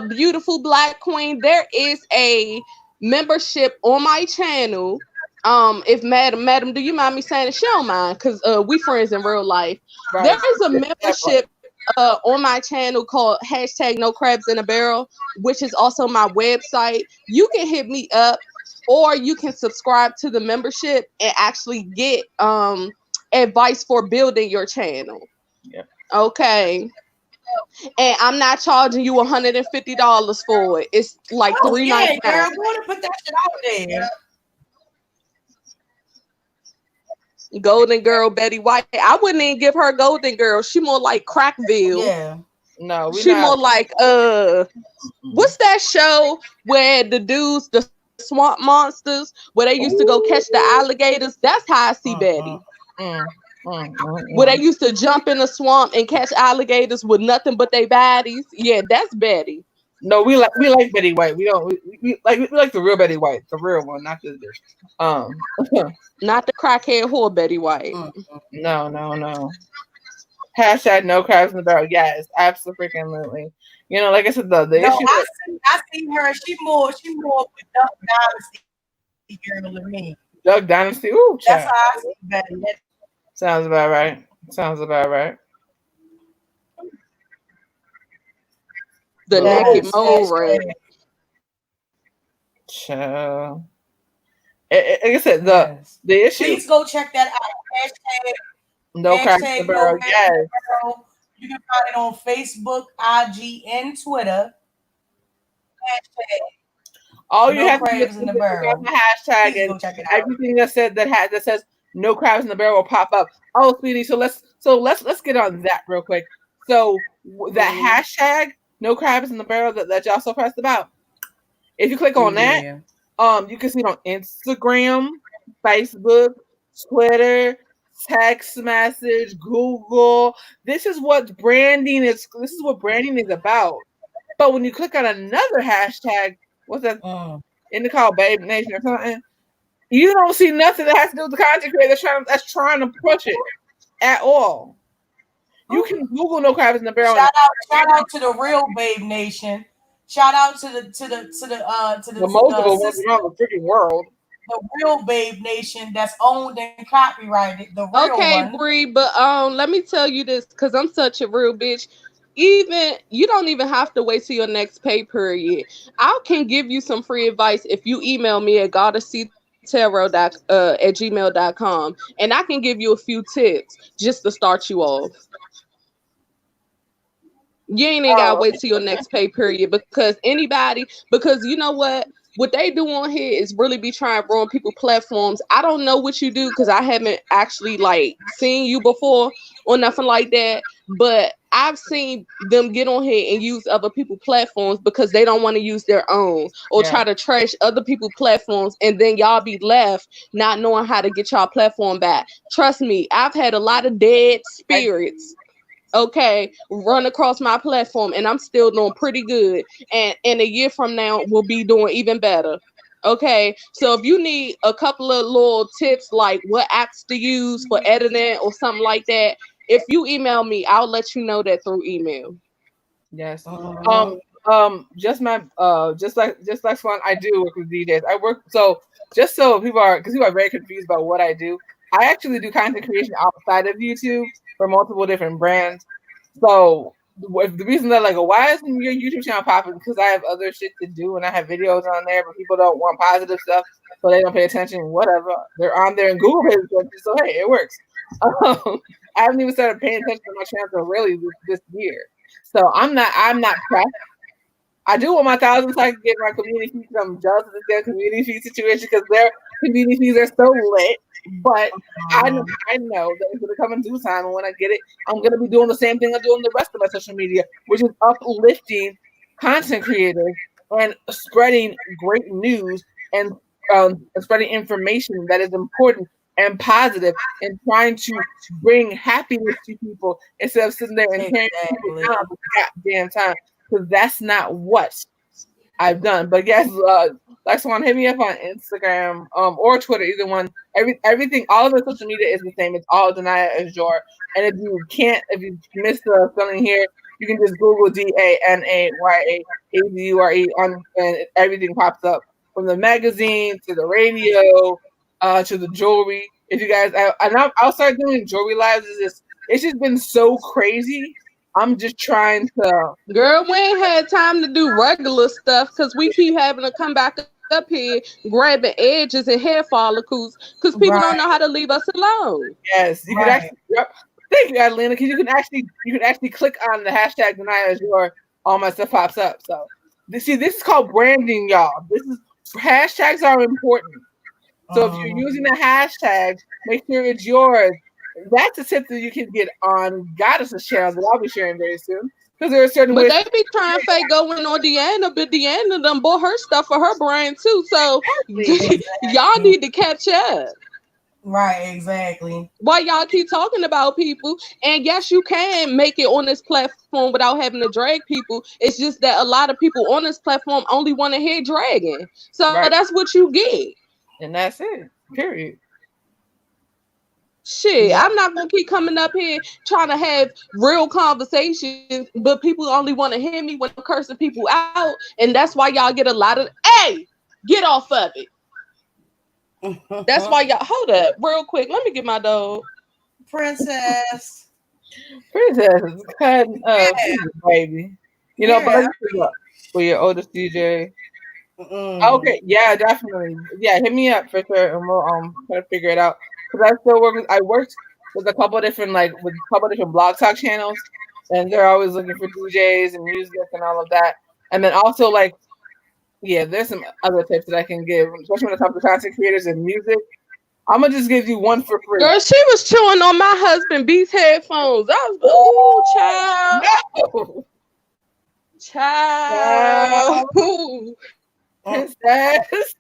beautiful black queen, there is a membership on my channel. If madam, do you mind me saying it? She don't mind, because we friends in real life. Right. There is a membership on my channel called #NoCrabsInABarrel, which is also my website. You can hit me up, or you can subscribe to the membership and actually get advice for building your channel. Yep. Okay. And I'm not charging you $150 for it. It's like $3.99. Girl, go to put that shit out there. Golden Girl Betty White. I wouldn't even give her Golden Girl. She more like Crackville. Yeah. No, she more like what's that show where the dudes, the swamp monsters, where they used to go catch the alligators? That's how I see Betty. Where they used to jump in the swamp and catch alligators with nothing but their bodies. Yeah, that's Betty. No, we like Betty White. We don't we like the real Betty White, the real one, not the not the crackhead whore Betty White. No. #NoCrabsInABarrel. Yes, absolutely. You know, like I said, the issue. I see her. She more with Duck Dynasty girl than me. Duck Dynasty. Ooh, that's how I see Betty. Sounds about right. The naked mole rat. Child. Like I said, the issue. Please go check that out. #NoCrabsInABarrel. Yes. You can find it on Facebook, IG, and Twitter. All you have to do is the hashtag, and everything that says No Crabs in the Barrel will pop up. Oh, sweetie, so let's get on that real quick. So that hashtag No Crabs in the Barrel that y'all so pressed about. If you click on that, you can see it on Instagram, Facebook, Twitter, text message, Google. This is what branding is. This is what branding is about. But when you click on another hashtag, what's that? In the call, Babe Nation or something, you don't see nothing that has to do with the content creator that's trying to push it at all. You can Google No Crabs in the Barrel. Shout out to the real Babe Nation. Shout out to the multiple ones around the freaking world. The real Babe Nation that's owned and copyrighted. The real one. Bree, but let me tell you this, because I'm such a real bitch. Even you don't even have to wait till your next pay period. I can give you some free advice if you email me at goddesstarot@gmail.com, and I can give you a few tips just to start you off. You ain't even gotta wait till your next pay period, because you know what they do on here is really be trying to ruin people's platforms. I don't know what you do, because I haven't actually seen you before or nothing like that, but I've seen them get on here and use other people's platforms because they don't want to use their own, or try to trash other people's platforms, and then y'all be left not knowing how to get y'all platform back. Trust me, I've had a lot of dead spirits run across my platform, and I'm still doing pretty good, and in a year from now we'll be doing even better. Okay, so if you need a couple of little tips like what apps to use for editing or something like that, if you email me, I'll let you know that through email. Yes. Just like fun, I do work with DJs. I work so people are very confused about what I do. I actually do content creation outside of YouTube for multiple different brands. So the reason that why isn't your YouTube channel popping? Because I have other shit to do and I have videos on there, but people don't want positive stuff, so they don't pay attention. Whatever, they're on there and Google pays attention, so hey, it works. I haven't even started paying attention to my channel really this year. So I'm not pressed. I do want my thousands so I can get my community fees. I'm jealous of this community fee situation because their community fees are so lit. But I know that it's gonna come in due time, and when I get it, I'm gonna be doing the same thing I do on the rest of my social media, which is uplifting content creators and spreading great news and spreading information that is important and positive, and trying to bring happiness to people instead of sitting there and tearing people down all the goddamn time. Because that's not what I've done. But yes, Black Swan, hit me up on Instagram or Twitter, either one. Everything, all of our social media is the same. It's all Danaya Azure. And if you missed the spelling here, you can just Google DANAYAAZURE and everything pops up, from the magazine to the radio to the jewelry. If you guys, I'll start doing jewelry lives. It's just been so crazy. I'm just trying to. Girl, we ain't had time to do regular stuff because we keep having to come back up here grabbing edges and hair follicles because people don't know how to leave us alone. Yes, you can actually. Yep. Thank you, Adelina, because you can actually click on the hashtag Danaya Azure, all my stuff pops up. So this is called branding, y'all. Hashtags are important. So if you're using a hashtag, make sure it's yours. That's a tip that you can get on Goddess's channel that I'll be sharing very soon. Because there are certain ways. But they be trying to fake going on Deanna, but Deanna done bought her stuff for her brand too. So y'all need to catch up. Right, exactly. Why y'all keep talking about people? And yes, you can make it on this platform without having to drag people. It's just that a lot of people on this platform only want to hear dragging. So that's what you get. And that's it. Period. Shit, I'm not gonna keep coming up here trying to have real conversations, but people only want to hear me when I'm cursing people out, and that's why y'all get a lot of get off of it. That's why y'all hold up real quick. Let me get my dog. Princess is cutting up, baby. You know, but for your oldest DJ. Okay, yeah, definitely. Yeah, hit me up for sure, and we'll try to figure it out. Because I worked with a couple different blog talk channels, and they're always looking for DJs and music and all of that. And then also there's some other tips that I can give, especially when it comes to content creators and music. I'm gonna just give you one for free. Girl, she was chewing on my husband B's headphones. I was child. Princess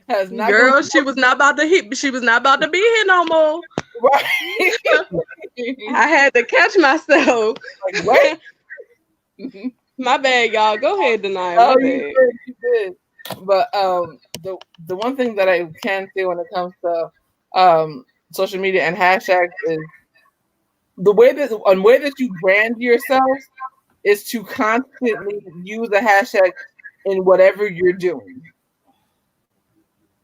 has not. Girl, she was not about to hit. She was not about to be here no more. Right. I had to catch myself. Like, what? My bad, y'all. Go ahead, Danaya. Oh, you did. But the one thing that I can say when it comes to social media and hashtags is the way that you brand yourself is to constantly use a hashtag in whatever you're doing.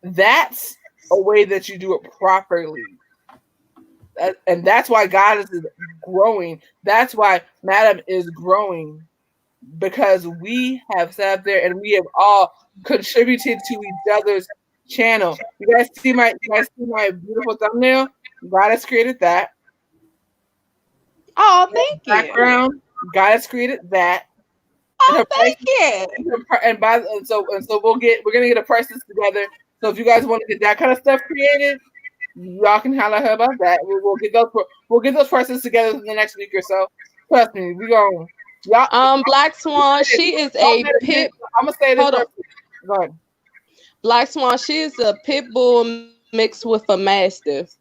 That's a way that you do it properly. And that's why Goddess is growing. That's why Madam is growing. Because we have sat there and we have all contributed to each other's channel. You guys see my beautiful thumbnail? Goddess created that. Oh, thank you. Background. Goddess created that. Oh, thank you. And so we're gonna get a price list together. So if you guys want to get that kind of stuff created, y'all can holler at her about that. We'll get those prices together in the next week or so. Trust me, we going. Black Swan, she is a pit. I'm gonna say this. Hold on. Go ahead. Black Swan, she is a pit bull mixed with a mastiff.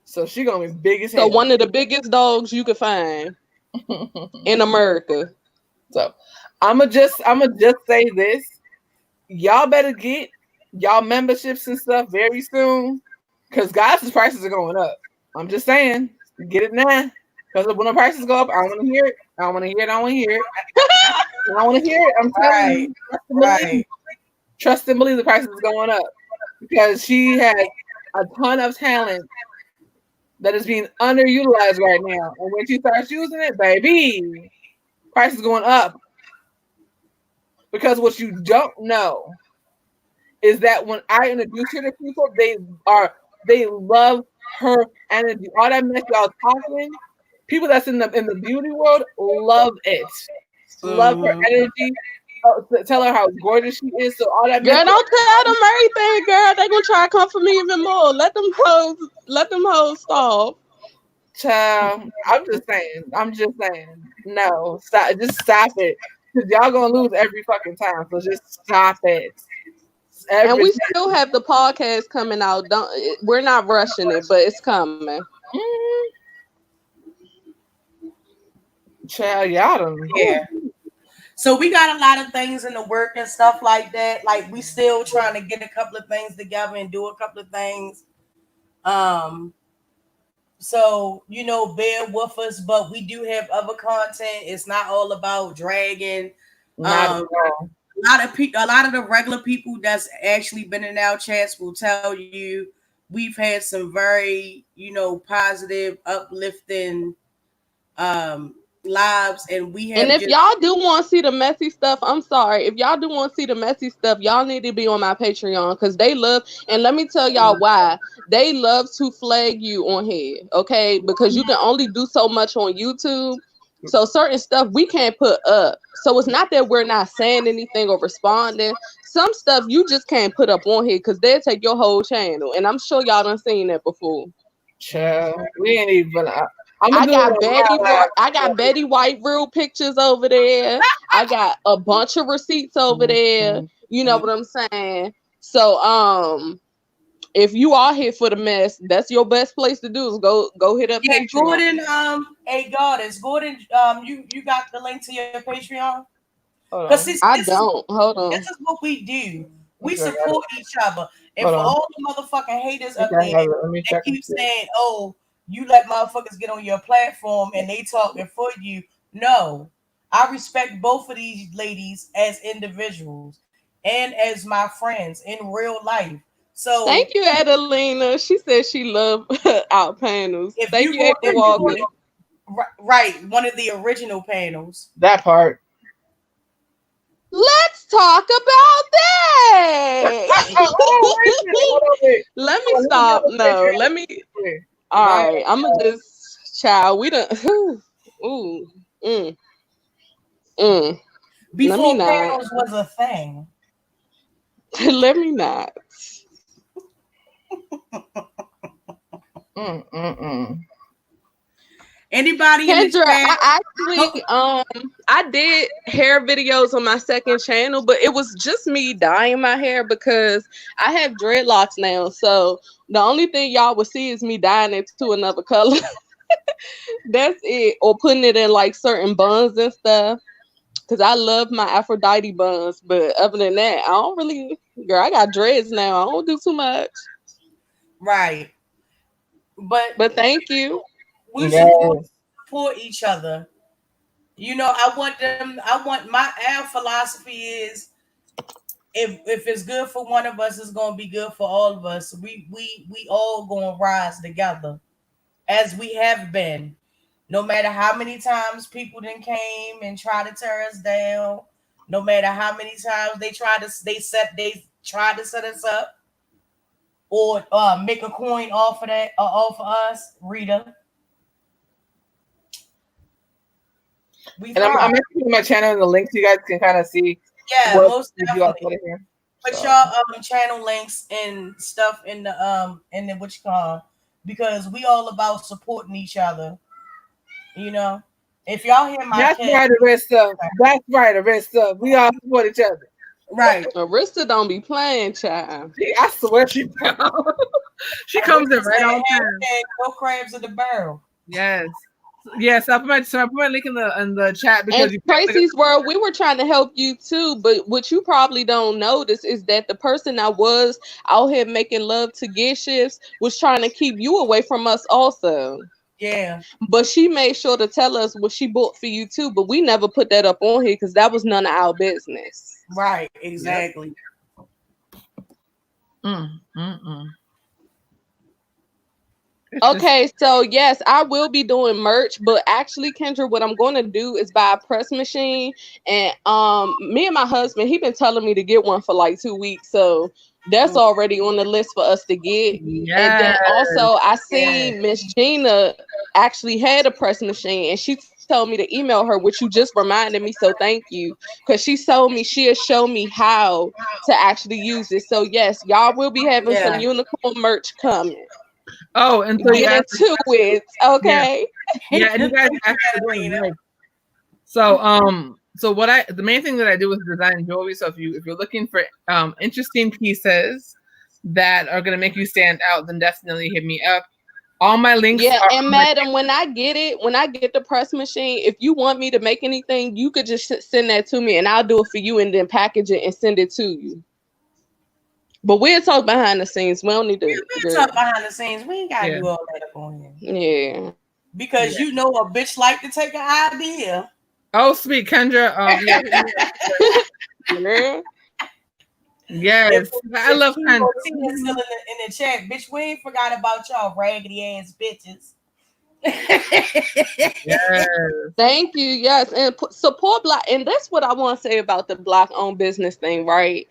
So she gonna be big as hell. So one of the biggest dogs you could find in America. So I'ma just say this. Y'all better get y'all memberships and stuff very soon. Cause Goddess's prices are going up. I'm just saying, get it now. Because when the prices go up, I don't want to hear it. I don't want to hear it. I don't want to hear it. I don't want to hear it. I'm telling you. Trust and believe the price is going up. Because she has a ton of talent that is being underutilized right now. And when she starts using it, baby, price is going up. Because what you don't know is that when I introduce her to people, they love her energy. All that mess y'all talking, people that's in the beauty world love it. Love her energy. Tell her how gorgeous she is. So all that Girl, mess. don't tell them everything, girl. They gonna try to come for me even more. Let them hoes stop. Child, I'm just saying. No, stop. Just stop it. Cause y'all gonna lose every fucking time. So just stop it. And we still have the podcast coming out. We're not rushing it, but it's coming. Child, y'all don't. Yeah. So we got a lot of things in the work and stuff like that. Like we still trying to get a couple of things together and do a couple of things. So bear with us, but we do have other content. It's not all about dragging. Not at all. A lot of the regular people that's actually been in our chats will tell you we've had some very, positive, uplifting lives, and we have. And if y'all do want to see the messy stuff, I'm sorry. If y'all do want to see the messy stuff, y'all need to be on my Patreon because they love. And let me tell y'all why they love to flag you on here, okay? Because you can only do so much on YouTube. So certain stuff we can't put up. So it's not that we're not saying anything or responding. Some stuff you just can't put up on here because they'll take your whole channel. And I'm sure y'all done seen that before. Child, we ain't even. I got Betty White real pictures over there. I got a bunch of receipts over there. You know what I'm saying? So if you are here for the mess, that's your best place to do is go hit up Patreon. Gordon, Goddess, Gordon, you got the link to your Patreon? I don't. Hold on. This is what we do. We support each other. And for all the motherfucking haters up there that keep saying, "Oh, you let motherfuckers get on your platform and they talking for you." No, I respect both of these ladies as individuals and as my friends in real life. So thank you, Adelina. She said she loved our panels. Thank you, April Walker. Right, one of the original panels. That part. Let's talk about that. Let me stop. No, let me. All right, I'm gonna just child. We done. Before panels was a thing. Let me not. Anybody Kendra, I did hair videos on my second channel, but it was just me dyeing my hair because I have dreadlocks now. So the only thing y'all would see is me dyeing it to another color. That's it. Or putting it in like certain buns and stuff. Because I love my Aphrodite buns. But other than that, I don't really, girl, I got dreads now. I don't do too much. Right. But thank you. We support each other. I want our philosophy is if it's good for one of us, it's gonna be good for all of us. We all gonna rise together as we have been. No matter how many times people then came and tried to tear us down, no matter how many times they tried to set us up or make a coin off of that off of us, Rita. I'm making my channel in the link so you guys can kind of see. Yeah, most definitely. Put your channel links and stuff in the what you call, because we all about supporting each other. If y'all hear my That's right, Arista. That's right, Arista. We all support each other. Right. Arista don't be playing, child. I swear she comes in right on time. No crabs in the barrel. Yes. Yes, I put my link in the chat because Tracy's World, we were trying to help you too, but what you probably don't notice is that the person that was out here making love to gift shifts was trying to keep you away from us also. Yeah. But she made sure to tell us what she bought for you too, but we never put that up on here because that was none of our business. Right, exactly. Okay, so yes, I will be doing merch, but actually, Kendra, what I'm going to do is buy a press machine, and me and my husband, he been telling me to get one for like 2 weeks, so that's already on the list for us to get. And then Yes. also, I Yeah. seen Miss Gina actually had a press machine, and she told me to email her, which you just reminded me, so thank you, because she told me she'll show me how to actually use it. So yes, y'all will be having some Yeah. unicorn merch coming. Oh, and so you Get guys, into it, yeah, okay? yeah, and you guys actually doing like so what the main thing that I do is design jewelry. So if you're looking for interesting pieces that are gonna make you stand out, then definitely hit me up. All my links Yeah, are and on my madam, when I get it, when I get the press machine, if you want me to make anything, you could just send that to me, and I'll do it for you, and then package it and send it to you. But we'll talk behind the scenes. We don't need to, We'll girl. talk behind the scenes. We ain't gotta Yeah. do all that up on here. Yeah. Because Yeah. you know a bitch like to take an idea. Oh, sweet Kendra. Yeah, hit me up. Girl. Yes, I love Kimo Kendra. T is still in the chat. Bitch, we ain't forgot about y'all raggedy ass bitches. Yes. Thank you. Yes, and support black, and that's what I want to say about the black-owned business thing, right?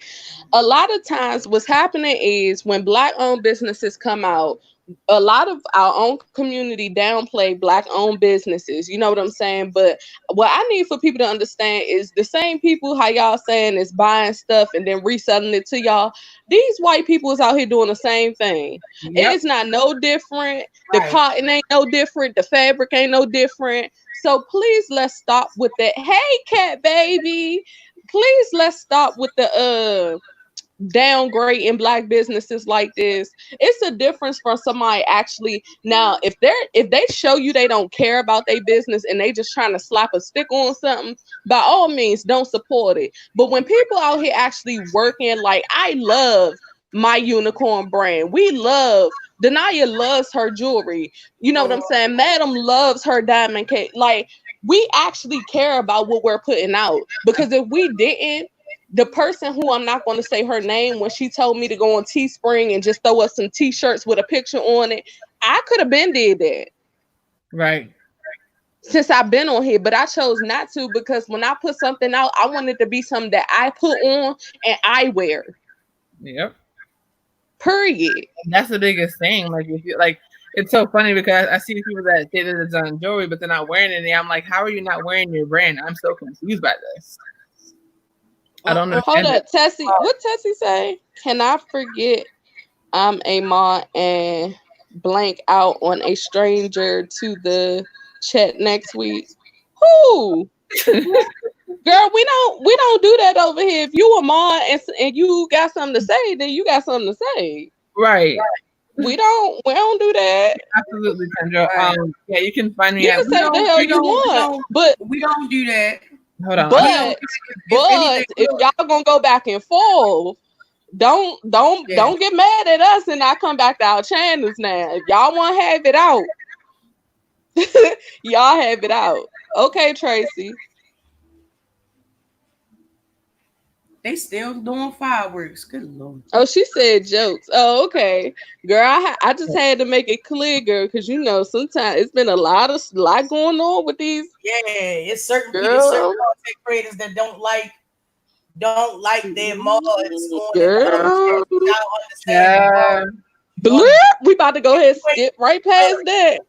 A lot of times, what's happening is when black-owned businesses come out, a lot of our own community downplay black-owned businesses. You know what I'm saying? But what I need for people to understand is the same people how y'all saying is buying stuff and then reselling it to y'all. These white people is out here doing the same thing. Yep. It's not no different. The Right. cotton ain't no different. The fabric ain't no different. So please let's stop with that. Hey, cat baby. Please let's stop with the downgrading black businesses like this. It's a difference from somebody actually now if they show you they don't care about their business and they just trying to slap a stick on something, by all means don't support it. But when people out here actually working, like I love my unicorn brand. We love Denaya loves her jewelry. You know what I'm saying? Madam loves her diamond cake. Like we actually care about what we're putting out, because if we didn't, the person who I'm not going to say her name, when she told me to go on Teespring and just throw us some t-shirts with a picture on it, I could have been did that Right. since I've been on here, but I chose not to, because when I put something out, I want it to be something that I put on and I wear. Yep. Period. That's the biggest thing. Like if you like, it's so funny because I see people that say that it's on jewelry, but they're not wearing it. And I'm like, how are you not wearing your brand? I'm so confused by this. I don't Hold understand up, it. Tessie. What Tessie say? Can I forget I'm a ma and blank out on a stranger to the chat next week? Who? Girl, we don't do that over here. If you a ma and you got something to say, then you got something to say. Right. We don't do that. Absolutely, Kendra. Yeah, you can find me You at. can say what the hell you want, but we don't do that. Hold on. but if y'all gonna go back and forth, don't get mad at us and not come back to our channels now. If y'all want to have it out, y'all have it out. Okay, Tracy. They still doing fireworks. Good Lord. Oh, she said jokes. Oh, okay, girl. I just had to make it clear, girl, because you know sometimes it's been a lot going on with these. Yeah, it's certain Girl. certain content creators that don't like their mods on Girl. it. Yeah. Blip. We about to go ahead and skip right past that.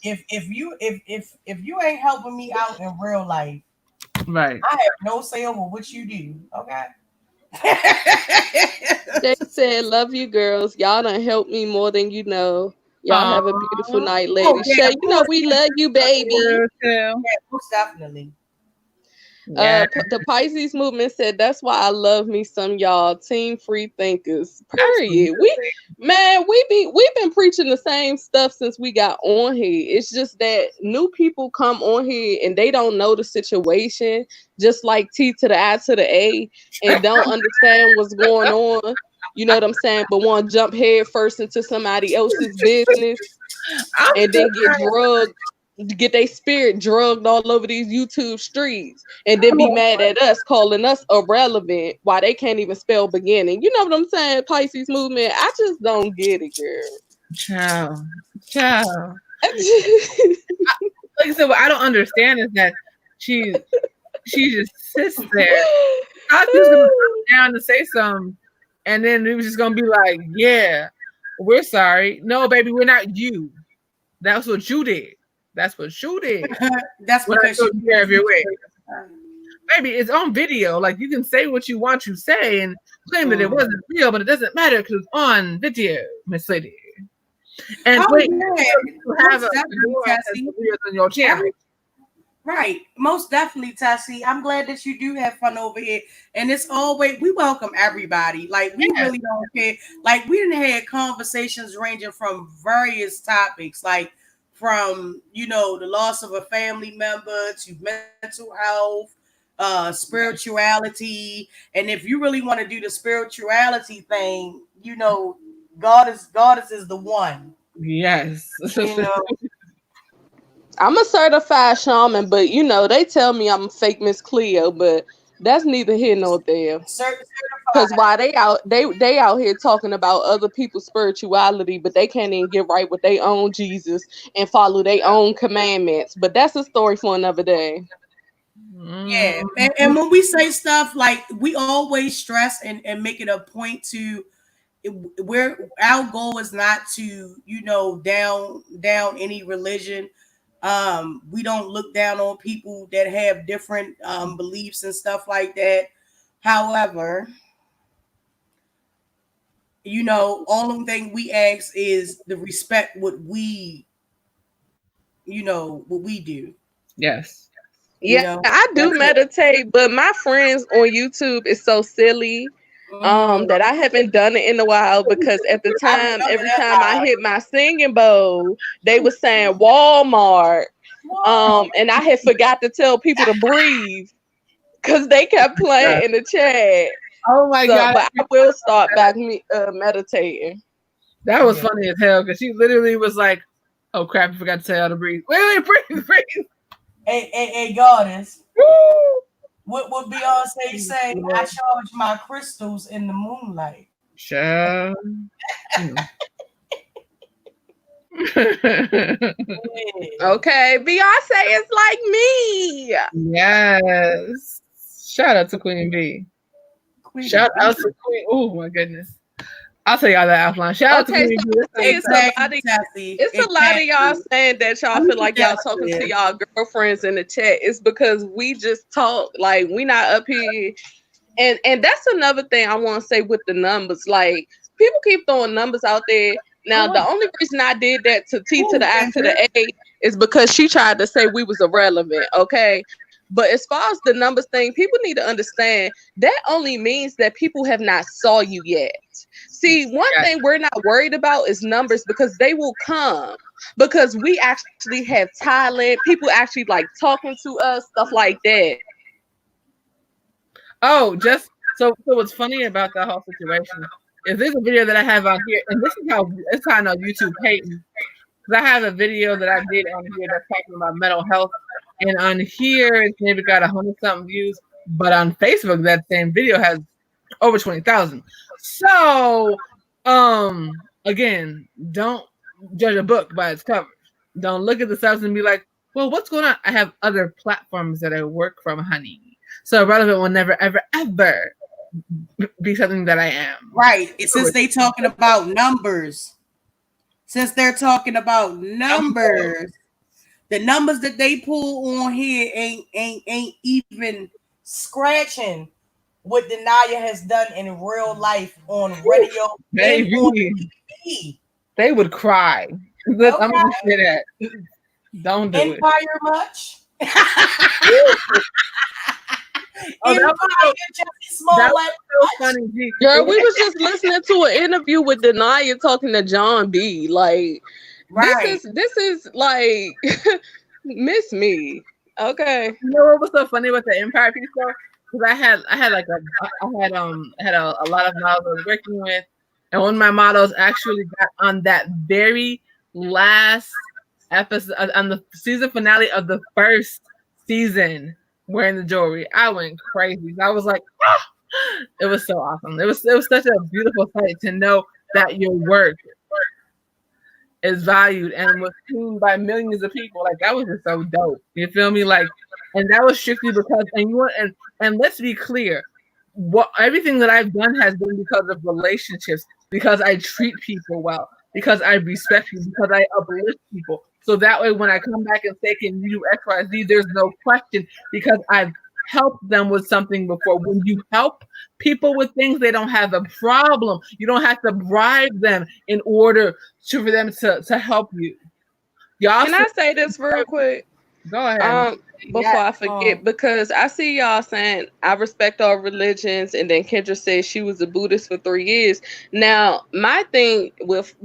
If you ain't helping me out in real life, right, I have no say over what you do. Okay. They said, "Love you, girls. Y'all done helped me more than you know. Y'all have a beautiful night, ladies. yeah, Shay, you know we love you, baby." Yeah, most definitely. Yeah. The Pisces movement said, "That's why I love me some y'all team free thinkers." Period. We've been preaching the same stuff since we got on here. It's just that new people come on here and they don't know the situation, just like T to the I to the A, and don't understand what's going on. You know what I'm saying? But want to jump head first into somebody else's business and then get their spirit drugged all over these YouTube streets, and then be mad at us, calling us irrelevant while they can't even spell beginning. You know what I'm saying? Pisces movement. I just don't get it, girl. Child. Like I said, what I don't understand is that she just sits there. I thought she was gonna come down and say something, and then it was just gonna be like, "Yeah, we're sorry. No, baby, we're not you. That's what you did. That's what you did. That's When I because took care of your way, baby. It's on video. Like you can say what you want to say and claim that it wasn't real, but it doesn't matter because it's on video, Miss Lady. And wait, you have a videos on your channel. Right. Most definitely, Tessie. I'm glad that you do have fun over here. And it's always, we welcome everybody. Like, we really don't care. Like, we done had conversations ranging from various topics, like from, you know, the loss of a family member to mental health, spirituality. And if you really want to do the spirituality thing, you know, Goddess is the one. Yes. You know. I'm a certified shaman, but you know, they tell me I'm a fake Miss Cleo, but that's neither here nor there. Because why they out here talking about other people's spirituality, but they can't even get right with their own Jesus and follow their own commandments. But that's a story for another day. Yeah. And when we say stuff like, we always stress and make it a point to where our goal is not to, you know, down any religion. We don't look down on people that have different beliefs and stuff like that. However, you know, only thing we ask is to respect what we, you know, what we do. Yes. Yeah, You know, I do meditate, but my friends on YouTube is so silly that I haven't done it in a while because at the time, every time I hit my singing bowl, they were saying Walmart. And I had forgot to tell people to breathe because they kept playing in the chat. Oh my God. But I will start back meditating. That was funny as hell because she literally was like, oh crap, I forgot to tell her to breathe. Wait, breathe. Hey, Goddess. What would Beyonce say? I charge my crystals in the moonlight. Sure. Okay, Beyonce is like me. Yes. Shout out to Queen B. Shout out to Queen. Oh my goodness. I'll tell y'all that offline. Shout out to Queen B. It's a lot of y'all saying that y'all feel like y'all talking to y'all girlfriends in the chat. It's because we just talk, like we not up here. And that's another thing I want to say with the numbers. Like people keep throwing numbers out there. Now, the only reason I did that to T to the I to the A is because she tried to say we was irrelevant, okay? But as far as the numbers thing, people need to understand that only means that people have not saw you yet. See, one thing we're not worried about is numbers because they will come. Because we actually have talent, people actually like talking to us, stuff like that. Oh, just so what's funny about that whole situation is there's a video that I have on here, and this is how I know YouTube hating. Because I have a video that I did on here that's talking about mental health, and on here it's maybe got 100-something views, but on Facebook that same video has over 20,000. So, again, don't judge a book by its cover. Don't look at the substance and be like, "Well, what's going on?" I have other platforms that I work from, honey. So relevant will never, ever, ever be something that I am. Right. Since they're talking about numbers, the numbers that they pull on here ain't even scratching what Denaya has done in real life on radio. Baby, on TV. They would cry. Okay. I'm gonna say that. Don't do Empire it. Much. Oh, that was so funny. Girl, we was just listening to an interview with Denaya talking to John B. Like, this is like miss me. Okay. You know what was so funny with the Empire piece though? Because I had a lot of models I was working with, and one of my models actually got on that very last episode on the season finale of the first season wearing the jewelry. I went crazy. I was like, ah! It was so awesome. It was such a beautiful sight to know that your work is valued and was seen by millions of people. Like that was just so dope. You feel me? Like, and that was strictly because and let's be clear, what everything that I've done has been because of relationships, because I treat people well, because I respect people, because I uplift people. So that way when I come back and say, can you do X, Y, Z, there's no question because I've helped them with something before. When you help people with things, they don't have a problem. You don't have to bribe them in order for them to help you. Y'all Can I say this real quick? Go ahead. Before I forget, because I see y'all saying I respect all religions, and then Kendra said she was a Buddhist for 3 years. Now, my thing with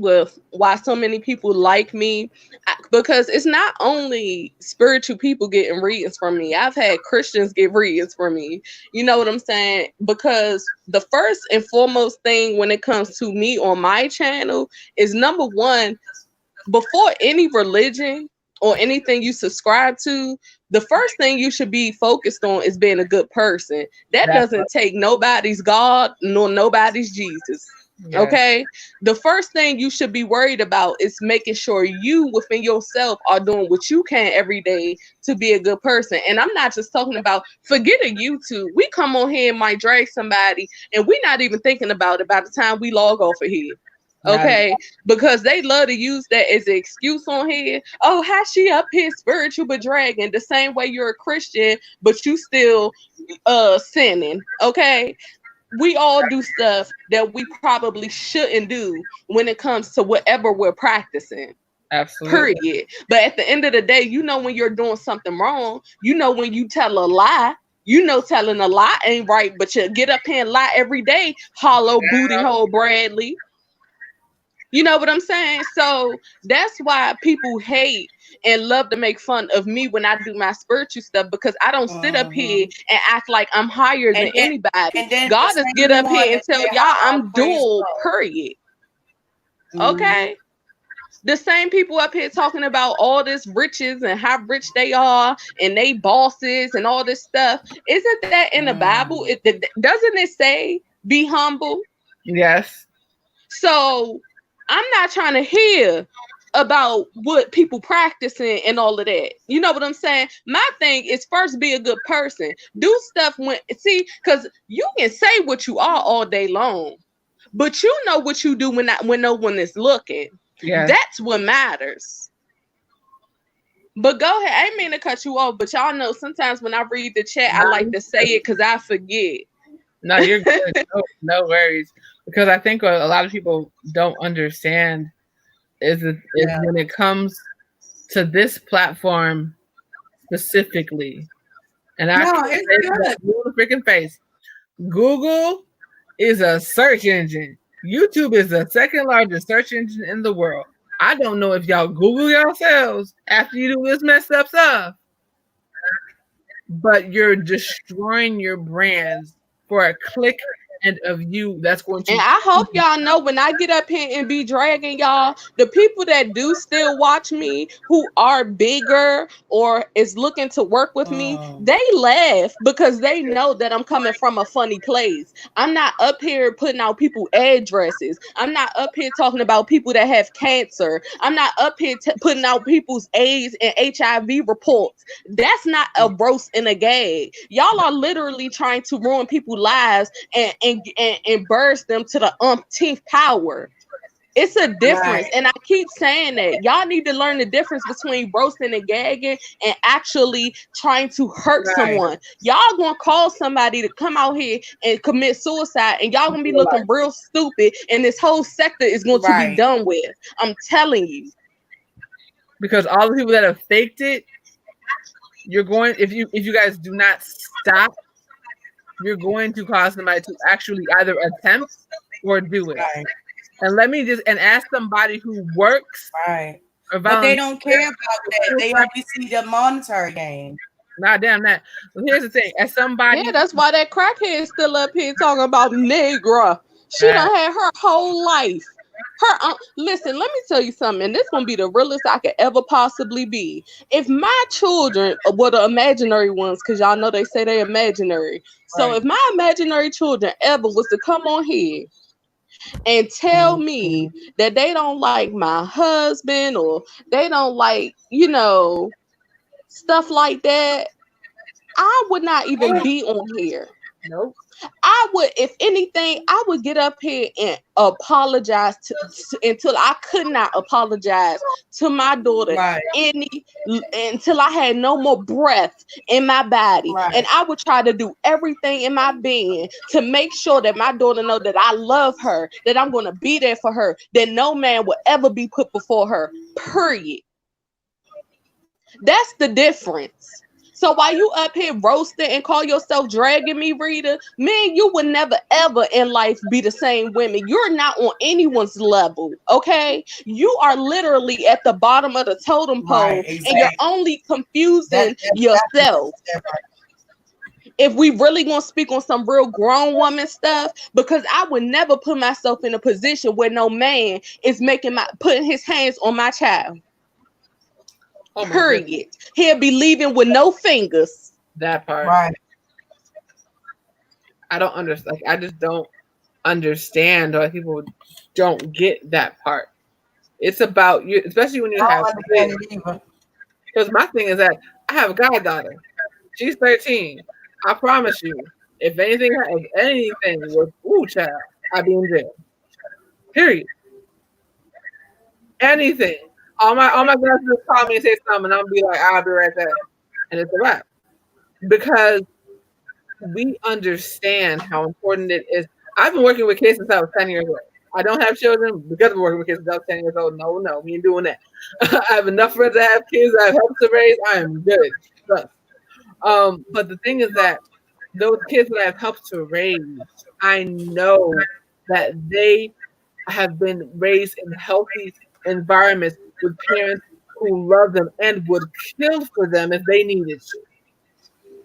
why so many people like me, because it's not only spiritual people getting readings from me. I've had Christians get readings from me. You know what I'm saying? Because the first and foremost thing when it comes to me on my channel is, number one, before any religion or anything you subscribe to, the first thing you should be focused on is being a good person. That doesn't take nobody's God nor nobody's Jesus. Yes. Okay? The first thing you should be worried about is making sure you within yourself are doing what you can every day to be a good person. And I'm not just talking about, forget a YouTube. We come on here and might drag somebody and we're not even thinking about it by the time we log off of here. Okay, because they love to use that as an excuse on here. Oh, how she up here spiritual but dragging? The same way you're a Christian, but you still sinning. Okay, we all do stuff that we probably shouldn't do when it comes to whatever we're practicing. Absolutely. Period. But at the end of the day, you know when you're doing something wrong. You know when you tell a lie. You know telling a lie ain't right, but you get up here and lie every day. Hollow booty hole Bradley. You know what I'm saying? So that's why people hate and love to make fun of me when I do my spiritual stuff, because I don't sit up here and act like I'm higher than anybody. God just get up here and tell y'all I'm dual, period. Okay? The same people up here talking about all this riches and how rich they are and they bosses and all this stuff. Isn't that in the Bible? Doesn't it say be humble? Yes. So I'm not trying to hear about what people practicing and all of that. You know what I'm saying? My thing is first be a good person. Do stuff because you can say what you are all day long, but you know what you do when no one is looking. Yeah. That's what matters. But go ahead. I ain't mean to cut you off, but y'all know sometimes when I read the chat, I like to say it because I forget. No, you're good. No worries. Because I think what a lot of people don't understand is when it comes to this platform specifically, and I say that with a freaking face. Google is a search engine. YouTube is the second largest search engine in the world. I don't know if y'all Google yourselves after you do this messed up stuff, but you're destroying your brands for a click and a view that's going to. And I hope y'all know when I get up here and be dragging y'all, the people that do still watch me, who are bigger or is looking to work with me, they laugh because they know that I'm coming from a funny place. I'm not up here putting out people's addresses. I'm not up here talking about people that have cancer. I'm not up here putting out people's AIDS and HIV reports. That's not a roast and a gag. Y'all are literally trying to ruin people's lives and burst them to the umpteenth power. It's a difference. Right. And I keep saying that y'all need to learn the difference between roasting and gagging and actually trying to hurt someone. Y'all gonna call somebody to come out here and commit suicide, and y'all gonna be looking real stupid, and this whole sector is going to be done with. I'm telling you. Because all the people that have faked it, you're going, if you guys do not stop, you're going to cause somebody to actually either attempt or do it. Right. And let me just ask somebody who works. Right. But they don't care about that. They only see the monetary gain. Nah, damn that. Well, here's the thing. As somebody, yeah, that's why that crackhead is still up here talking about Negra. She done had her whole life. Listen, let me tell you something, and this gonna be the realest I could ever possibly be. If my children were the imaginary ones, because y'all know they say they're imaginary. So if my imaginary children ever was to come on here and tell me that they don't like my husband or they don't like, stuff like that, I would not even be on here. Nope. I would, if anything, I would get up here and apologize until I could not apologize to my daughter Right. until I had no more breath in my body. Right. And I would try to do everything in my being to make sure that my daughter know that I love her, that I'm going to be there for her, that no man will ever be put before her. Period. That's the difference. So while you up here roasting and call yourself dragging me, Rita, man, you would never ever in life be the same women. You're not on anyone's level, okay? You are literally at the bottom of the totem pole, Right, exactly. and you're only confusing yourself. If we really gonna speak on some real grown woman stuff, because I would never put myself in a position where no man is putting his hands on my child. Oh my Period. goodness. He'll be leaving with no fingers. That part. Right. I don't understand. Like, I just don't understand why people don't get that part. It's about you, especially when you I have don't understand kids. it either. Because my thing is that I have a goddaughter. She's 13. I promise you, if anything was child, I'd be in jail. Period. Anything. All my girls just call me and say something, and I'll be like, I'll be right there. And it's a wrap. Because we understand how important it is. I've been working with kids since I was 10 years old. I don't have children because I'm working with kids since I was 10 years old. No, we ain't doing that. I have enough friends that have kids I have helped to raise. I am good. But the thing is that those kids that I've helped to raise, I know that they have been raised in healthy environments with parents who love them and would kill for them if they needed to,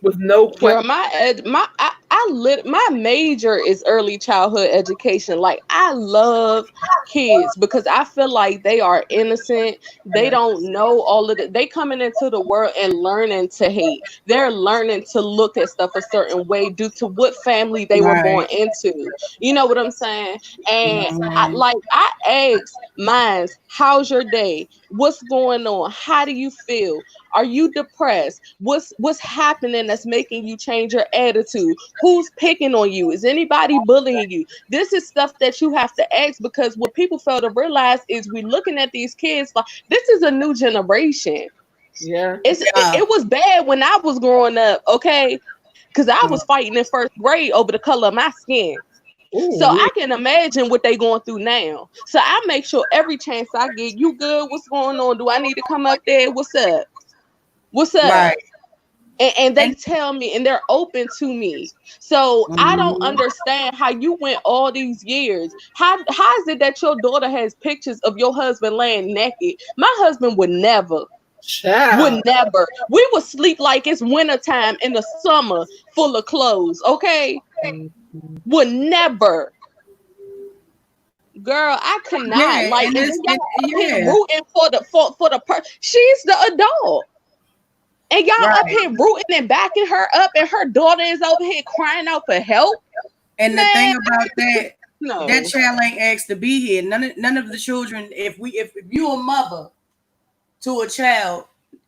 with no Girl, question. my major is early childhood education. Like, I love kids because I feel like they are innocent. They don't know all of it. They coming into the world and learning to hate. They're learning to look at stuff a certain way due to what family they were born Right. into. You know what I'm saying? And Mhm. I asked mine, how's your day? What's going on? How do you feel? Are you depressed? What's happening that's making you change your attitude? Who's picking on you? Is anybody bullying you? This is stuff that you have to ask, because what people fail to realize is we looking at these kids like this is a new generation. Yeah. It was bad when I was growing up, okay? Because I was fighting in first grade over the color of my skin. So I can imagine what they going through now. So I make sure every chance I get, you good? What's going on? Do I need to come up there? What's up? What's up? Right. And they tell me, and they're open to me. So I don't Mhm. understand how you went all these years. How is it that your daughter has pictures of your husband laying naked? My husband would never. Child. Would never. We would sleep like it's wintertime in the summer full of clothes, okay? Would never. Girl, I could not. Yeah, Like, and and it's then y'all up here yeah. rooting for the person. She's the adult. And y'all up Right. here rooting and backing her up, and her daughter is over here crying out for help. And the thing about that, No. that child ain't asked to be here. None of the children, if you a mother to a child,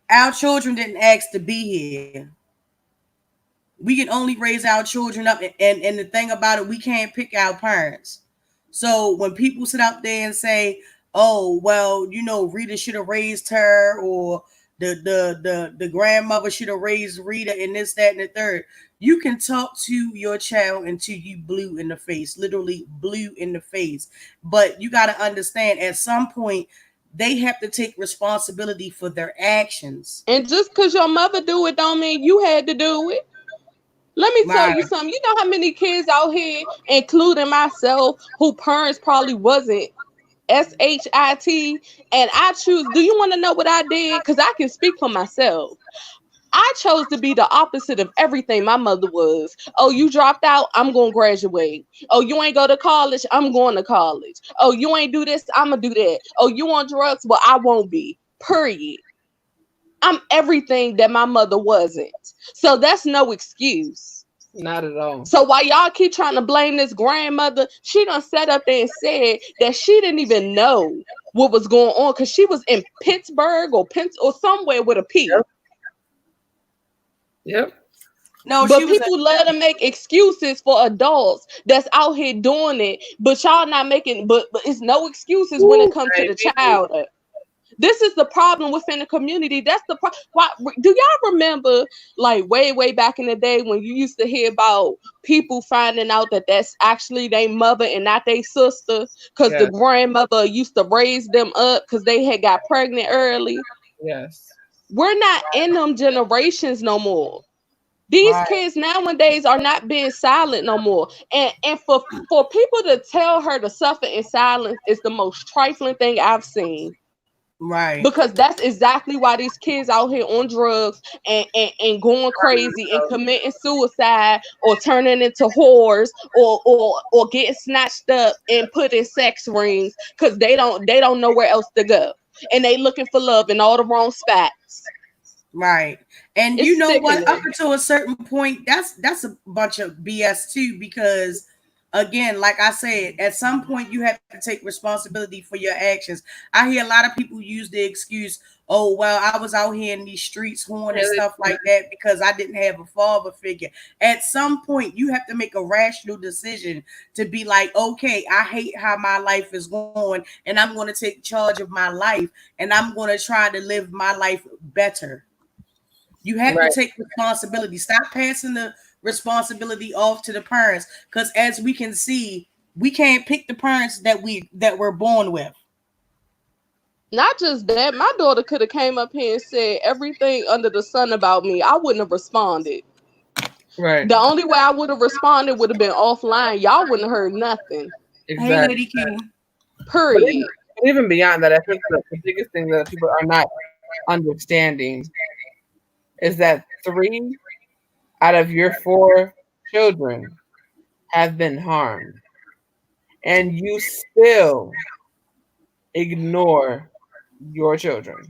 our children didn't ask to be here. We can only raise our children up, and the thing about it, we can't pick our parents. So when people sit out there and say, "Oh, well, Rita should have raised her," or the grandmother should have raised Rita, and this, that, and the third, you can talk to your child until you blue in the face, literally blue in the face. But you got to understand, at some point, they have to take responsibility for their actions. And just because your mother do it don't mean you had to do it. Let me tell you Right. something. You know how many kids out here, including myself, who parents probably wasn't SHIT, and I choose. Do you want to know what I did? Because I can speak for myself. I chose to be the opposite of everything my mother was. Oh, you dropped out? I'm going to graduate. Oh, you ain't go to college? I'm going to college. Oh, you ain't do this? I'm going to do that. Oh, you on drugs? Well, I won't be. Period. I'm everything that my mother wasn't. So that's no excuse. Not at all. So while y'all keep trying to blame this grandmother, she done sat up there and said that she didn't even know what was going on because she was in Pittsburgh or somewhere with a P. Yep. No, But she was people love to make excuses for adults that's out here doing it, but y'all not making. But it's no excuses when it comes to the child. This is the problem within the community. That's the problem. Why do y'all remember, like way back in the day, when you used to hear about people finding out that that's actually their mother and not their sister, because the grandmother used to raise them up because they had got pregnant early? Yes. We're not in them generations no more. These kids nowadays are not being silent no more. And for people to tell her to suffer in silence is the most trifling thing I've seen. Right. Because that's exactly why these kids out here on drugs and going crazy and committing suicide or turning into whores or getting snatched up and put in sex rings because they don't know where else to go. And they looking for love in all the wrong spots. Right. And It's you know sickening. what? Up until a certain point, that's a bunch of BS too, because again, like I said, at some point you have to take responsibility for your actions. I hear a lot of people use the excuse, oh, well, I was out here in these streets horn and stuff like that because I didn't have a father figure. At some point, you have to make a rational decision to be like, okay, I hate how my life is going, and I'm going to take charge of my life, and I'm going to try to live my life better. You have to take responsibility. Stop passing the responsibility off to the parents, because as we can see, we can't pick the parents that we're born with. Not just that, my daughter could have came up here and said everything under the sun about me. I wouldn't have responded. Right. The only way I would have responded would have been offline. Y'all wouldn't have heard nothing. Exactly. Hey, Lady King. Period. But even beyond that, I think the biggest thing that people are not understanding is that 3 out of your 4 children have been harmed, and you still ignore your children.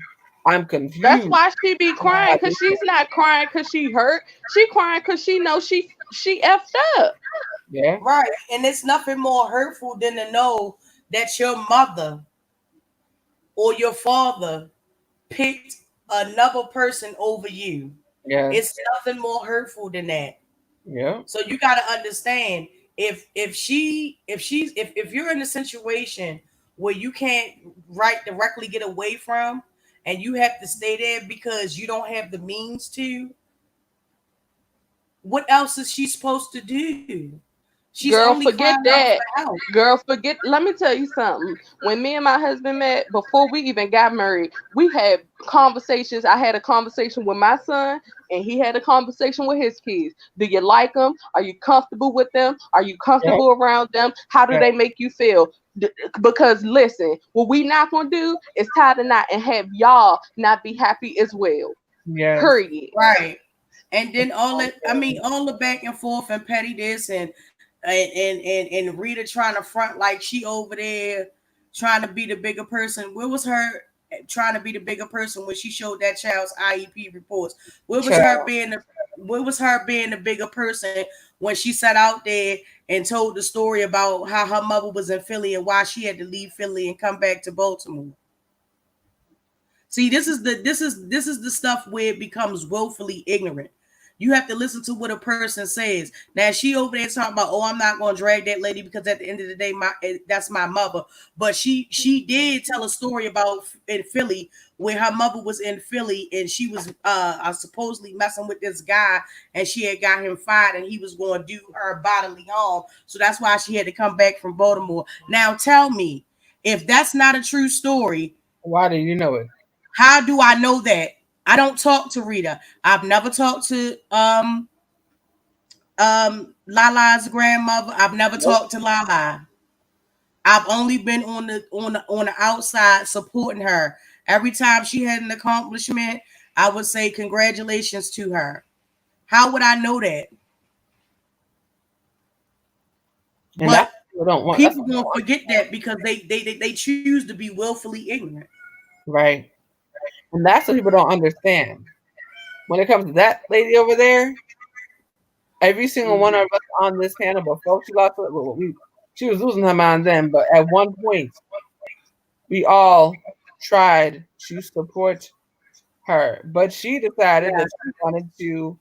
I'm confused. That's why she be crying, because she's not crying because she hurt. She crying because she knows she effed up. Yeah. Right. And it's nothing more hurtful than to know that your mother or your father picked another person over you. Yeah. It's nothing more hurtful than that. Yeah. So you got to understand, if you're in a situation where you can't directly get away from, and you have to stay there because you don't have the means to, what else is she supposed to do? She's Girl, forget that. Girl, forget. Let me tell you something. When me and my husband met, before we even got married, we had conversations. I had a conversation with my son, and he had a conversation with his kids. Do you like them? Are you comfortable with them? Are you comfortable around them? How do they make you feel? Because listen, what we not gonna do is tie the knot and have y'all not be happy as well. Yeah. Period. Right. And then all the back and forth and petty this and Rita trying to front like she over there trying to be the bigger person. Where was her trying to be the bigger person when she showed that child's IEP reports? Where was her being the bigger person when she sat out there and told the story about how her mother was in Philly and why she had to leave Philly and come back to Baltimore? See, this is the stuff where it becomes willfully ignorant. You have to listen to what a person says. Now, she over there talking about, oh, I'm not going to drag that lady because at the end of the day, that's my mother. But she did tell a story about in Philly where her mother was in Philly and she was supposedly messing with this guy and she had got him fired and he was going to do her bodily harm. So that's why she had to come back from Baltimore. Now, tell me, if that's not a true story, why do you know it? How do I know that? I don't talk to Rita. I've never talked to Lala's grandmother. I've never talked to Lala. I've only been on the outside supporting her. Every time she had an accomplishment, I would say congratulations to her. How would I know that? And but people won't forget that because they choose to be willfully ignorant. Right. And that's what people don't understand. When it comes to that lady over there, Every single one of us on this panel, before she lost it, she was losing her mind then. But at one point, we all tried to support her, but she decided that she wanted to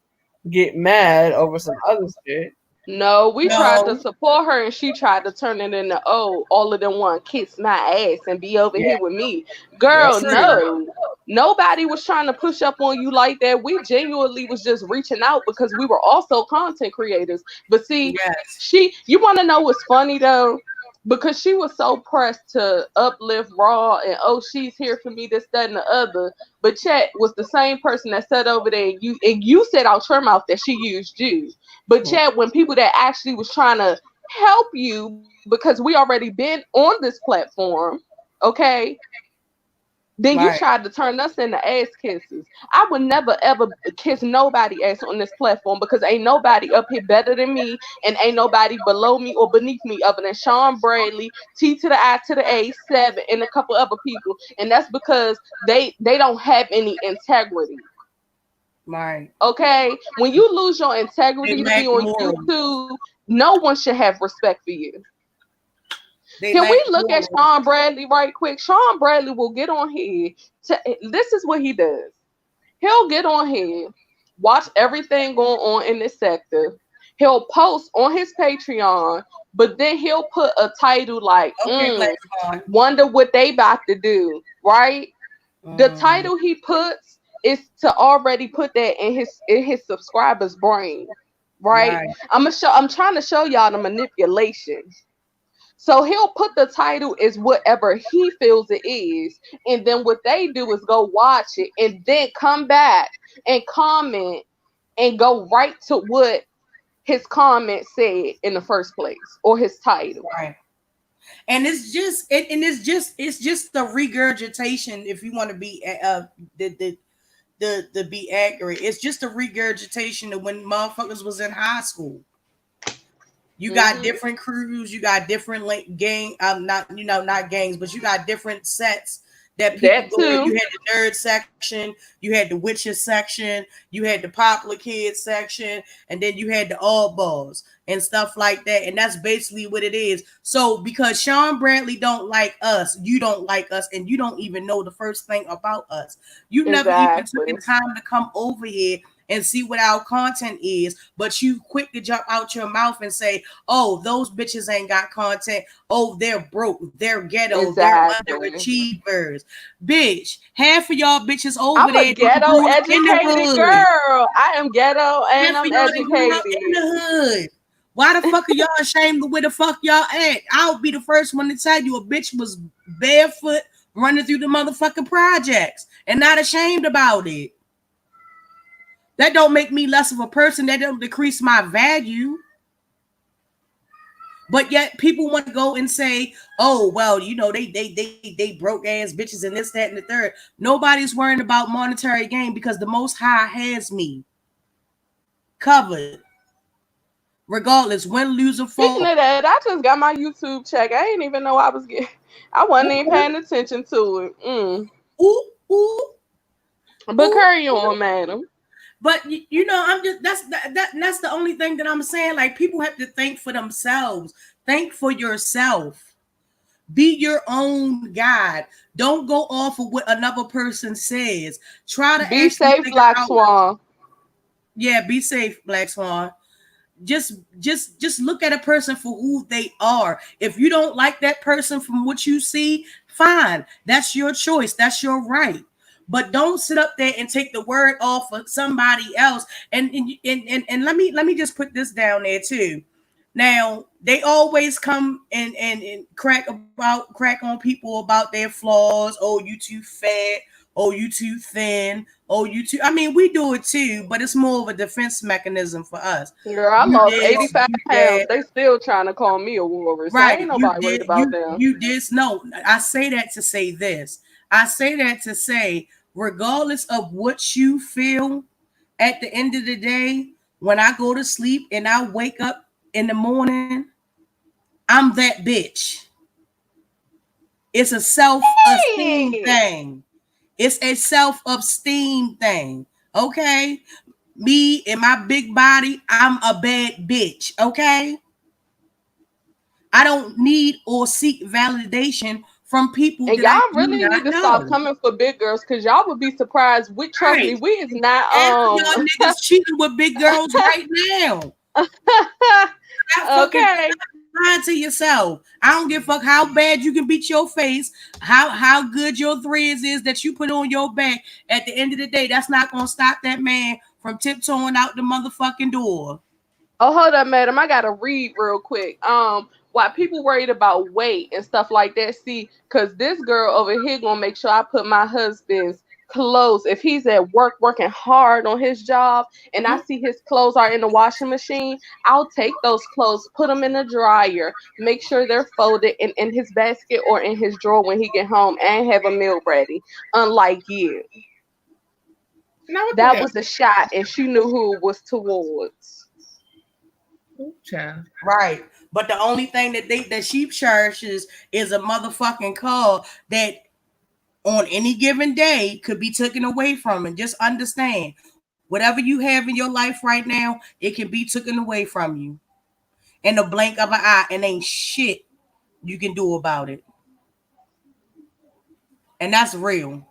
get mad over some other shit. No, we tried to No. support her and she tried to turn it into, oh, all of them want to kiss my ass and be over Yeah. here with me. Girl, True. no. Nobody was trying to push up on you like that. We genuinely was just reaching out because we were also content creators. But see, Yes. you want to know what's funny though? Because she was so pressed to uplift Raw and, oh, she's here for me, this, that, and the other. But Chet was the same person that sat over there and you said out your mouth that she used you. But Chad, when people that actually was trying to help you, because we already been on this platform, okay, then you Right. tried to turn us into ass kisses. I would never ever kiss nobody ass on this platform because ain't nobody up here better than me and ain't nobody below me or beneath me other than Sean Bradley, T to the I to the A, 7, and a couple other people. And that's because they don't have any integrity. Right. Okay, when you lose your They integrity to lack be on morals. YouTube, no one should have respect for you. They Can lack we look at morals. Sean Bradley right quick? Sean Bradley will get on here. This is what he does. He'll get on here, watch everything going on in this sector. He'll post on his Patreon, but then he'll put a title like, Okay, Black Swan. wonder what they about to do, right? The title he puts is to already put that in his subscribers' brain, right? Right. I'm trying to show y'all the manipulation. So he'll put the title as whatever he feels it is, and then what they do is go watch it and then come back and comment and go right to what his comment said in the first place or his title. Right. And it's just it's just the regurgitation. If you want to be the be accurate, it's just a regurgitation of when motherfuckers was in high school. You got different crews, you got different gang, not gangs, but you got different sets that people That go in. too. You had the nerd section, you had the witches section, you had the popular kids section, and then you had the oddballs and stuff like that. And that's basically what it is. So because Sean Bradley don't like us, you don't like us, and you don't even know the first thing about us. You never even took the time to come over here and see what our content is, but you quick to jump out your mouth and say, oh, those bitches ain't got content. Oh, they're broke. They're ghetto. Exactly. They're underachievers. Bitch, half of y'all bitches over I'm there a ghetto educated girl. I am ghetto and half I'm of y'all that grew up educated. in the hood. Why the fuck are y'all ashamed of where the fuck y'all at? I'll be the first one to tell you a bitch was barefoot running through the motherfucking projects and not ashamed about it. That don't make me less of a person. That don't decrease my value. But yet people want to go and say, oh, well, you know, they broke ass bitches and this, that, and the third. Nobody's worrying about monetary gain because the Most High has me covered. Regardless, win, lose, or fall. Speaking of that, I just got my YouTube check. I didn't even know I wasn't even paying attention to it. Ooh. But carry on, madam. But you know, I'm just that's the only thing that I'm saying. Like, people have to think for themselves. Think for yourself. Be your own God. Don't go off of what another person says. Try to be safe, Black Swan. Yeah, be safe, Black Swan. Just look at a person for who they are. If you don't like that person from what you see, fine. That's your choice. That's your right. But don't sit up there and take the word off of somebody else. And let me just put this down there too. Now, they always come and crack on people about their flaws. Oh, you too fat. Oh, you too thin. Oh, you too. I mean, we do it too, but it's more of a defense mechanism for us. Girl, I lost 85 pounds. They still trying to call me a walrus. Right. Ain't nobody worried about them. You did. No, I say that to say this. I say that to say, regardless of what you feel, at the end of the day, when I go to sleep and I wake up in the morning, I'm that bitch. It's a self-esteem thing. It's a self-esteem thing. Okay. Me and my big body, I'm a bad bitch, okay? I don't need or seek validation from people And that I y'all do really need not to stop know. coming for big girls because y'all would be surprised. We trust me, Right. we is not Half of y'all niggas cheating with big girls right now. Stop fucking okay. lying to yourself. I don't give a fuck how bad you can beat your face, how good your threads is that you put on your back. At the end of the day, that's not gonna stop that man from tiptoeing out the motherfucking door. Oh, hold up, madam. I gotta read real quick. Why people worried about weight and stuff like that. See, cause this girl over here gonna make sure I put my husband's clothes. If he's at work working hard on his job and I see his clothes are in the washing machine, I'll take those clothes, put them in the dryer, make sure they're folded in his basket or in his drawer when he get home and have a meal ready. Unlike you. That was a shot and she knew who it was towards. Right. But the only thing that she cherishes is a motherfucking car that on any given day could be taken away from it. Just understand, whatever you have in your life right now, it can be taken away from you in the blink of an eye, and ain't shit you can do about it. And that's real.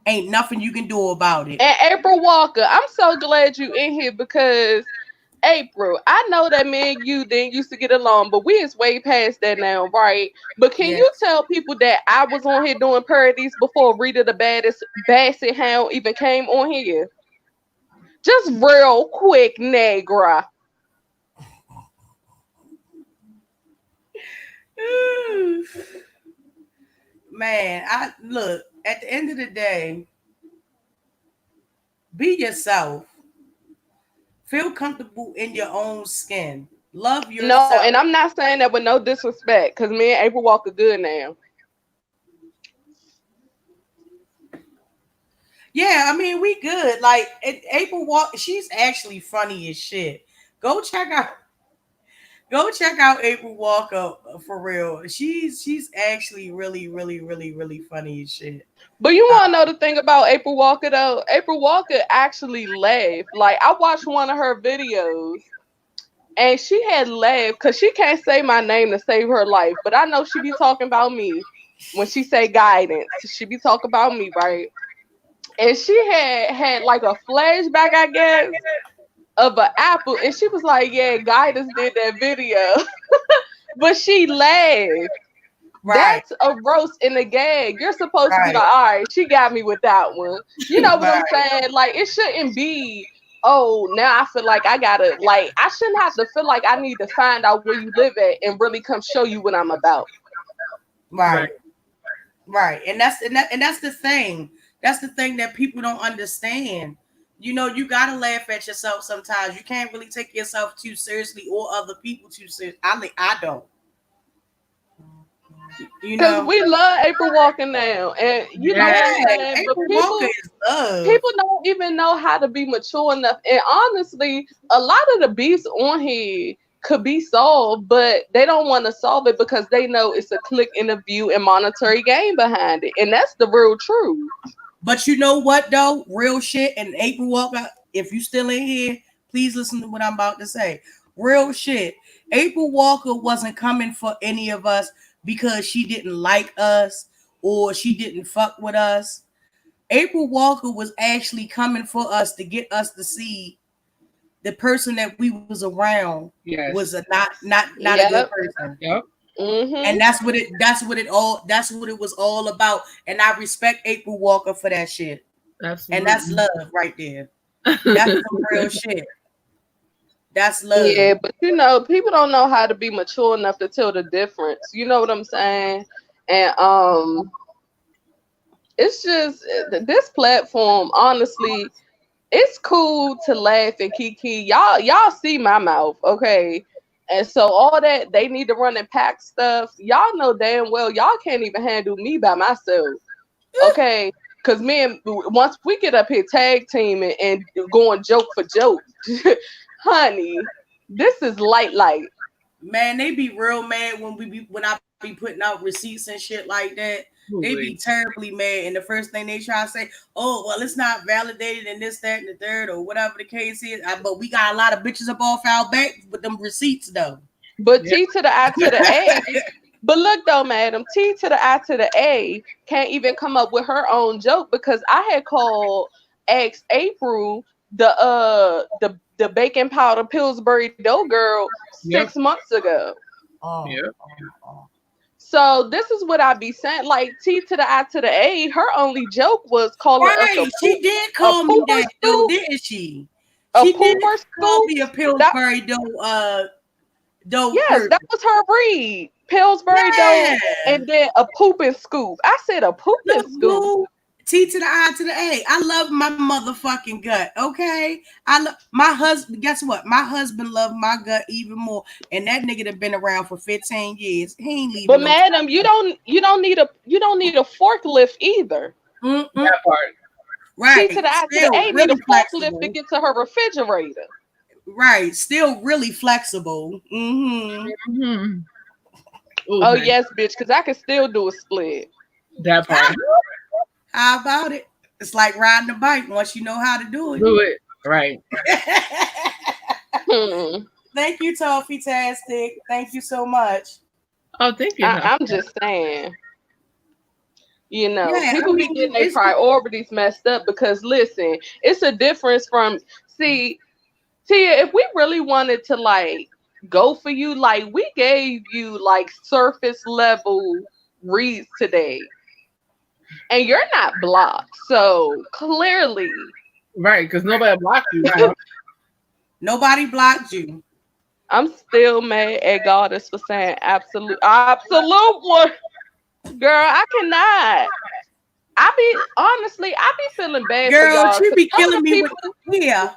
Ain't nothing you can do about it. And April Walker, I'm so glad you in here because April, I know that me and you didn't used to get along, but we is way past that now, right? But can Yeah. you tell people that I was on here doing parodies before Rita the Baddest Basset Hound even came on here? Just real quick, Negra. Man, I look at the end of the day, be yourself. Feel comfortable in your own skin. Love No, yourself. and I'm not saying that with no disrespect, because me and April Walker good now. Yeah, I mean, we good. Like April Walk, she's actually funny as shit. Go check out April Walker for real. She's actually really funny as shit. But you Uh, want to know the thing about April Walker though? April Walker actually laughed. Like I watched one of her videos and she had laughed because she can't say my name to save her life. But I know she be talking about me when she say guidance. She be talking about me, right? And she had like a flashback, I guess, of an apple, and she was like, "Yeah, guidance did that video," but she laughed. right, That's a roast and a gag. You're supposed to be right, like, all right, she got me with that one. You know what I'm right, saying? Like, it shouldn't be, oh, now I feel like I gotta, like, I shouldn't have to feel like I need to find out where you live at and really come show you what I'm about. right, right. And that's the thing. That's the thing that people don't understand. You know, you gotta laugh at yourself sometimes. You can't really take yourself too seriously or other people too seriously. I don't. You Because know. we love April Walker now. And you know what I'm Yeah, saying? But April Walker people is love. people don't even know how to be mature enough. And honestly, a lot of the beefs on here could be solved, but they don't want to solve it because they know it's a click in the view and monetary gain behind it. And that's the real truth. But you know what though? Real shit. And April Walker, if you still in here, please listen to what I'm about to say. Real shit. April Walker wasn't coming for any of us because she didn't like us or she didn't fuck with us. April Walker was actually coming for us to get us to see the person that we was around was a not a good Yep. person. Mm-hmm. And that's what it was all about. And I respect April Walker for that shit. Absolutely. And that's love right there. That's some real shit. That's love. Yeah, but you know, people don't know how to be mature enough to tell the difference. You know what I'm saying? And it's just this platform, honestly, it's cool to laugh and kiki. Y'all see my mouth, okay? And so all that they need to run and pack stuff, y'all know damn well y'all can't even handle me by myself. Okay? Cause once we get up here tag team and going joke for joke, honey, this is light. Man, they be real mad when I be putting out receipts and shit like that. They be terribly mad, and the first thing they try to say, "Oh, well, it's not validated, and this, that, and the third, or whatever the case is." But we got a lot of bitches up off our back with them receipts, though. But T to the I to the A. But look though, madam, T to the I to the A can't even come up with her own joke because I had asked April the baking powder Pillsbury dough girl 6 months ago. Oh, Yeah. So this is what I be saying. Like T to the I to the A, her only joke was calling right. us She did call me that, though, didn't she? She did call me a Pillsbury dough. Yes, that was her breed. Pillsbury dough, and then a pooping scoop. I said a pooping scoop. T to the I to the A. I love my motherfucking gut. Okay, I love my husband. Guess what? My husband loved my gut even more, and that nigga that been around for 15 years. He ain't leaving. But madam, you don't need a forklift either. That part. Right. T to the I to the A need a forklift to get to her refrigerator. Right. Still really flexible. Mm-hmm. Mm-hmm. Oh yes, bitch, because I can still do a split. That part. How about it? It's like riding a bike. Once you know how to do it. Do it. Right. Thank you, Toffee Tastic. Thank you so much. Oh, thank you. I'm just saying. You know, people be getting their priorities messed up because listen, it's a difference from Tia, if we really wanted to like go for you, like we gave you like surface level reads today. And you're not blocked, so clearly. Right, because nobody blocked you. Right? Nobody blocked you. I'm still mad at Goddess for saying absolute one. Girl, I cannot. I be feeling bad girl, for y'all. She be killing me with here,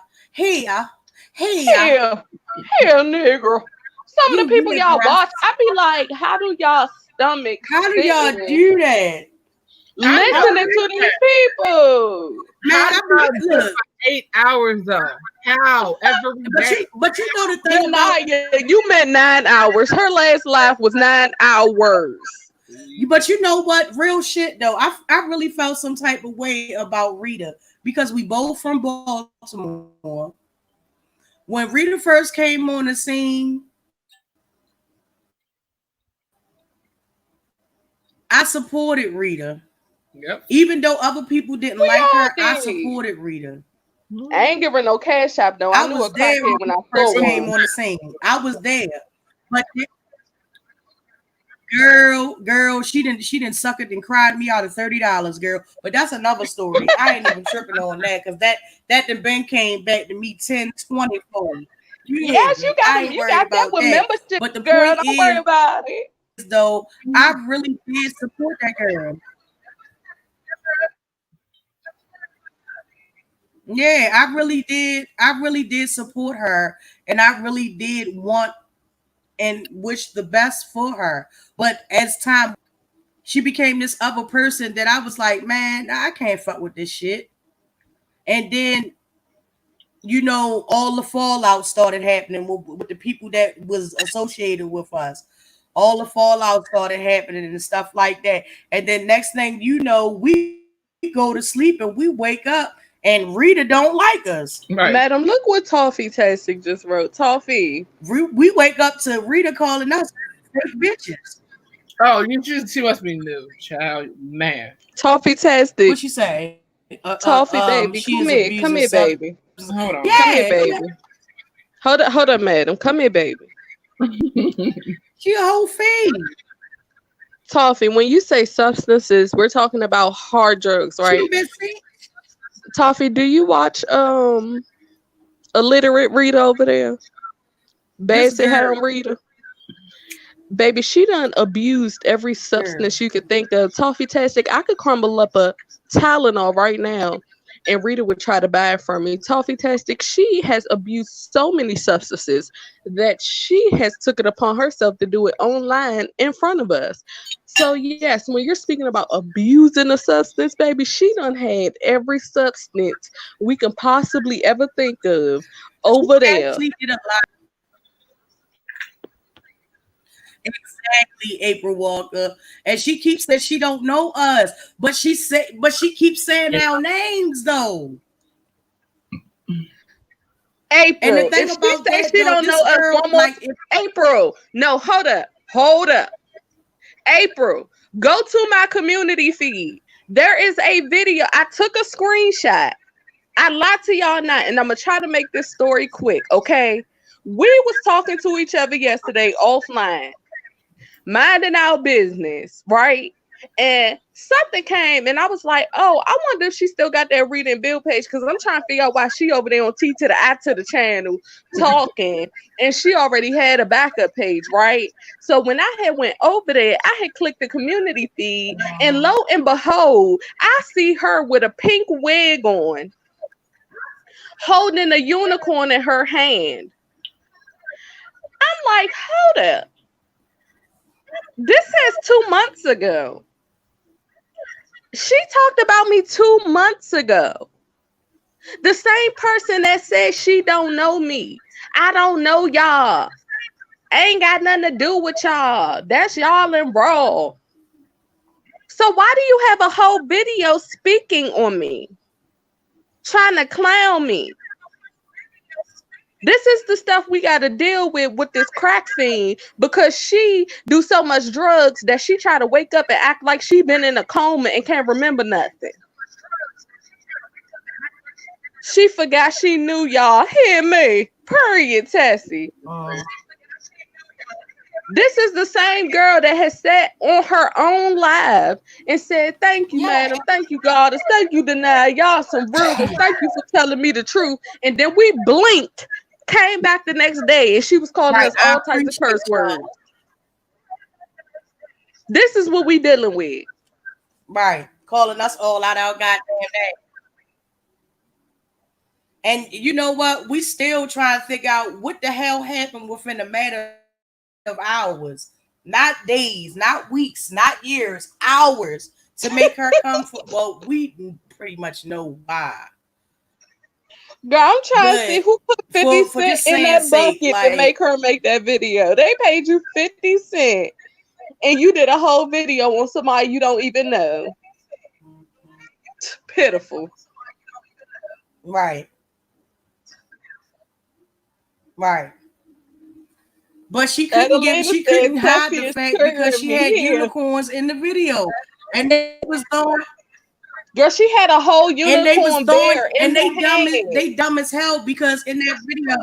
nigga. Some of the people y'all watch, I be like, how do y'all stomach? How do y'all do that? Listening to these people. Man, I look. 8 hours though. How? Every day. But you know the thing about you meant 9 hours. Her last life was 9 hours. But you know what? Real shit though. I really felt some type of way about Rita because we both from Baltimore. When Rita first came on the scene, I supported Rita. Yep. Even though other people didn't like her, I supported Rita. I ain't giving no cash app though. I knew a crackhead when I first came on the scene. I was there, but girl, she didn't suck it and cried me out of $30, girl. But that's another story. I ain't even tripping on that because that the bank came back to me 10-20 fold. Yes, you got that with membership. But the girl, point don't worry about it. Though I really did support that girl. Yeah, I really did support her, and I really did want and wish the best for her. But as time, she became this other person that I was like, man, I can't fuck with this shit. And then, you know, all the fallout started happening with the people that was associated with us. All the fallout started happening and stuff like that. And then next thing you know, we go to sleep and we wake up and Rita don't like us. Right. Madam, look what Toffee Tastic just wrote. Toffee. We wake up to Rita calling us bitches. Oh, she must be new, child. Man. Toffee Tastic. What she say? Toffee baby. Come here, baby. Hold on. Yeah, come here, baby. Yeah. Hold up, madam. Come here, baby. She a whole fiend. Toffee, when you say substances, we're talking about hard drugs, right? Toffee, do you watch illiterate Rita over there? Basic Harem Rita. Baby, she done abused every substance you could think of. Toffee Tastic, I could crumble up a Tylenol right now and Rita would try to buy it from me. Toffee Tastic, she has abused so many substances that she has took it upon herself to do it online in front of us. So yes, when you're speaking about abusing a substance, baby, she done had every substance we can possibly ever think of over there. Exactly, April Walker. And she keeps that she don't know us, but she keeps saying our names though. And the April, thing if she about says that she though, don't know this us girl, one more like, if, April, no, hold up. April, go to my community feed. There is a video. I took a screenshot. I lied to y'all not, and I'm gonna try to make this story quick, okay? We was talking to each other yesterday offline, minding our business, right? And something came, and I was like, "Oh, I wonder if she still got that reading bill page." Because I'm trying to figure out why she over there on T to the I to the channel talking, and she already had a backup page, right? So when I had went over there, I had clicked the community feed, and lo and behold, I see her with a pink wig on, holding a unicorn in her hand. I'm like, hold up. This says 2 months ago. She talked about me 2 months ago. The same person that said she don't know me. I don't know y'all. Ain't got nothing to do with y'all. That's y'all in raw. So why do you have a whole video speaking on me? Trying to clown me. This is the stuff we got to deal with this crack fiend, because she do so much drugs that she try to wake up and act like she been in a coma and can't remember nothing. She forgot she knew y'all. Hear me. Period, Tessie. This is the same girl that has sat on her own live and said, "Thank you, madam. Thank you, goddess. Thank you, Denia. Y'all some real ones. Thank you for telling me the truth." And then we blinked, came back the next day, and she was calling us all types of curse words. This is what we dealing with. Right. Calling us all out our goddamn name. And you know what? We still trying to figure out what the hell happened within a matter of hours, not days, not weeks, not years, hours, to make her come for. Well, we pretty much know why. Girl, I'm trying to see who put 50 for cent just in that saying bucket sake, to make her make that video. They paid you 50 cent and you did a whole video on somebody you don't even know. Pitiful. Right. Right. But she couldn't hide the fact because she had unicorns in the video. And they was throwing. Girl, she had a whole unicorn bear in and her hand. They dumb as hell because in that video.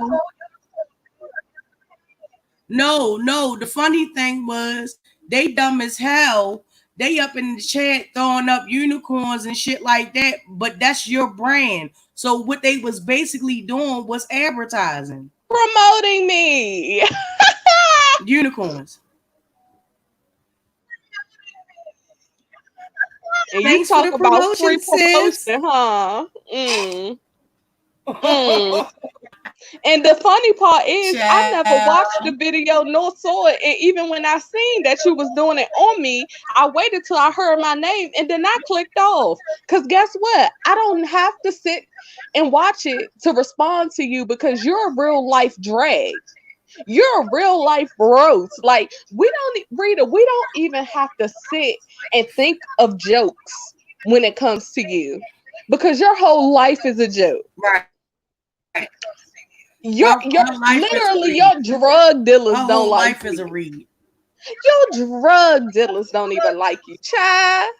No, the funny thing was they dumb as hell. They up in the chat throwing up unicorns and shit like that, but that's your brand. So what they was basically doing was advertising. Promoting me. Unicorns. And you talk about free promotion, huh? And the funny part is, I never watched the video nor saw it. And even when I seen that you was doing it on me, I waited till I heard my name and then I clicked off. Because guess what? I don't have to sit and watch it to respond to you because you're a real life drag. You're a real life roast. Like, Rita, we don't even have to sit and think of jokes when it comes to you because your whole life is a joke. Right. Your literally your drug dealers don't like life is a read. Your drug dealers don't even like you, child.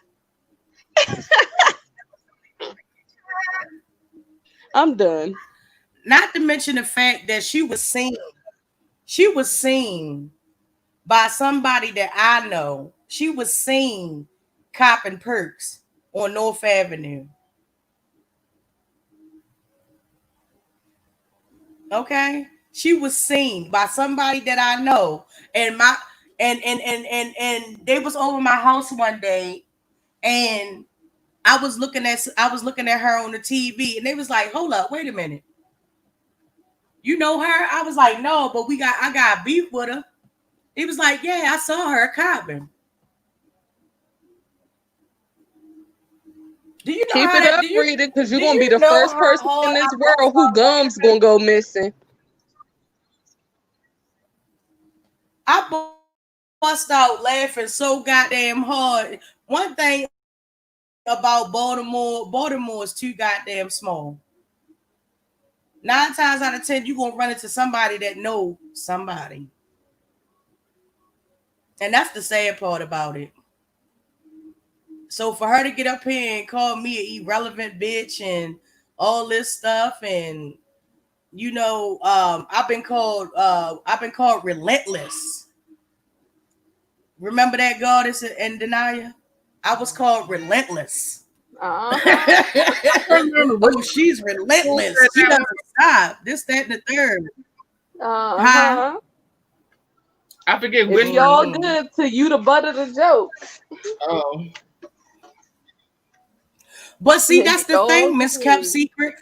I'm done. Not to mention the fact that she was seen by somebody that I know. She was seen copping perks on North Avenue. Okay, she was seen by somebody that I know, and they was over my house one day, and I was looking at her on the TV, and they was like, "Hold up, wait a minute, you know her?" I was like, "No, but I got beef with her." He was like, "Yeah, I saw her copping." Do you know Keep it up, Rita, because you're gonna be the first person in this world who gum's gonna go missing. I bust out laughing so goddamn hard. One thing about Baltimore is too goddamn small. 9 times out of 10, you're gonna run into somebody that know somebody. And that's the sad part about it. So for her to get up here and call me an irrelevant bitch and all this stuff, and you know, I've been called relentless. Remember that goddess in Denia? I was called relentless. Oh, she's relentless. She doesn't stop. This, that, and the third. Uh-huh. I forget which one. Y'all good to you the butt of the joke. Oh. But see, that's the thing, Miss Kept Secret.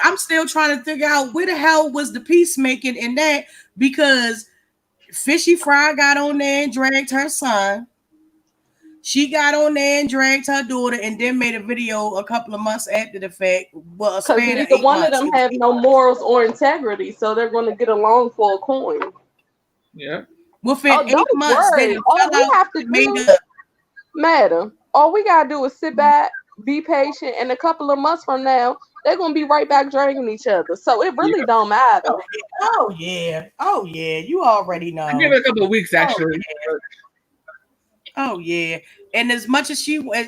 I'm still trying to figure out where the hell was the peacemaking in that, because Fishy Fry got on there and dragged her son. She got on there and dragged her daughter, and then made a video a couple of months after the fact. Well, because neither one of them have no morals or integrity, so they're going to get along for a coin. Yeah. Within 8 months, they all we have to do, madam, all we gotta do is sit back, be patient, and a couple of months from now, they're gonna be right back dragging each other. So it really don't matter. Oh yeah. You already know. Give it a couple of weeks, actually. Oh yeah. And as much as she wanna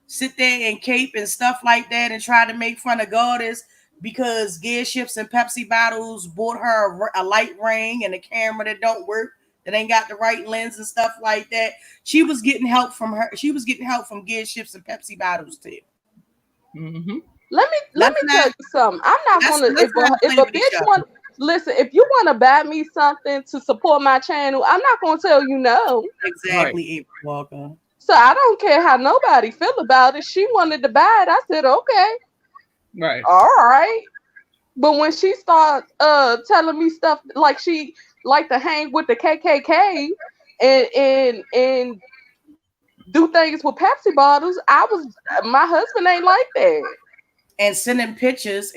sit there and cape and stuff like that and try to make fun of Goddess because Gearshifts and Pepsi bottles bought her a light ring and a camera that don't work, that ain't got the right lens and stuff like that. She was getting help from her. She was getting help from Gearshifts and Pepsi bottles too. Mm-hmm. Let me tell you something. I'm not gonna if a bitch want listen. If you want to buy me something to support my channel, I'm not gonna tell you no. Exactly, April Walker. So I don't care how nobody feel about it. She wanted to buy it. I said okay. Right. All right. But when she started telling me stuff like she liked to hang with the KKK and do things with Pepsi bottles, my husband ain't like that. And sending pictures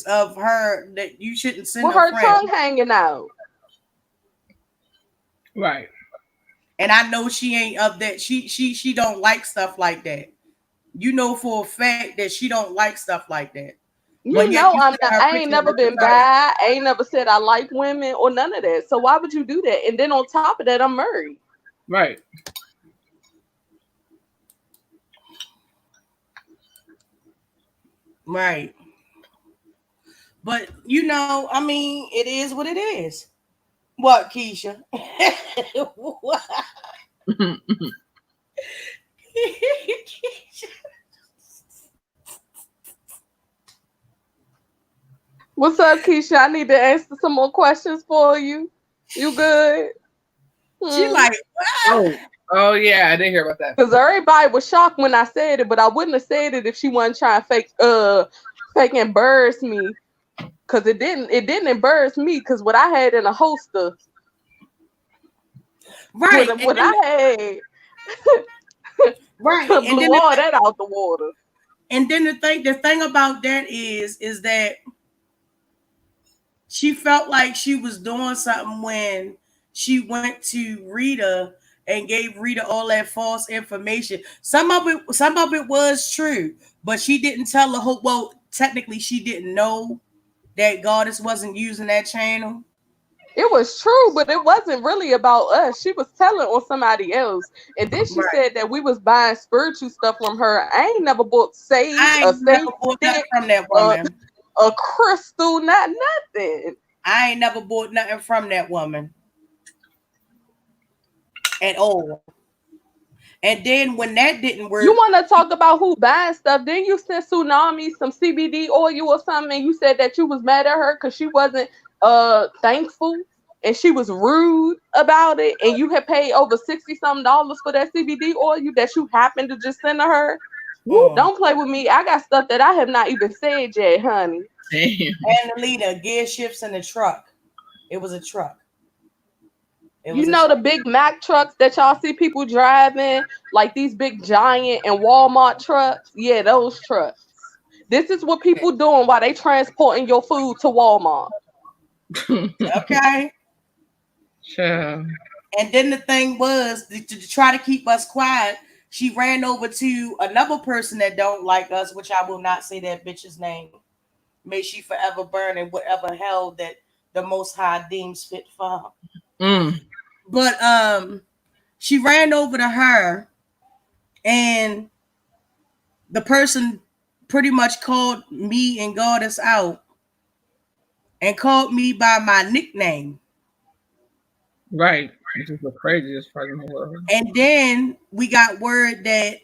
of her that you shouldn't send with her tongue hanging out. Right. And I know she ain't of that. She don't like stuff like that. You know for a fact that she don't like stuff like that. You know, I ain't never been bad. I ain't never said I like women or none of that. So why would you do that? And then on top of that, I'm married. Right. Right. But you know, I mean, it is what it is. What, Keisha? What? What's up, Keisha? I need to answer some more questions for you. You good? She like, oh yeah, I didn't hear about that. Because everybody was shocked when I said it, but I wouldn't have said it if she wasn't trying to fake embarrass me. Because it didn't embarrass me. Because what I had in a holster, right? What I had, right, blew all that out the water. And then the thing about that is that she felt like she was doing something when she went to Rita and gave Rita all that false information. Some of it was true, but she didn't tell the whole. Well, technically, she didn't know that Goddess wasn't using that channel. It was true, but it wasn't really about us. She was telling on somebody else. And then she said that we was buying spiritual stuff from her. I ain't never bought sage. I ain't never bought nothing from that woman. A crystal, nothing. I ain't never bought nothing from that woman at all. And then when that didn't work, you want to talk about who buying stuff? Then you sent Tsunami some CBD oil or something, and you said that you was mad at her because she wasn't thankful and she was rude about it, and you had paid over $60-something for that CBD oil that you happened to just send to her. Don't play with me. I got stuff that I have not even said yet, honey. Damn. And the leader, Gearshifts in the truck. It was a truck. You know the big Mack trucks that y'all see people driving, like these big Giant and Walmart trucks? Yeah, those trucks. This is what people doing while they transporting your food to Walmart. Okay. Sure. And then the thing was to try to keep us quiet. She ran over to another person that don't like us, which I will not say that bitch's name. May she forever burn in whatever hell that the Most High deems fit for her. Mm. But she ran over to her, and the person pretty much called me and Goddess out and called me by my nickname. Right. Which is the craziest part in the world. And then we got word that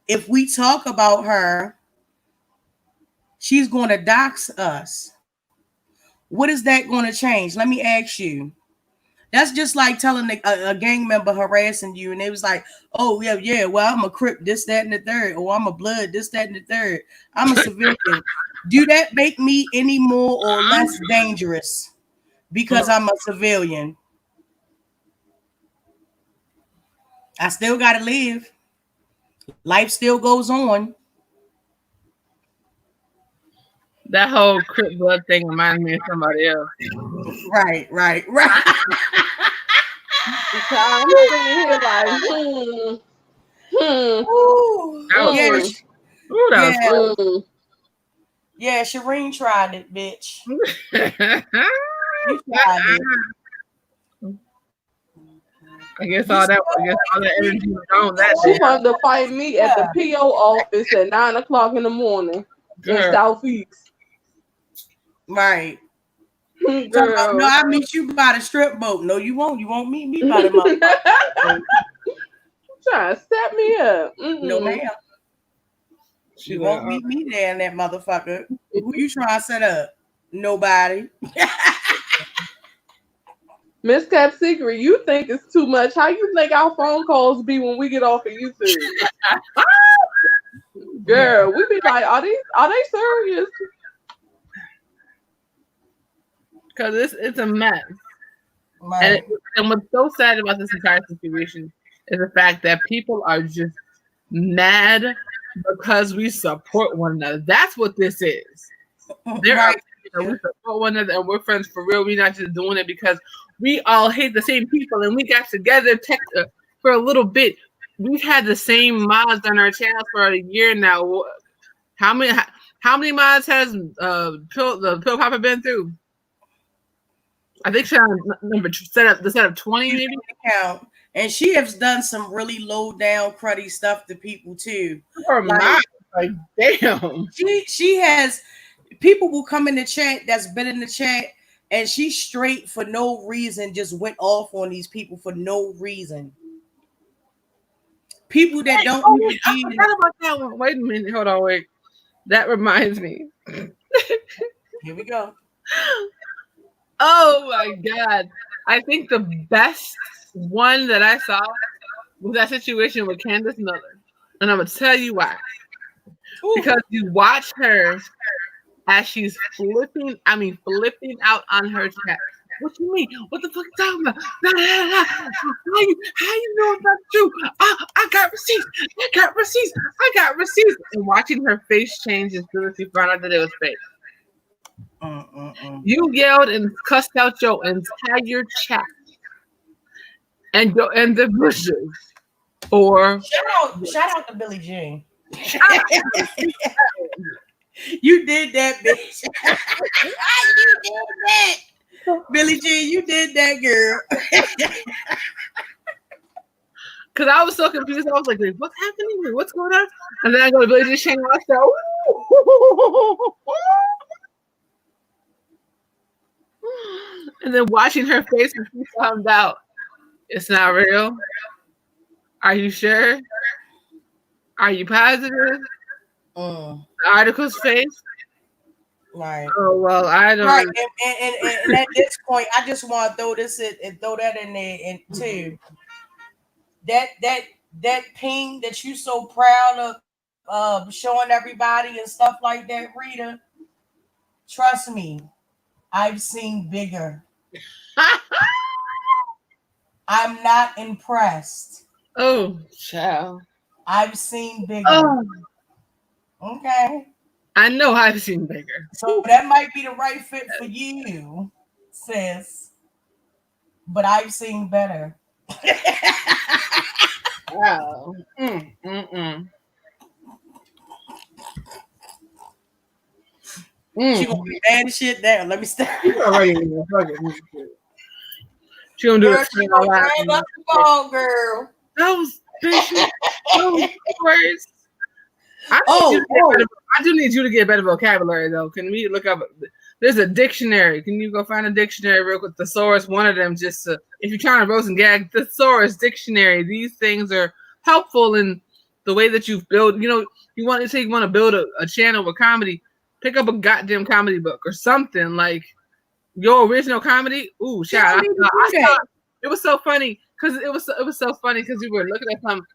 if we talk about her, she's going to dox us. What is that going to change? Let me ask you. That's just like telling a gang member harassing you, and it was like, oh, yeah, well, I'm a Crip, this, that, and the third. Oh, I'm a Blood, this, that, and the third. I'm a civilian. Do that make me any more or less dangerous because I'm a civilian? I still got to live. Life still goes on. That whole Crip Blood thing reminds me of somebody else. Right. I'm sitting here like, Ooh, That was yeah, Shireen tried it, bitch. funny. You tried it. I guess all that energy was gone that she day. wanted to fight me at the PO office at 9 o'clock in the morning in Southeast. Right. Girl. No, I'll meet you by the strip boat. No, you won't. You won't meet me by the motherfucker. Trying to set me up. No, ma'am. You won't meet me there in that motherfucker. Who you trying to set up? Nobody. Miss Cap Secret, you think it's too much. How you think our phone calls be when we get off of YouTube? Girl, we be like, are they serious? Because it's a mess. Right. And what's so sad about this entire situation is the fact that people are just mad because we support one another. That's what this is. There are people that we support one another and we're friends for real. We're not just doing it because we all hate the same people and we got together for a little bit. We've had the same mods on our channel for a year now. How many mods has the Pill Popper been through? I think she's on set up 20 maybe. Count. And she has done some really low down cruddy stuff to people too. Like damn. She has people will come in the chat that's been in the chat and she straight for no reason just went off on these people for no reason. People that don't I forgot about that one. Wait a minute, hold on, wait. That reminds me. Here we go. Oh my god. I think the best one that I saw was that situation with Candace Miller. And I'm gonna tell you why. Ooh. Because you watch her as she's flipping out on her chat. What you mean? What the fuck you talking about? How you know that's true? I got receipts. And watching her face change as soon as she found out that it was fake. You yelled and cussed out your entire chat and the bushes. Or shout out to Billie Jean. You did that, bitch. You did that. Billie Jean, you did that, girl. Because I was so confused. I was like, what's happening? What's going on? And then I go to Billie Jean's channel. I said, and then watching her face when she found out it's not real. Are you sure? Are you positive? The article's face. Right. Oh well, I don't. Right, and at this point, I just want to throw that in there and too. That ping that you so proud of showing everybody and stuff like that, Rita. Trust me, I've seen bigger. I'm not impressed. Oh, child. I've seen bigger. Oh. Okay. I know I've seen bigger. So that might be the right fit for you, sis. but I've seen better. Wow. She gonna be mad as shit there. Let me stop. She's already in the fucking shit. She gonna do Girl, it. she gonna drive up the ball, girl. Those bitches. Those words. I do need you to get better vocabulary though. Can we look up? There's a dictionary. Can you go find a dictionary real quick? Thesaurus, one of them. Just if you're trying to roast and gag, thesaurus dictionary. These things are helpful in the way that you build. You know, you want to build a channel with comedy. Pick up a goddamn comedy book or something like your original comedy. Ooh, shout! I saw it was so funny because it was so funny because we were looking at something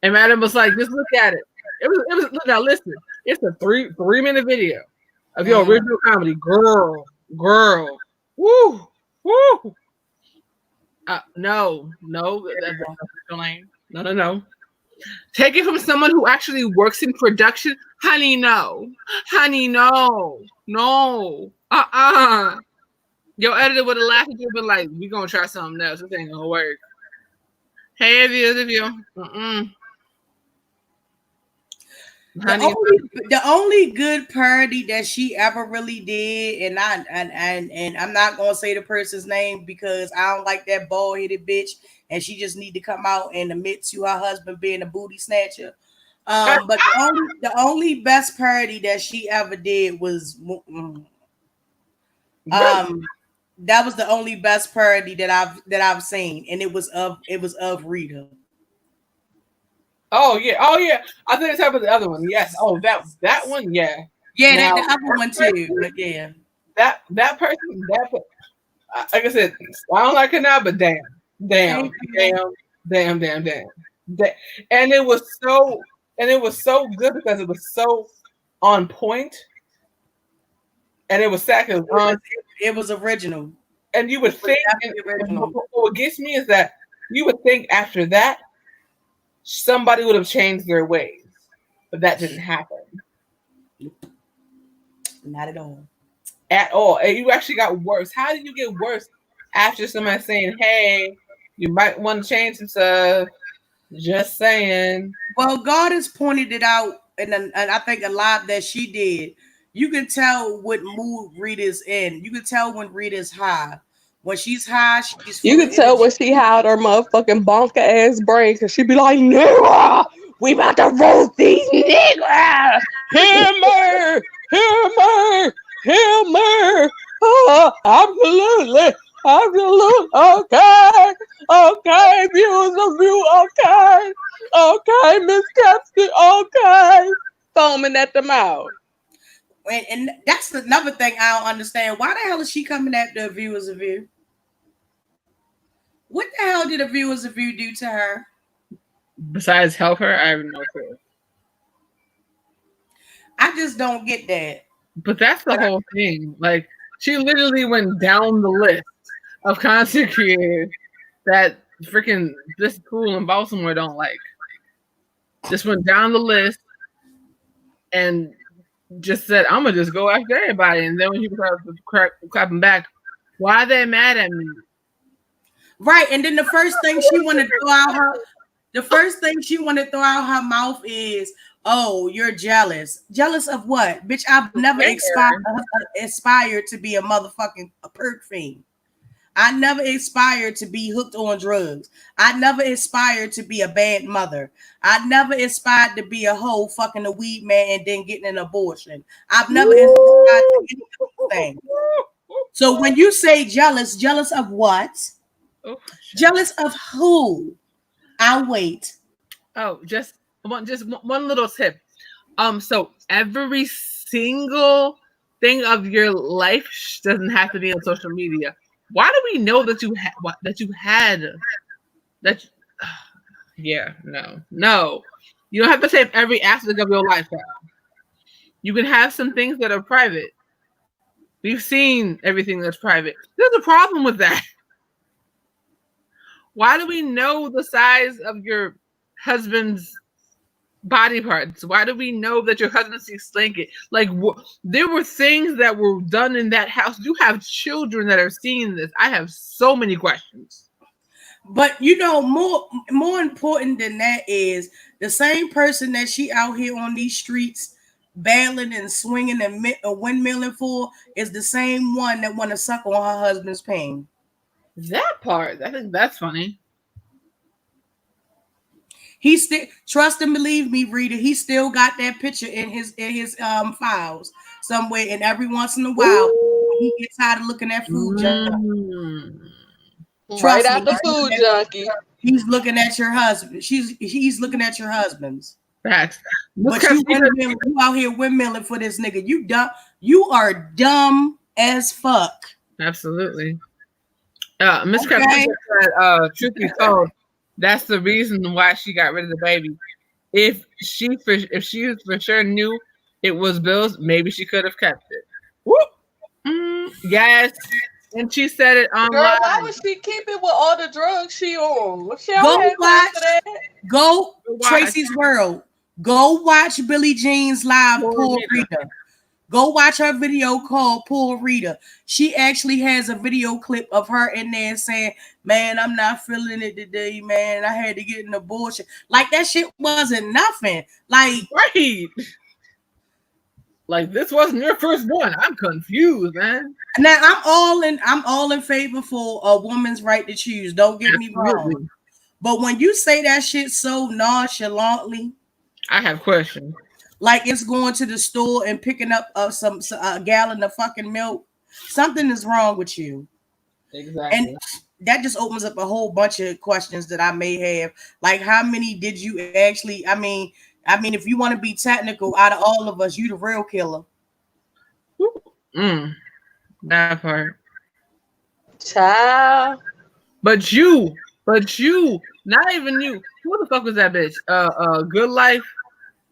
and Madam was like, just look at it. It was now listen, it's a 3-minute video of your original comedy. Girl. Woo. No, that's lame. No. Take it from someone who actually works in production. Honey, no. Your editor would have laughed at you and been like, we gonna try something else. This ain't gonna work. Hey, if you. The only good parody that she ever really did, and I'm not gonna say the person's name because I don't like that bald-headed bitch, and she just need to come out and admit to her husband being a booty snatcher. But the only best parody that she ever did was that was the only best parody that I've seen, and it was of Rita. Oh yeah. I think it's about the other one. Yes. Oh, that one. Yeah. Yeah, now, that other one too. But yeah, that person. Like I said, I don't like her now, but damn. And it was so good because it was so on point, and it was second. It was original. And you would think. What gets me is that you would think after that, somebody would have changed their ways, but that didn't happen. Not at all. At all. And you actually got worse. How did you get worse after somebody saying, hey, you might want to change some stuff? Just saying. Well, God has pointed it out, and I think a lot that she did. You can tell what mood Rita's in. You can tell when Rita's high. When she's high, she's. You can tell when she had her motherfucking bonker ass brain because she be like, nigga, we about to roast these niggas. Hammer. Absolutely. Okay, viewers of you. Okay, Miss Capsky. Okay, foaming at the mouth. And that's another thing I don't understand. Why the hell is she coming after the viewers of you? What the hell did the viewers of you do to her? Besides help her, I have no clue. I just don't get that. But that's the whole thing. Like, she literally went down the list of content creators that freaking this school in Baltimore don't like. Just went down the list and just said, I'm gonna just go after everybody. And then when people start clapping back, why are they mad at me? Right. And then the first thing she wanted to throw out her mouth is, oh, you're jealous. Jealous of what? Bitch, I've never aspired to be a motherfucking perk fiend. I never aspired to be hooked on drugs. I never aspired to be a bad mother. I never aspired to be a hoe fucking a weed man and then getting an abortion. I've never aspired to anything. So when you say jealous of what? Oh, jealous of who? I'll wait. Oh, just one little tip. So every single thing of your life doesn't have to be on social media. Why do we know that you had that? Yeah, no. You don't have to save every aspect of your lifestyle. You can have some things that are private. We've seen everything that's private. There's a problem with that. Why do we know the size of your husband's body parts? Why do we know that your husband sees slinking? Like, there were things that were done in that house. You have children that are seeing this. I have so many questions. But you know, more important than that is the same person that she out here on these streets battling and swinging and windmilling for is the same one that want to suck on her husband's pain. That part, I think that's funny. He still, trust and believe me, reader, he still got that picture in his files somewhere. And every once in a while, when he gets tired of looking at food junk, right after food junkie, he's looking at your husband. He's looking at your husband's. Facts. But you out here windmilling for this nigga. You dumb. You are dumb as fuck. Absolutely. Miss Crabtree said, truth be told, that's the reason why she got rid of the baby. If she for sure knew it was Bill's, maybe she could have kept it. Whoop. Yes. And she said it online. Girl, why would she keep it with all the drugs she on? Go Tracy's World. Go watch Billie Jean's live Poor Rita. Go watch her video called Poor Rita. She actually has a video clip of her in there saying, man, I'm not feeling it today, man. I had to get an abortion. Like, that shit wasn't nothing. Like, right. Like, this wasn't your first one. I'm confused, man. Now I'm all in favor for a woman's right to choose. Don't get me wrong. But when you say that shit so nonchalantly, I have questions. Like it's going to the store and picking up a gallon of fucking milk. Something is wrong with you. Exactly. And that just opens up a whole bunch of questions that I may have. Like, how many did you actually? I mean, if you want to be technical, out of all of us, you the real killer. That part. Child. But you, not even you. Who the fuck was that bitch? Good Life.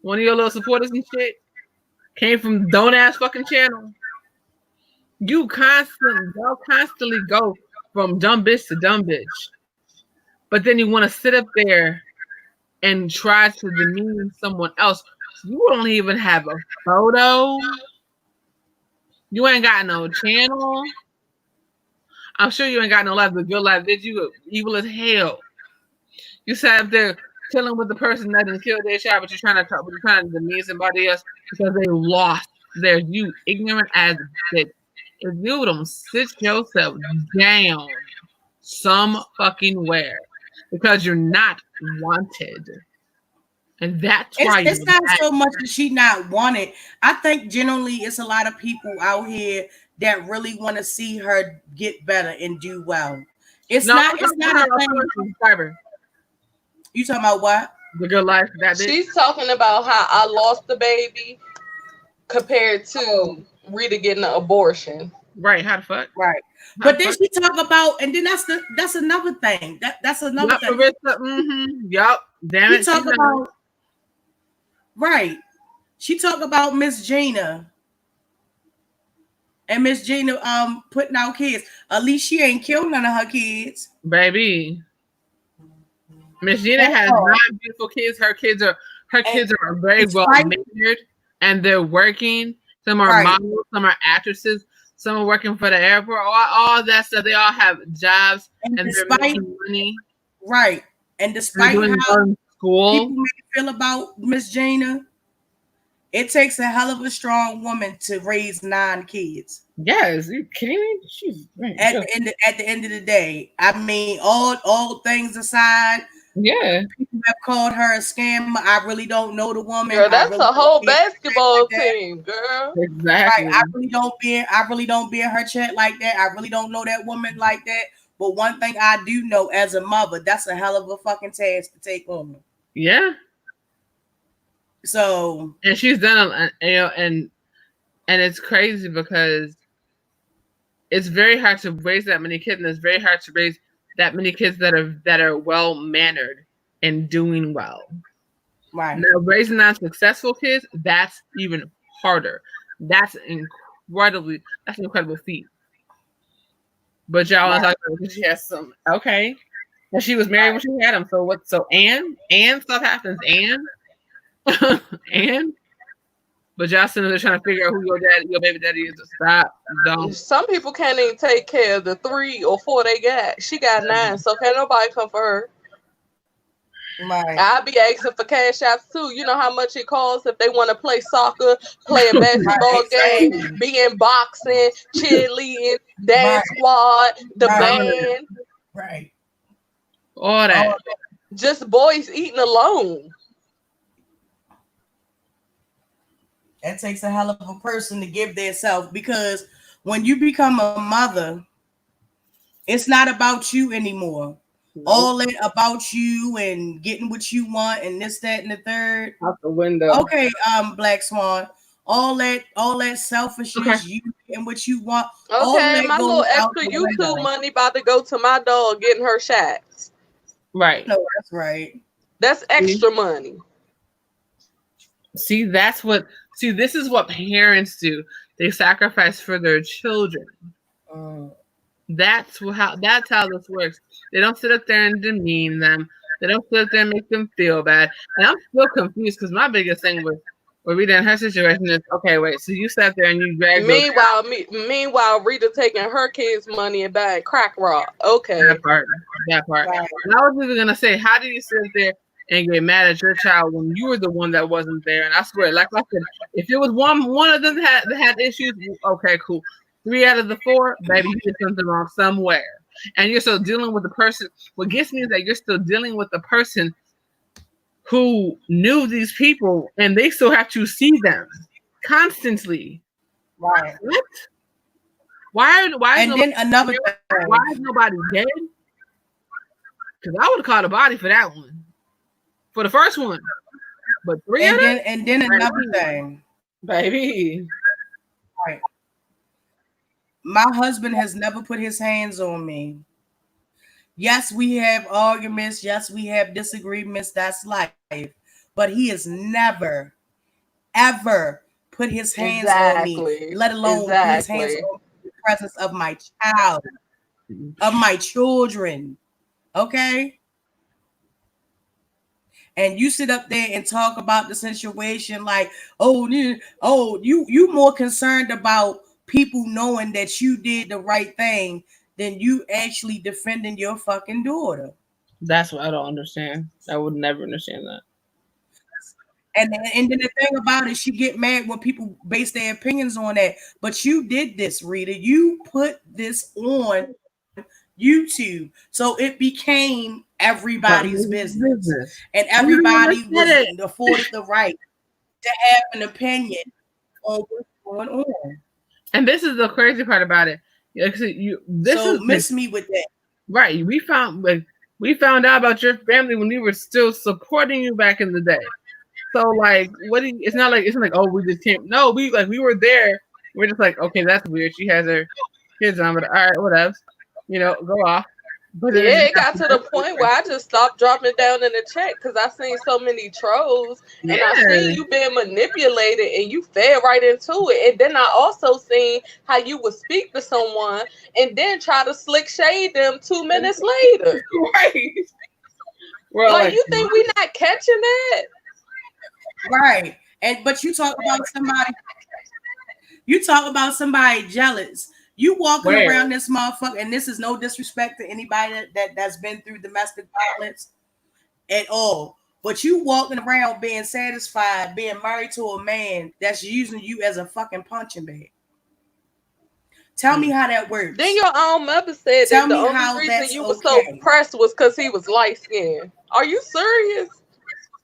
One of your little supporters and shit came from Don't Ask fucking channel. Y'all constantly go from dumb bitch to dumb bitch. But then you want to sit up there and try to demean someone else. You don't even have a photo. You ain't got no channel. I'm sure you ain't got no life. The Good Life, did you? Evil as hell. You sat up there chilling with the person that didn't kill their child, but you're trying to demean somebody else because they lost their you ignorant as bitch. If you don't sit yourself down some fucking where, because you're not wanted. And that's why it's not so much that she not wanted. I think generally it's a lot of people out here that really want to see her get better and do well. It's not a thing. You talking about what? The Good Life. She's talking about how I lost the baby compared to Rita getting an abortion. Right? How the fuck? Right. But then she talk about, and then that's another thing. That's another thing. Yup. Damn it. Talk about, right. She talk about Miss Gina. And Miss Gina putting out kids. At least she ain't killed none of her kids. Baby. Miss Gina has 9 beautiful kids. Her kids are very well mannered and they're working. Some are models, some are actresses, some are working for the airport, all that stuff. They all have jobs and they're making money. Right. And despite how people may feel about Miss Gina, it takes a hell of a strong woman to raise 9 kids. Yes, are you kidding me? She's at the end of the day. I mean, all things aside, yeah, people have called her a scammer. I really don't know the woman. Girl, that's a whole basketball team, girl. Exactly. Right. I really don't be in her chat like that. I really don't know that woman like that. But one thing I do know as a mother, that's a hell of a fucking task to take on. Yeah. So, and she's done and it's crazy because it's very hard to raise that many kids, and it's very hard to raise that many kids that are well mannered and doing well. Right. Now, raising non-successful kids, that's even harder. That's an incredible feat. But y'all want to talk about because she has some okay. And she was married when she had him. So what? So Anne stuff happens. Anne. And but y'all sitting there trying to figure out who your baby daddy is. Stop. Don't. Some people can't even take care of the 3 or 4 they got. She got 9, so can't nobody come for her. Right. I'll be asking for cash apps too. You know how much it costs if they want to play soccer, play a basketball game, be in boxing, cheerleading, dance squad, the band. Right. All that. Just boys eating alone. That takes a hell of a person to give their self, because when you become a mother, it's not about you anymore. Nope. All it about you and getting what you want and this, that, and the third. Out the window. Okay, Black Swan. All that selfishness, you and what you want. Okay, my little extra YouTube money about to go to my dog getting her shots. Right. No, that's right. That's extra money. See, this is what parents do. They sacrifice for their children. That's how this works. They don't sit up there and demean them. They don't sit up there and make them feel bad. And I'm still confused because my biggest thing with Rita and her situation is, okay, wait, so you sat there and you dragged. Meanwhile, Rita taking her kids' money and buying crack rock. Okay. That part. Right. And I was even gonna say, how do you sit there and get mad at your child when you were the one that wasn't there? And I swear, like I said, if it was one of them that had issues, okay, cool. 3 out of the 4, baby, you did something wrong somewhere. And you're still dealing with the person. What gets me is that you're still dealing with the person who knew these people and they still have to see them constantly. Right. What? Why and then another thing. Why is nobody dead? Because I would have caught a body for that one. For the first one. But 3 of them? And then another thing. Baby. Right. My husband has never put his hands on me. Yes, we have arguments. Yes, we have disagreements. That's life. But he has never, ever put his hands on me, let alone put his hands on the presence of my child, of my children. Okay? And you sit up there and talk about the situation like, you more concerned about people knowing that you did the right thing than you actually defending your fucking daughter. That's what I don't understand. I would never understand that. And then the thing about it, she get mad when people base their opinions on that. But you did this, Rita. You put this on YouTube, so it became everybody's business, and everybody was afforded the right to have an opinion on what's going on. And this is the crazy part about it. Miss me with that. Right. We found out about your family when we were still supporting you back in the day. So like, it's not like oh, we just can't. No, we were there. We're just like, okay, that's weird. She has her kids on, but all right, whatever. Go off. But yeah, it got to the point where I just stopped dropping down in the chat because I seen so many trolls and I seen you being manipulated and you fell right into it. And then I also seen how you would speak to someone and then try to slick shade them 2 minutes later. Right. Like, you think we not catching that? Right. But you talk about somebody jealous. You walking around this motherfucker, and this is no disrespect to anybody that's been through domestic violence at all. But you walking around being satisfied, being married to a man that's using you as a fucking punching bag. Tell me how that works. Then your own mother said that the only reason you were so pressed was because he was light skinned. Are you serious?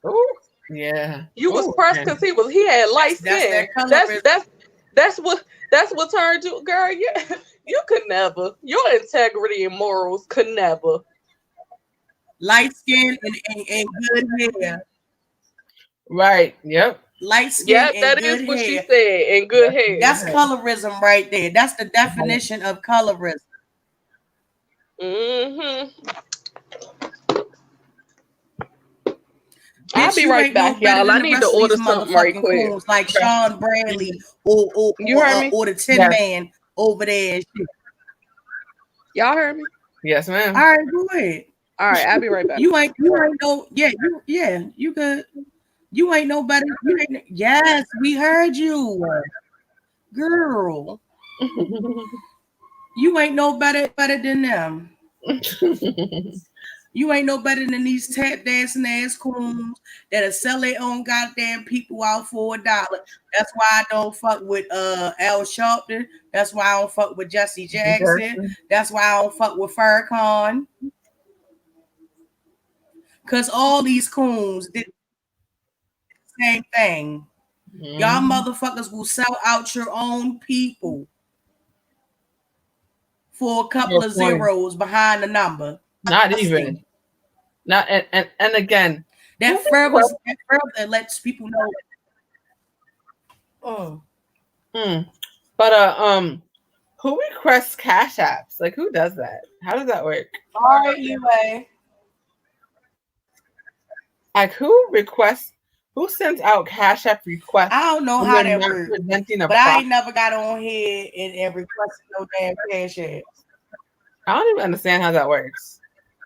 Oh, yeah. You was pressed because he had light skin. That's what turned you, girl. You could never. Your integrity and morals could never. Light skin and good hair. Right. Yep. Light skin. Yep, and that good is what hair. she said. And good hair. That's colorism right there. That's the definition of colorism. I'll be right back, y'all. I need to order something right quick. Like Sean Bradley or the Tin Man over there. Y'all heard me? Yes, ma'am. All right, go ahead. All right, I'll be right back. You ain't know. Yeah, you good. You ain't no better. Yes, we heard you, girl. You ain't no better than them. You ain't no better than these tap dancing ass coons that'll sell their own goddamn people out for $1. That's why I don't fuck with Al Sharpton. That's why I don't fuck with Jesse Jackson. That's why I don't fuck with Farrakhan. Cause all these coons did the same thing. Y'all motherfuckers will sell out your own people for a couple of zeros behind the number. Not even. Not and again. That further lets people know. But who requests cash apps? Like, who does that? How does that work? All right, anyway. Like, who sends out cash app requests? I don't know how that works, but I ain't never got on here and requested no damn cash apps. I don't even understand how that works.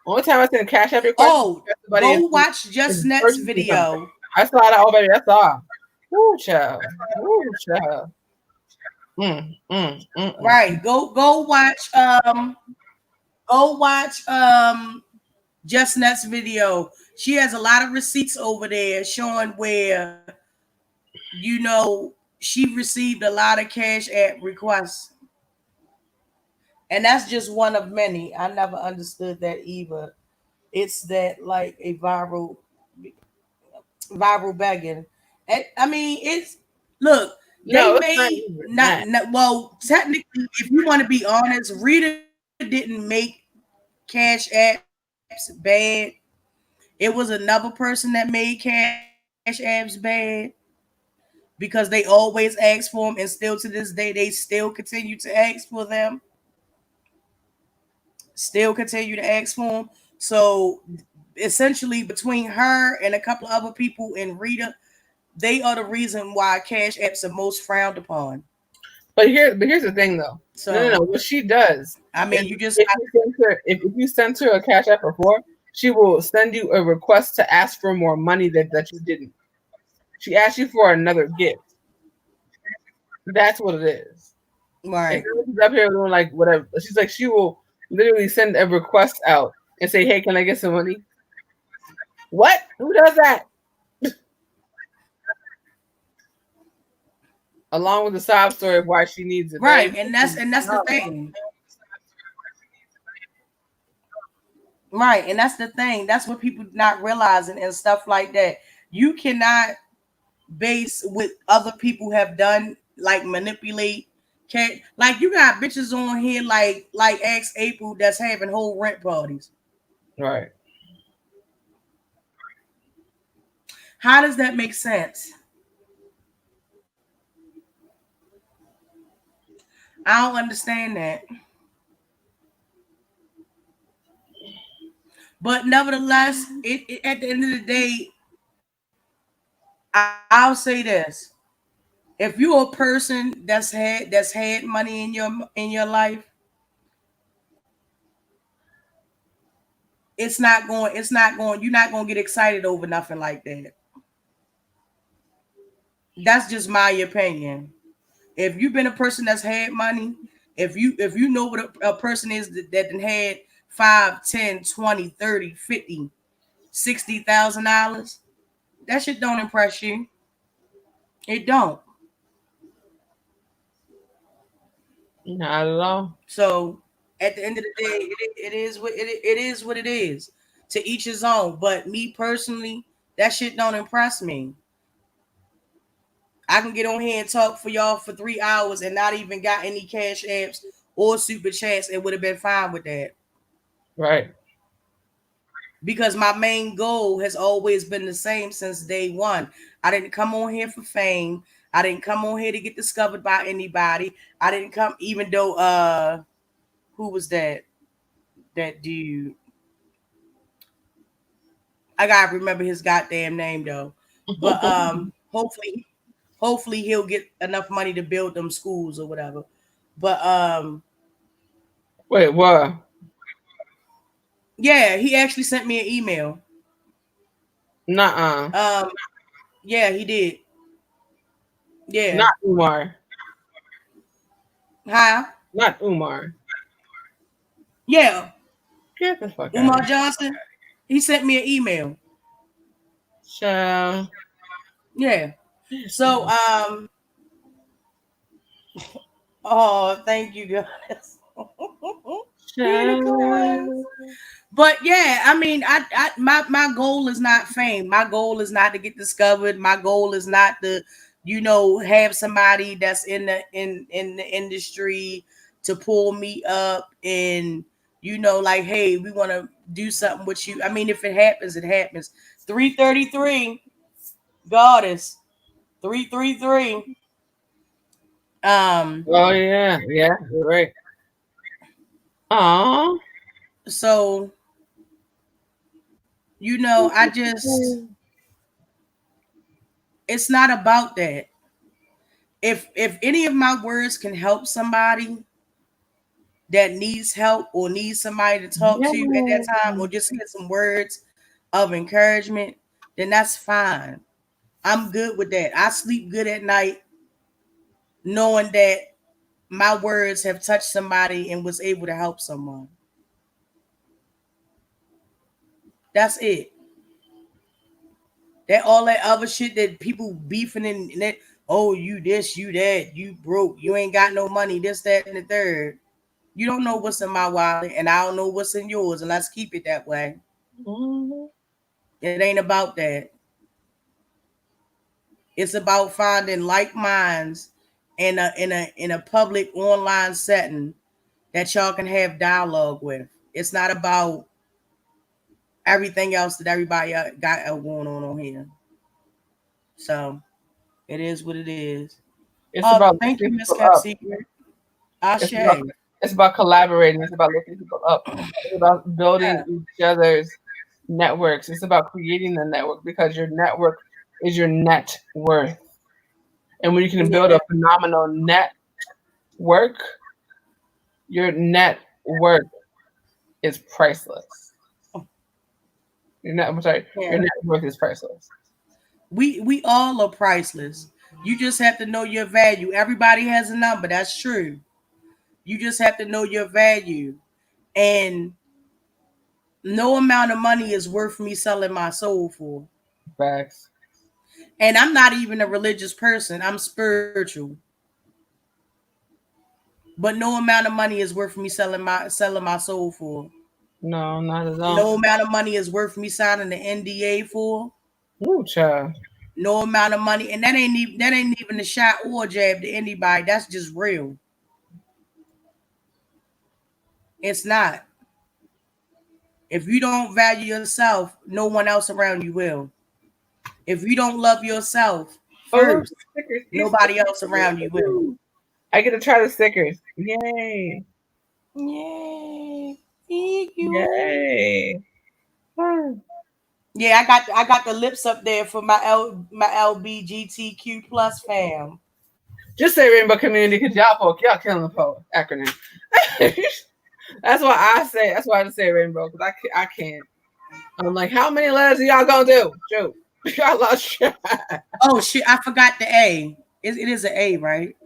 Only time I send cash app requests. Oh, go watch Just Net's video. I saw that. Oh, baby, that's all. Woo, child. Woo, child. Right. Go watch Just Net's video. She has a lot of receipts over there showing where she received a lot of cash app requests. And that's just one of many. I never understood that either. It's that like a viral begging. I mean, it's look. They made well. Technically, if you want to be honest, Rita didn't make cash apps bad. It was another person that made cash apps bad because they always ask for them, and still to this day, they still continue to ask for them. Still continue to ask for them. So essentially, between her and a couple of other people and Rita, they are the reason why cash apps are most frowned upon. But here's the thing, though. So no. What she does, I mean, if you send her a cash app before, she will send you a request to ask for more money that you didn't. She asks you for another gift. That's what it is. Right. She's up here doing like whatever. She's like, she will literally send a request out and say, "Hey, can I get some money?" What? Who does that? Along with the sob story of why she needs it. Right, and that's the thing. Right, and that's the thing. That's what people not realizing and stuff like that. You cannot base what other people have done, like manipulate. Like you got bitches on here like ex April that's having whole rent parties. Right. How does that make sense? I don't understand that. But nevertheless, it at the end of the day, I'll say this: if you're a person that's had money in your life, you're not going to get excited over nothing like that. That's just my opinion. If you've been a person that's had money, if you know what a person is that had 5, 10, 20, 30, 50, $60,000, that shit don't impress you. It don't. Not at all. So at the end of the day, it is what it is. To each his own. But me personally, that shit don't impress me. I can get on here and talk for y'all for 3 hours and not even got any cash apps or super chats. It would have been fine with that. Right. Because my main goal has always been the same since day one. I didn't come on here for fame. I didn't come on here to get discovered by anybody. I didn't come, even though who was that dude? I gotta remember his goddamn name though. But hopefully he'll get enough money to build them schools or whatever. But wait, what? Yeah, he actually sent me an email. Nuh-uh. Yeah, he did. Yeah. Not Umar. Huh? Not Umar. Yeah. Get the fuck out Umar of Johnson. He sent me an email. here. Yeah. So oh, thank you guys. Child. But yeah, I mean, my goal is not fame. My goal is not to get discovered. My goal is not to, have somebody that's in the industry to pull me up and like, hey, we want to do something with you. I mean, if it happens, it happens. 333, goddess, 333. Oh yeah, yeah, you're right. Aw. So I just, it's not about that. If any of my words can help somebody that needs help or needs somebody to talk to at that time, or just get some words of encouragement, then that's fine. I'm good with that. I sleep good at night knowing that my words have touched somebody and was able to help someone. That's it. That all that other shit that people beefing and that, oh, you this, you that, you broke, you ain't got no money, this, that, and the third. You don't know what's in my wallet, and I don't know what's in yours, and let's keep it that way. Mm-hmm. It ain't about that. It's about finding like minds in a public online setting that y'all can have dialogue with. It's not about everything else that everybody got going on here. So it is what it is. It's about Thank you, lifting Miss people Cap up. Secret. It's about, Ashe. it's about collaborating. It's about lifting people up. It's about building each other's networks. It's about creating the network because your network is your net worth. And when you can build a phenomenal network, your net worth is priceless. Your net worth is priceless. We all are priceless. You just have to know your value. Everybody has a number. That's true. You just have to know your value. And no amount of money is worth me selling my soul for. Facts. And I'm not even a religious person. I'm spiritual. But no amount of money is worth me selling my soul for. No, not at all. No amount of money is worth me signing the NDA for. Ooh, child. No amount of money, and that ain't even a shot or a jab to anybody. That's just real. It's not. If you don't value yourself, no one else around you will. If you don't love yourself first, nobody else around you will. I get to try the stickers. Yay. Yay. Thank you. Yay. Yeah, I got the lips up there for my LBGTQ plus fam. Just say Rainbow Community because y'all killing the acronym. That's why I just say Rainbow because I can't. I'm like, how many letters are y'all gonna do? Shoot. Y'all lost track. Oh shit, I forgot the A. It is an A, right?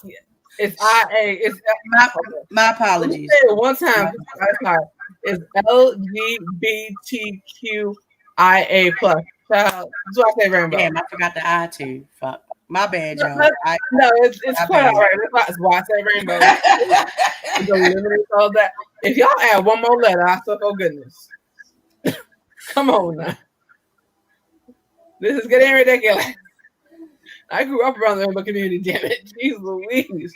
Yeah. It's IA. It's my apologies. Say it one time. It's LGBTQIA plus. That's why I say Rainbow. Damn, I forgot the I too. Fuck. My bad, y'all. No, it's quite all right. That's why I say Rainbow. All that. If y'all add one more letter, I swear, oh goodness. Come on now. This is getting ridiculous. I grew up around the Rainbow Community, damn it. Jeez Louise.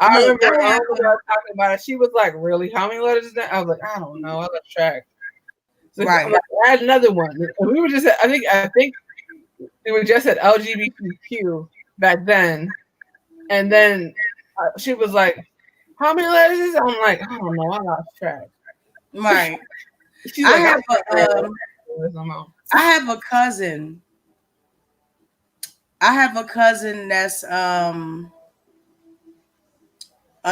I remember talking about it. She was like, really? How many letters is that? I was like, I don't know. I lost track. So right. Like, add another one. And we were just at, I think we were just at LGBTQ back then. And then she was like, how many letters is it? I'm like, I don't know. I lost track. Right. She's like, I have a cousin. I have a cousin that's a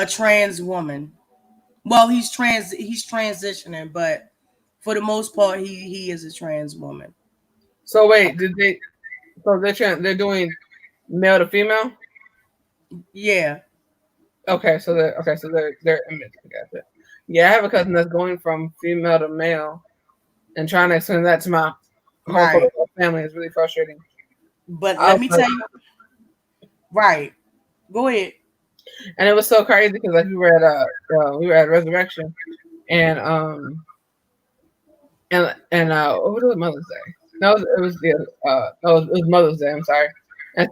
trans woman. Well, he's transitioning, but for the most part, he is a trans woman. So wait, did they So they're doing male to female. Yeah. Okay, so they're image. Gotcha. Yeah, I have a cousin that's going from female to male, and trying to explain that to my whole Right. family is really frustrating. But I let was me like- tell you. Right. Go ahead. And it was so crazy because like we were at Resurrection, and what was Mother's Day? No, it was it was Mother's Day. I'm sorry. And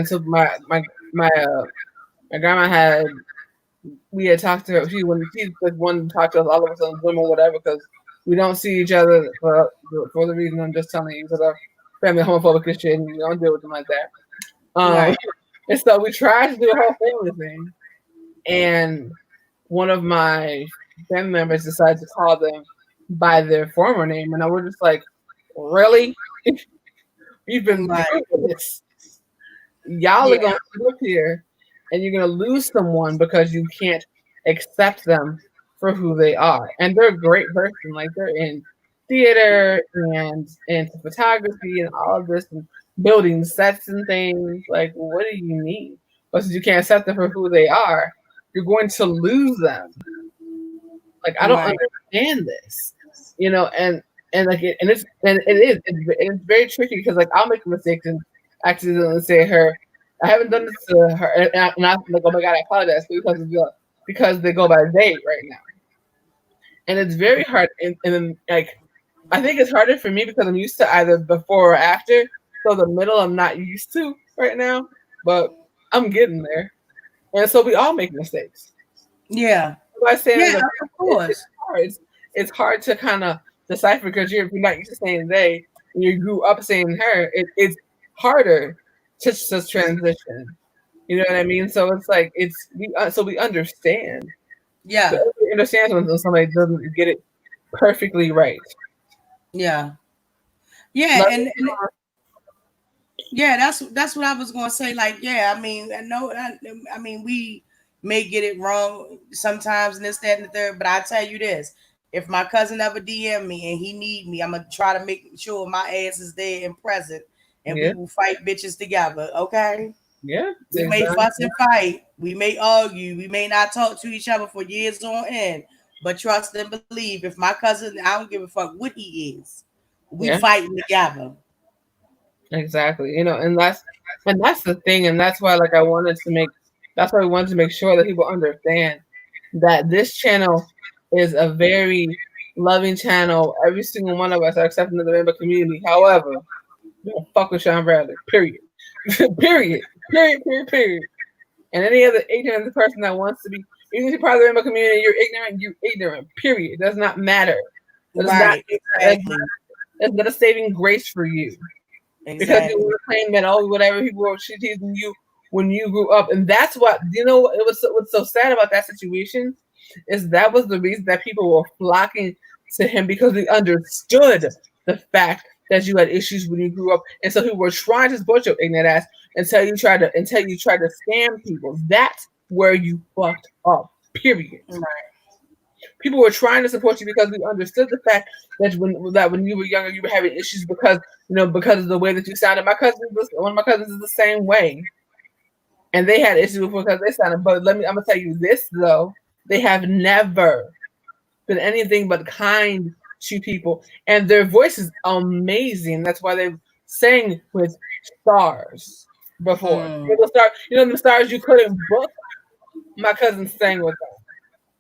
so my grandma had, we had talked to her. She like wanted to talk to us all of us on Zoom or whatever because we don't see each other for the reason I'm just telling you, because our family homophobic and shit, and we don't deal with them like that. Right. And so we tried to do a whole family thing, and one of my family members decided to call them by their former name, and I was just like, really? You've been Right. doing this. Y'all Yeah. are going to sit up here and you're going to lose someone because you can't accept them for who they are. And they're a great person. Like, they're in theater and into photography and all of this and building sets and things. Like, what do you need? But since you can't accept them for who they are, you're going to lose them. Like, I don't Right. understand this, and like it's very tricky because like I'll make a mistake and accidentally say her. I haven't done this to her, and I'm like, oh my god, I apologize because they go by they right now, and it's very hard. And then like I think it's harder for me because I'm used to either before or after. So the middle I'm not used to right now, but I'm getting there, and so we all make mistakes. Yeah. By saying Yeah, that, of course. it's hard to kind of decipher because you're not used to saying they, and you grew up saying her. It's harder to just transition. You know what I mean? So it's like we understand. Yeah. So we understand when somebody doesn't get it perfectly right. Yeah. Yeah. Love And you. yeah, that's what I was gonna say. Like, yeah, I mean, I mean, we may get it wrong sometimes and this, that, and the third, but I tell you this: if my cousin ever DM me and he need me, I'm gonna try to make sure my ass is there and present, and Yeah. we will fight bitches together. Okay? Yeah. We may fuss and fight, we may argue, we may not talk to each other for years on end, but trust and believe. If my cousin, I don't give a fuck what he is, we Yeah. fighting together. Exactly. And that's the thing, and that's why like that's why we wanted to make sure that people understand that this channel is a very loving channel. Every single one of us are accepting of the rainbow community. However, don't fuck with Sean Bradley. Period. Period. And any other ignorant person that wants to be, even if you're part of the rainbow community, you're ignorant. Period. It does not matter. Right. Exactly. It's not a saving grace for you. Because Exactly. you were claiming that whatever people were teasing you when you grew up, and that's what what's so sad about that situation is that was the reason that people were flocking to him because they understood the fact that you had issues when you grew up, and so people were trying to support your ignorant ass until you tried to scam people. That's where you fucked up. Period. Right. People were trying to support you because we understood the fact that when you were younger, you were having issues because of the way that you sounded. One of my cousins is the same way, and they had issues because they sounded. But I'm gonna tell you this though: they have never been anything but kind to people, and their voice is amazing. That's why they sang with stars before. The stars you couldn't book. My cousin sang with them.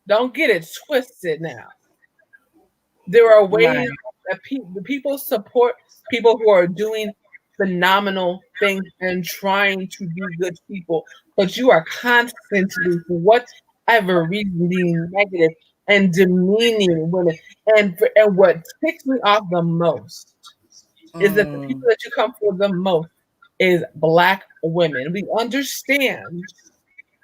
Don't get it twisted now. There are ways that people support people who are doing phenomenal things and trying to be good people, but you are constantly, for whatever reason, being negative and demeaning women. And what ticks me off the most is that the people that you come for the most is Black women. We understand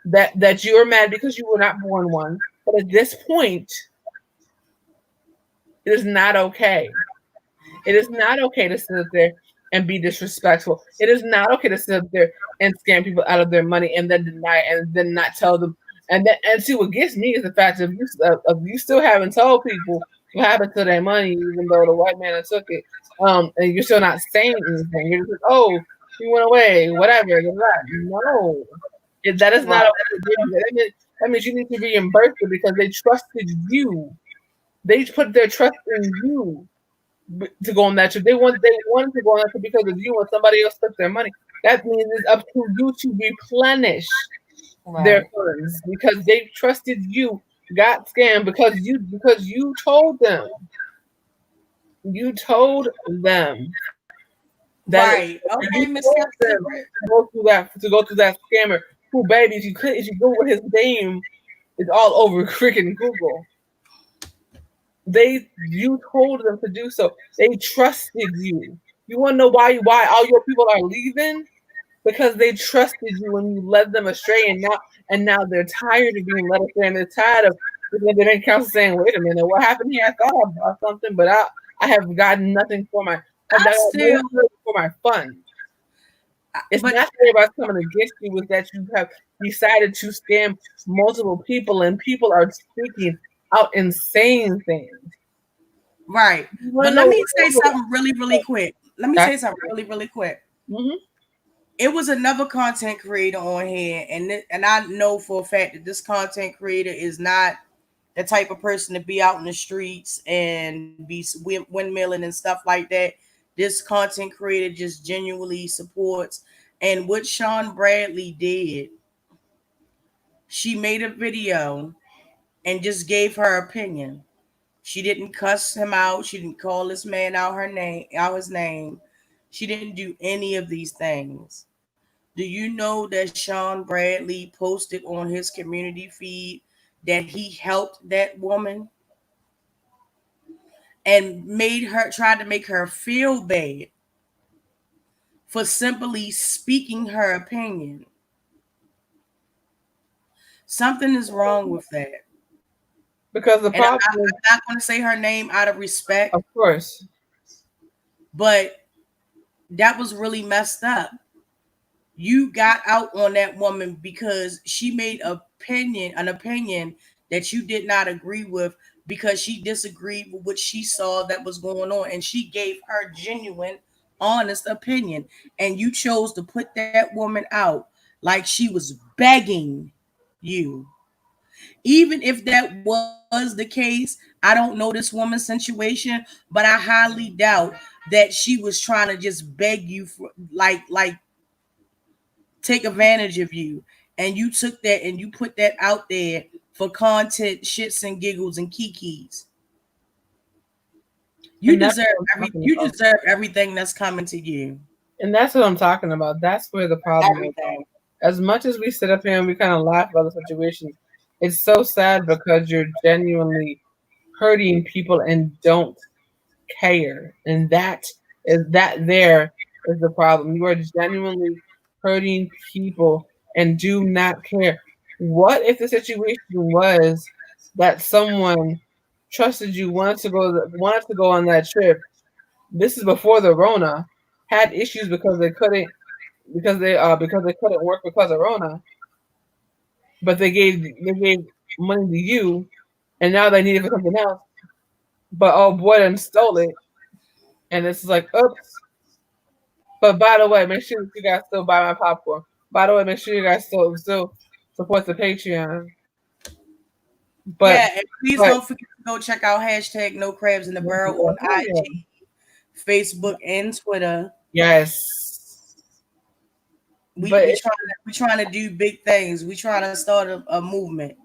that you are mad because you were not born one. But at this point, it is not okay. It is not okay to sit there and be disrespectful. It is not okay to sit there and scam people out of their money and then deny and then not tell them. And see, what gets me is the fact of you still haven't told people what happened to that money, even though the white man took it. And you're still not saying anything. You're just like, oh, he went away, whatever. No, that is not okay. That means you need to reimburse it because they trusted you. They put their trust in you to go on that trip. They wanted to go on that trip because of you, and somebody else took their money. That means it's up to you to replenish their funds because they trusted you. Got scammed because you told them. You told them that Right. Okay, Miss to go through that scammer. Who, baby? If you Google his name, it's all over freaking Google. You told them to do so. They trusted you. You want to know why all your people are leaving? Because they trusted you when you led them astray, and now they're tired of being led astray, and they're tired of the bank council saying, "Wait a minute, what happened here? I thought I bought something, but I have gotten nothing for my fund." It's not about coming against you, with that you have decided to scam multiple people, and people are speaking out insane things. Right. But let me say something really, really quick. Mm-hmm. It was another content creator on here, and I know for a fact that this content creator is not the type of person to be out in the streets and be windmilling and stuff like that. This content creator just genuinely supports. And what Sean Bradley did, she made a video and just gave her opinion. She didn't cuss him out. She didn't call this man out his name. She didn't do any of these things. Do you know that Sean Bradley posted on his community feed that he helped that woman and tried to make her feel bad for simply speaking her opinion? Something is wrong with that. Because the problem I'm not going to say her name out of respect. Of course. But that was really messed up. You got out on that woman because she made an opinion that you did not agree with, because she disagreed with what she saw that was going on, and she gave her genuine, honest opinion, and you chose to put that woman out like she was begging you. Even if that was the case, I don't know this woman's situation, but I highly doubt that she was trying to just beg you for like take advantage of you, and you took that and you put that out there for content, shits and giggles and kikis. You deserve everything that's coming to you. And that's what I'm talking about. That's where the problem is. As much as we sit up here and we kind of laugh about the situations, it's so sad because you're genuinely hurting people and don't care. And that is the problem. You are genuinely hurting people and do not care. What if the situation was that someone trusted you, wanted to go on that trip? This is before the Rona, had issues because they couldn't work because of Rona, but they gave money to you, and now they need it for something else. But oh boy, them stole it, and it's like, oops. But by the way, make sure you guys still buy my popcorn. By the way, make sure you guys still support the Patreon. But yeah, and please don't forget to go check out hashtag No Crabs in the Barrel on IG, Facebook, and Twitter. Yes. We're trying to do big things. We're trying to start a movement.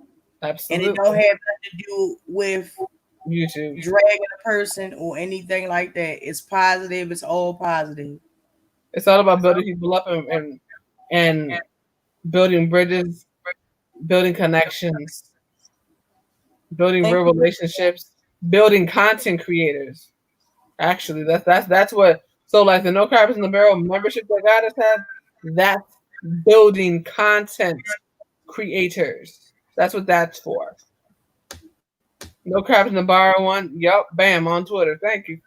Absolutely. And it don't have nothing to do with YouTube, dragging a person or anything like that. It's positive. It's all positive. It's all about building people up and building bridges, building connections, building real relationships, building content creators. Actually, that's what. So like the No Crabs in the Barrel membership that God has had, that's building content creators. That's what that's for. No Crabs in the Bar one. Yup, bam, on Twitter. Thank you,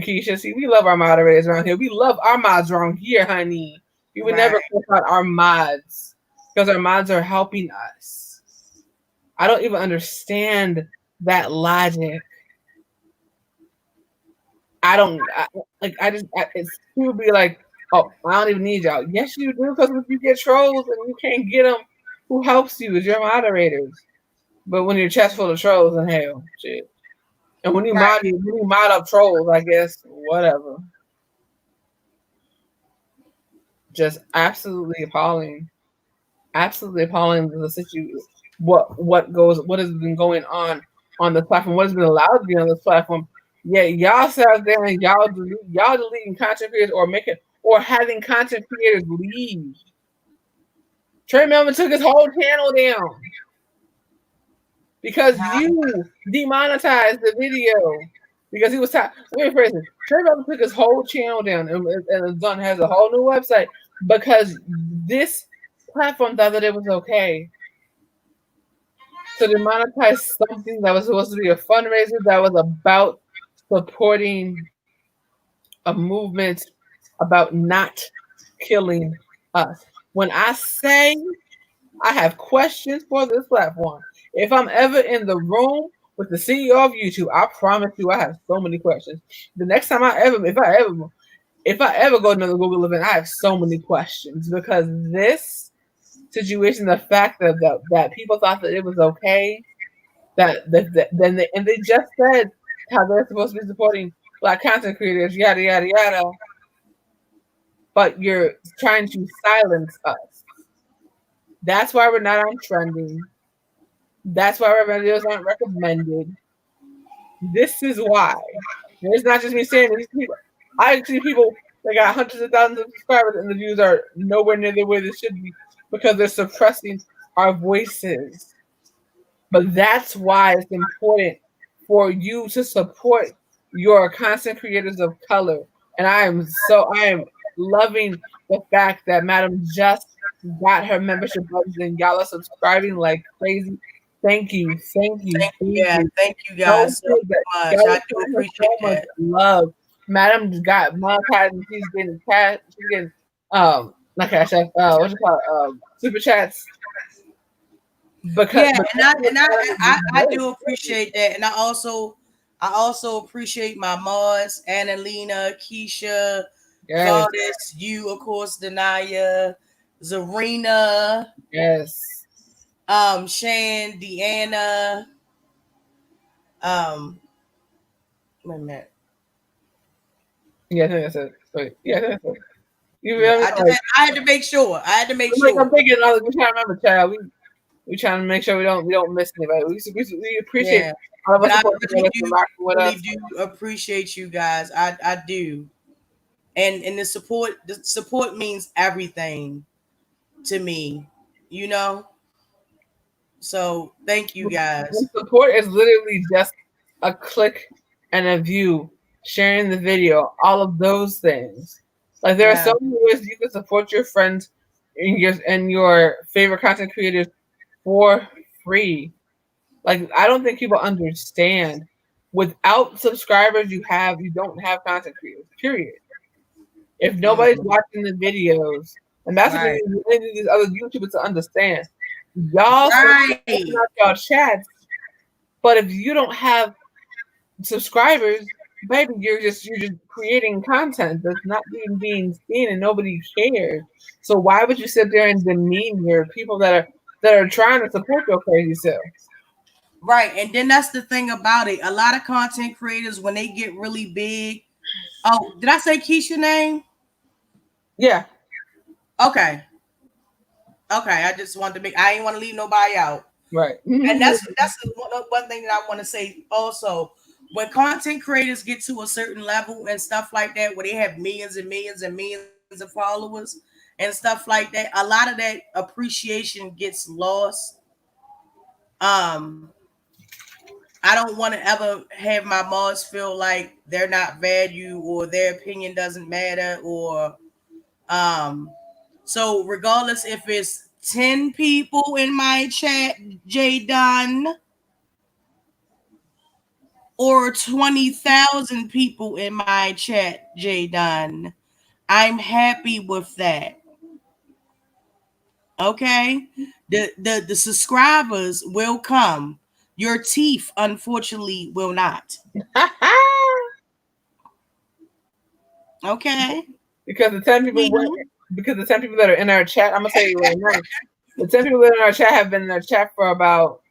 Keisha. See, we love our moderators around here. We love our mods around here, honey. We would never talk about our mods because our mods are helping us. I don't even understand that logic. It's people be like, oh, I don't even need y'all. Yes, you do, because if you get trolls and you can't get them, who helps you is your moderators. But when you're chest full of trolls, then hell, shit. And when you mod up trolls, I guess whatever. Just absolutely appalling. Absolutely appalling the situation. What has been going on this platform? What has been allowed to be on this platform? Yeah, y'all sit out there and y'all deleting content creators or having content creators leave. Trey Melvin took his whole channel down because you demonetized the video because he was Trey Melvin took his whole channel down and Done has a whole new website because this platform thought that it was okay to demonetize something that was supposed to be a fundraiser that was about supporting a movement about not killing us. When I say I have questions for this platform, if I'm ever in the room with the CEO of YouTube, I promise you I have so many questions. The next time if I ever go to another Google event, I have so many questions because this situation, the fact that people thought that it was okay, and they just said how they're supposed to be supporting Black content creators, yada yada yada, but you're trying to silence us. That's why we're not on trending. That's why our videos aren't recommended. This is why. And it's not just me saying these people. I see people that got hundreds of thousands of subscribers and the views are nowhere near the way they should be because they're suppressing our voices. But that's why it's important for you to support your content creators of color. And I am loving the fact that Madam just got her membership buttons and y'all are subscribing like crazy. Thank you. Thank you guys so much. I do appreciate so much love. Madam got monetized and she's getting not cash app, what you call it, super chats. Because I do appreciate that, and I also appreciate my mods, Annalena, Keisha, Goddess, you of course, Denaya, Zarina, yes, Shan, Deanna, wait a minute. Yeah, I think that's it. Wait, yeah, that's it. I had to make sure. I'm thinking, we trying to remember, child. We trying to make sure we don't miss anybody. We appreciate all of us really do appreciate you guys. I do, and the support means everything to me. You know. So thank you guys. The support is literally just a click and a view, sharing the video, all of those things. Like there are so many ways you can support your friends and your favorite content creators for free. Like I don't think people understand. Without subscribers, you don't have content creators. Period. If nobody's watching the videos, and that's what we need these other YouTubers to understand. Y'all y'all chats, but if you don't have subscribers, baby, you're just creating content that's not being seen and nobody cares. So why would you sit there and demean your people that are trying to support your crazy self? Right, and then that's the thing about it. A lot of content creators, when they get really big. Oh, did I say Keisha's name? Yeah. Okay. I just wanted to I ain't want to leave nobody out. Right. And that's one thing that I want to say also. When content creators get to a certain level and stuff like that, where they have millions and millions and millions of followers and stuff like that, a lot of that appreciation gets lost. I don't want to ever have my mods feel like they're not valued or their opinion doesn't matter or so regardless if it's 10 people in my chat, J Dunn, or 20,000 people in my chat, J Dunn, I'm happy with that. Okay, the subscribers will come. Your teeth, unfortunately, will not. Okay. Because the 10 people that are in our chat, I'm gonna tell you right now, the 10 people that are in our chat have been in our chat for about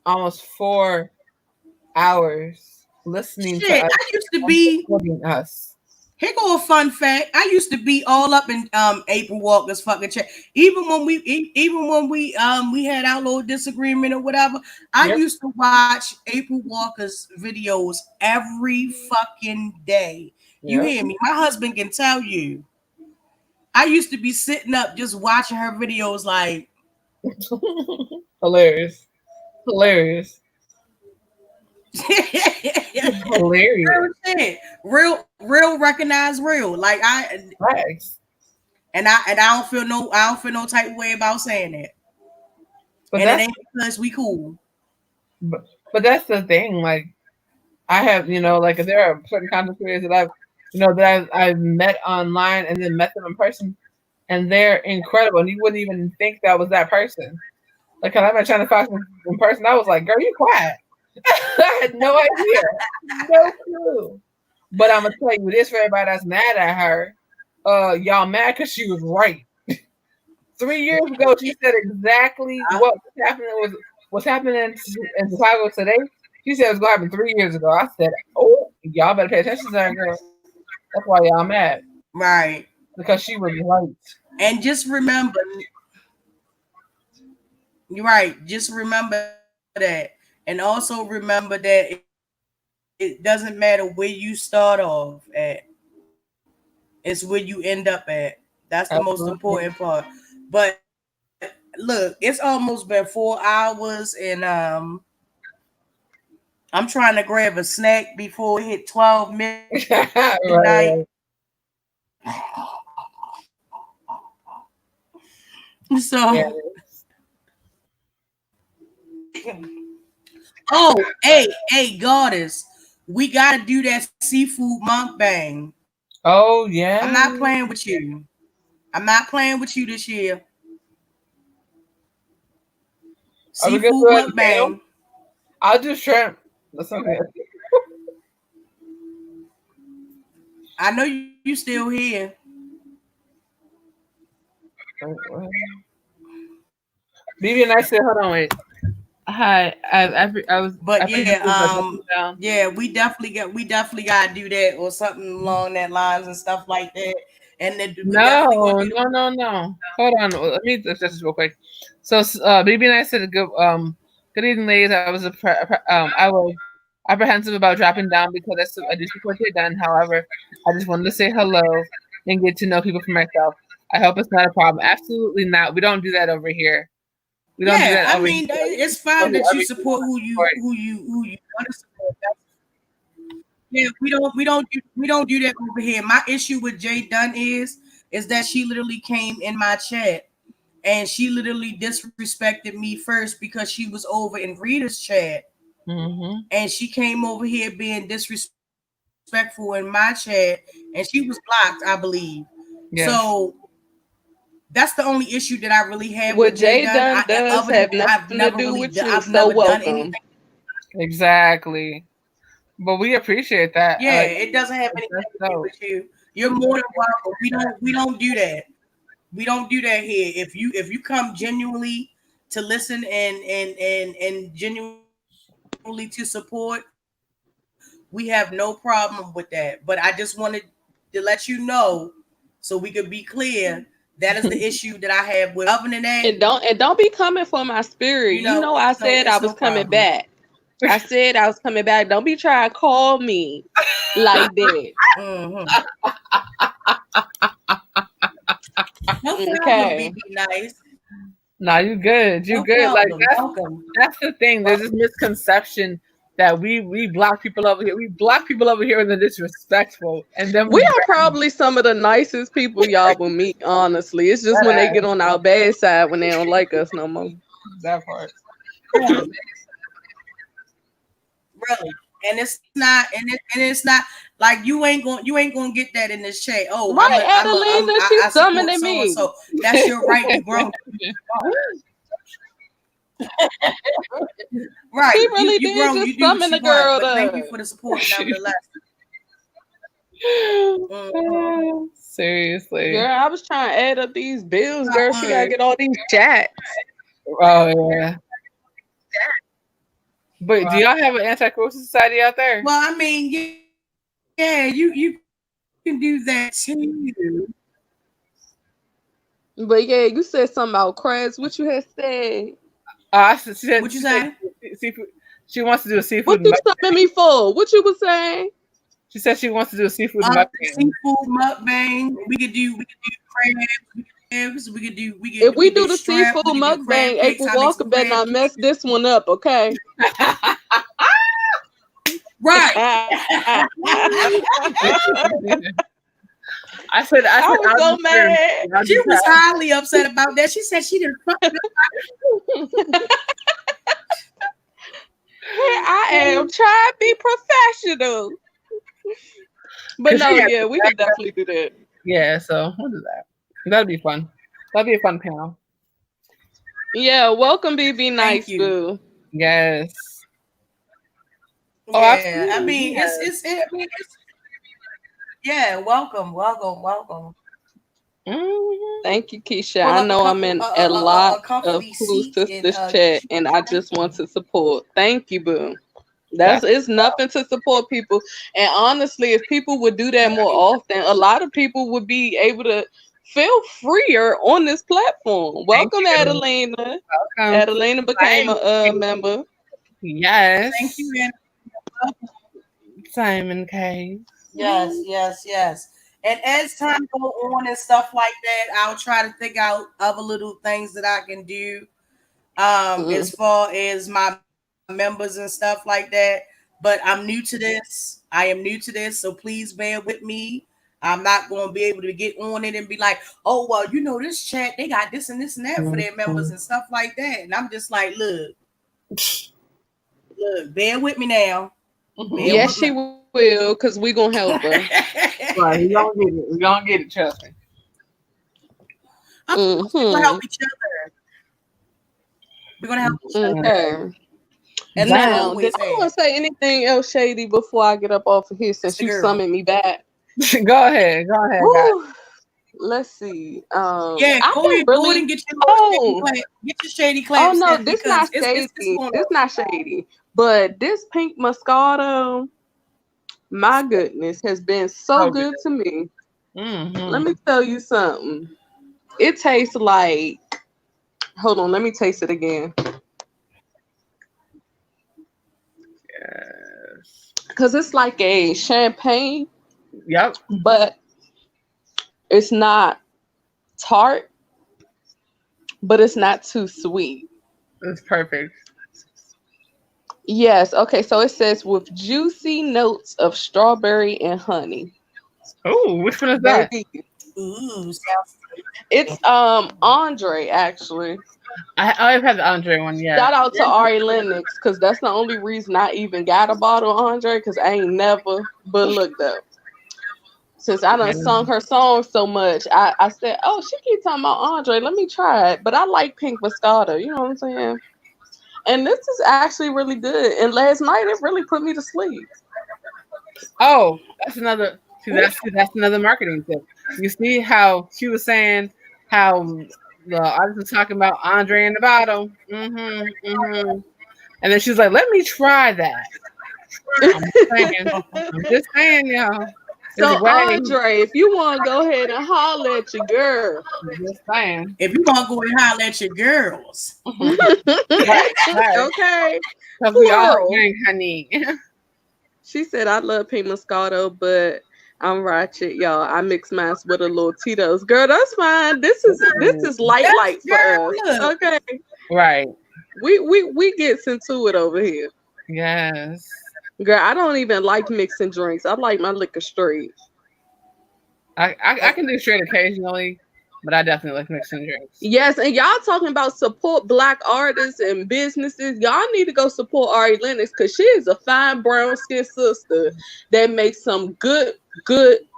almost 4 hours listening to Shit, us, I used to be. supporting us. Here go a fun fact. I used to be all up in April Walker's fucking chat. Even when we had our little disagreement or whatever, I Yep. used to watch April Walker's videos every fucking day. You Yep. hear me? My husband can tell you. I used to be sitting up just watching her videos like Hilarious. Hilarious. Hilarious. real recognize real. Like Facts. and I don't feel no type of way about saying that. But and it ain't because we cool. But that's the thing. Like, I have, like, there are certain content creators that I've met online and then met them in person, and they're incredible. And you wouldn't even think that was that person. Like, when I met China Fox in person, I was like, "Girl, you quiet." I had no idea, no clue. But I'm gonna tell you this for everybody that's mad at her. Y'all mad because she was right. 3 years ago, she said exactly what's happening in Chicago today. She said it was gonna happen 3 years ago. I said, "Oh, y'all better pay attention to her, girl." That's why y'all mad, right? Because she was right. And just remember, you're right. Just remember that, and also remember that it doesn't matter where you start off at; it's where you end up at. That's the most important part. But look, it's almost been 4 hours, and I'm trying to grab a snack before it hit 12 midnight. Right. So, Yeah. oh, hey, goddess, we gotta do that seafood mukbang. Oh yeah. I'm not playing with you. I'm not playing with you this year. Seafood mukbang. I'll do shrimp. That's okay. I know you still here. BB and I said, "Hold on, wait." Hi, I was. But yeah, yeah, we definitely got to do that or something along that lines and stuff like that. And then no. Hold on, let me just this real quick. So, BB and I said, "Good evening, ladies. I was apprehensive about dropping down because I do support your done. However, I just wanted to say hello and get to know people for myself. I hope it's not a problem. Absolutely not. We don't do that over here. We don't do that. I mean, it's fine that you support who you want to support. Yeah, we don't do that over here. My issue with Jay Dunn is that she literally came in my chat and she literally disrespected me first because she was over in Rita's chat, and she came over here being disrespectful in my chat, and she was blocked, I believe. Yes. So that's the only issue that I really have with Jay Dunn. Does have nothing to do with you. I've so never welcome. done anything. Exactly. But we appreciate that. Yeah, it doesn't have anything to do with you. You're more than welcome. We don't do that. We don't do that here. If you come genuinely to listen and genuinely to support, we have no problem with that. But I just wanted to let you know so we could be clear. That is the issue that I have with. Other than that, and don't be coming for my spirit. You know I said I was coming back. I said I was coming back. Don't be trying to call me like that. Okay. Be nice. Nah, you good. You good. Like that's the thing. There's this misconception that we block people over here. We block people over here and they're disrespectful. And then we are probably some of the nicest people y'all will meet, honestly. It's just when they get on our bad side when they don't like us no more. That part. Really. And it's not like you ain't gonna get that in this chat. Oh, right, Adelina, she's summoning me. So that's your right to grown. Right. She really did just summon the girl. Thank you for the support, nevertheless. Seriously. Girl, I was trying to add up these bills, girl. She gotta get all these chats. Oh yeah. But do y'all have an anti-corruption society out there? Well, I mean, yeah, you can do that too. But yeah, you said something about crabs. What you had said? She said, What you say? Seafood. She wants to do a What seafood you mukbang. stopping me for? What you was saying? She said she wants to do a seafood mukbang. Seafood mukbang. We could do crabs. We could do. If we do the shrimp, seafood we could do crab mukbang, cakes. April I make Walker some better crab not mess this one up, okay? Right. I said, I was so mad. She was highly upset about that. She said she didn't. I am trying to be professional. But no, yeah, we can definitely do that. Yeah, so we'll do that. That'll be fun. That'll be a fun panel. Yeah, welcome, BB Nice Boo. Yes. Yeah, I mean, it's yeah, welcome. Mm-hmm. Thank you, Keisha. I know I'm in a lot of Cool Sisters chat, and I just want to support. Thank you, boo. It's nothing to support people. And honestly, if people would do that more often, a lot of people would be able to feel freer on this platform. Welcome, Adelina. Welcome. Adelina became a member. Yes. Thank you, Simon K. Yes. And as time go on and stuff like that, I'll try to think out other little things that I can do as far as my members and stuff like that. But I'm new to this. I am new to this, so please bear with me. I'm not going to be able to get on it and be like, oh, well, you know, this chat, they got this and this and that for their members and stuff like that. And I'm just like, look, bear with me now. Yes, she will, because we're going to help her. Right, we're going to get it, trust me. We're going to help each other. We're going to help each other. Okay. And now, did I want to say anything else shady before I get up off of here since you summoned me back? Go ahead. Let's see. Go ahead and get your shady claps. Oh no, this not shady. It's not shady. But this pink Moscato, my goodness, has been so good to me. Mm-hmm. Let me tell you something. It tastes like. Hold on, let me taste it again. Yes. Because it's like a champagne. Yep. But it's not tart, but it's not too sweet. It's perfect. Yes. Okay. So it says with juicy notes of strawberry and honey. Oh, which one is that? Ooh, it's Andre actually. I've had the Andre one. Yeah. Shout out to Ari Lennox because that's the only reason I even got a bottle of Andre because I ain't never. But look though. Since I done sung her song so much, I said, oh, she keep talking about Andre. Let me try it. But I like Pink Moscato. You know what I'm saying? And this is actually really good. And last night, it really put me to sleep. Oh, that's another marketing tip. You see how she was saying how the artist was talking about Andre in the bottle. And then she's like, let me try that. I'm just saying, y'all. So Andre, if you want to go ahead and holler at your girl, just saying. If you want to go and holler at your girls, right. Okay. Because we all drink honey. She said, "I love Pink Moscato, but I'm ratchet, y'all. I mix mine with a little Tito's. Girl, that's fine. This is light for us. Okay, right. We gets into it over here. Yes." Girl, I don't even like mixing drinks. I like my liquor straight. I can do straight occasionally, but I definitely like mixing drinks. Yes, and y'all talking about support Black artists and businesses. Y'all need to go support Ari Lennox because she is a fine brown-skinned sister that makes some good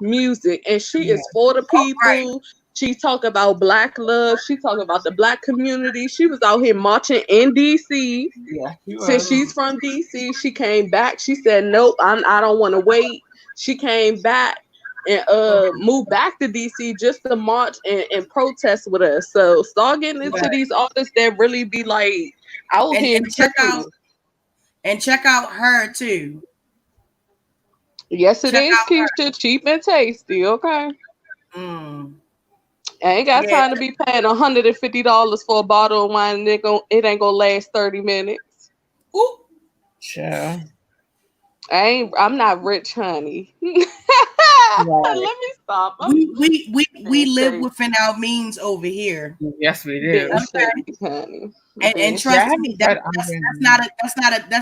music, and she is for the people. Right. She talk about Black love. She talk about the Black community. She was out here marching in DC. Yeah, since she's from DC, she came back. She said, "Nope, I don't want to wait." She came back and move back to DC just to march and protest with us. So start getting into these artists that really be like out here and check out her too. Yes, it check is, out Keisha. Cheap and tasty. Okay. Mm. I ain't got time to be paying $150 for a bottle of wine and it ain't gonna last 30 minutes. Ooh. Sure. I'm not rich, honey. Right. Let me stop. We live within our means over here. Yes, we do. Honey. And trust me, that's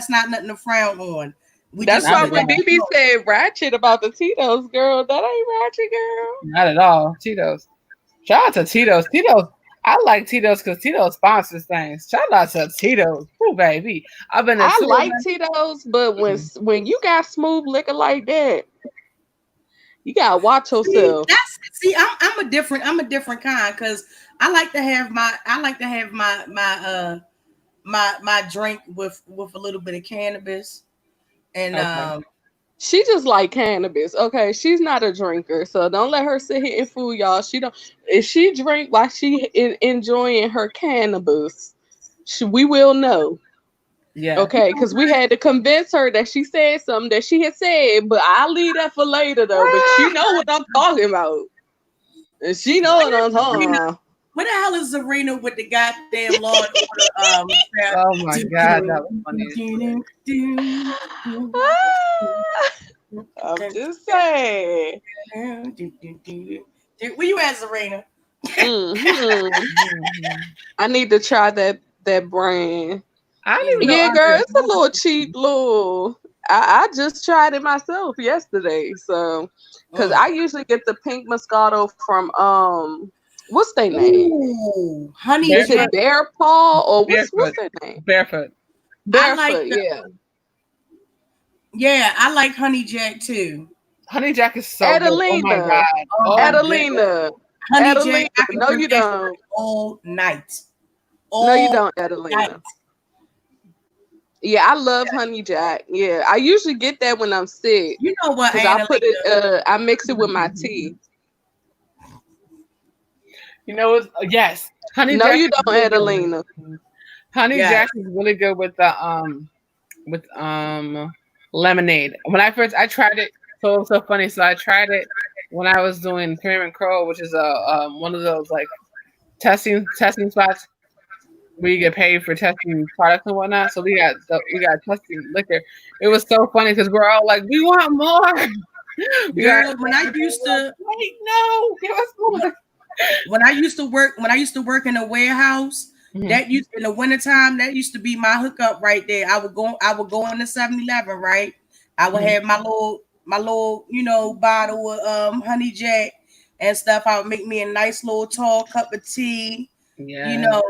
not nothing to frown on. That's why when BB said ratchet about the Tito's, girl, that ain't ratchet, girl. Not at all. Tito's. Shout out to Tito's. Tito's. I like Tito's because Tito's sponsors things. Shout out to Tito's. Ooh, baby. I like Tito's, but when you got smooth liquor like that, you gotta watch yourself. I'm a different kind because I like to have my drink with a little bit of cannabis. And she just like cannabis. Okay, she's not a drinker, so don't let her sit here and fool y'all. If she drink while she is enjoying her cannabis, we will know. Yeah. Okay, because we had to convince her that she said something that she had said, but I'll leave that for later though. But she know what I'm talking about, and she know what I'm talking about. What the hell is Zarina with the goddamn Law and Order? Oh my God, that was funny. I'm just saying. Where you at, Zarina? I need to try that brand. I don't even know. Girl, it's a little cheap, little. I just tried it myself yesterday, so because I usually get the pink Moscato from what's their name? Ooh, Honey Is it Bear Paw or what's their name? Barefoot. Yeah, I like Honey Jack too. Honey Jack is so Adelina. good. Oh my God. Adelina. Honey Jack. No, you don't. All night. No, you don't, Adelina. Yeah, I love Honey Jack. Yeah, I usually get that when I'm sick. You know what? I mix it with my tea. You know what? Yes, Honey no, Jack. No, you don't, Adelina. Honey Jack is really good with the lemonade. When I tried it, so it was so funny. So I tried it when I was doing Pyramid Crow, which is one of those like testing spots where you get paid for testing products and whatnot. So we got testing liquor. It was so funny because we're all like, we want more. When I used to wait, no, give us more. When I used to work in a warehouse, that used in the wintertime, that used to be my hookup right there. I would go on the 7-Eleven, right? I would have my little, bottle of Honey Jack and stuff. I would make me a nice little tall cup of tea. Yeah.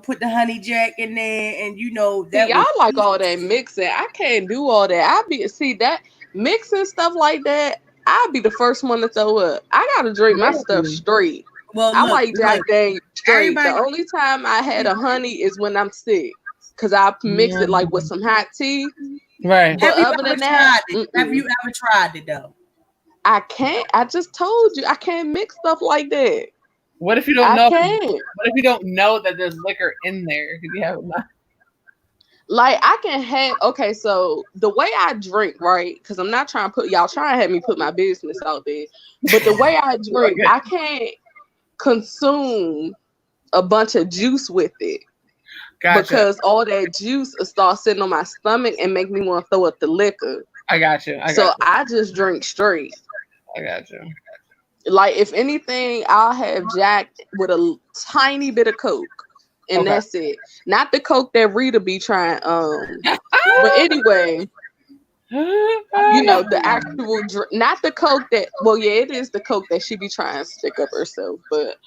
Put the Honey Jack in there, and that y'all like all that mixing. I can't do all that. That mixing stuff like that. I'll be the first one to throw up. I gotta drink my stuff straight. Well, I like Jack Daniels straight. The only time I had a honey is when I'm sick, cause I mix it like with some hot tea. Right. But other than that, have you ever tried it though? I can't. I just told you I can't mix stuff like that. What if you don't know? What if you don't know that there's liquor in there? Because you have enough. Like I can have so the way I drink, right? Because I'm not trying to trying to have me put my business out there. But the way I drink, I can't consume a bunch of juice with it. Gotcha. Because all that juice will start sitting on my stomach and make me want to throw up the liquor. I got you. I just drink straight. I got you. Like if anything, I'll have Jack with a tiny bit of Coke. And that's it. Not the Coke that Rita be trying. But anyway, the actual not the Coke that. Well, yeah, it is the Coke that she be trying to stick up herself. But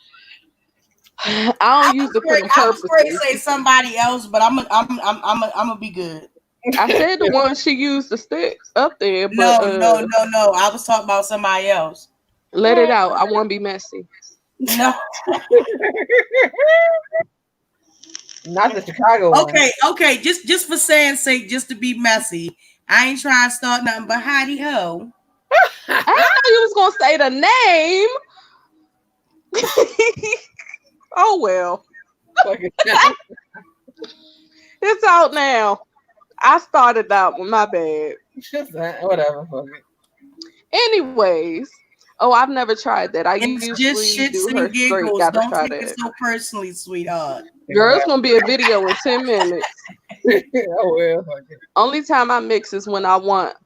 I don't use it for the purpose. I was going to say somebody else, but I'm gonna be good. I said the one she used to stick up there. But, no. I was talking about somebody else. Let it out. I want to be messy. No. Not the Chicago one. Okay. Just for saying sake, just to be messy. I ain't trying to start nothing but howdy ho. I didn't know you was gonna say the name. Oh well, Fucking- it's out now. I started that one. My bad. Just that, whatever. Fuck it. Anyways, oh, I've never tried that. I It's just usually shits do her and straight. giggles. Gotta Don't try take it that. so personally, sweetheart. Girl, it's gonna be a video in 10 minutes. Oh well. Fuck it. Only time I mix is when I want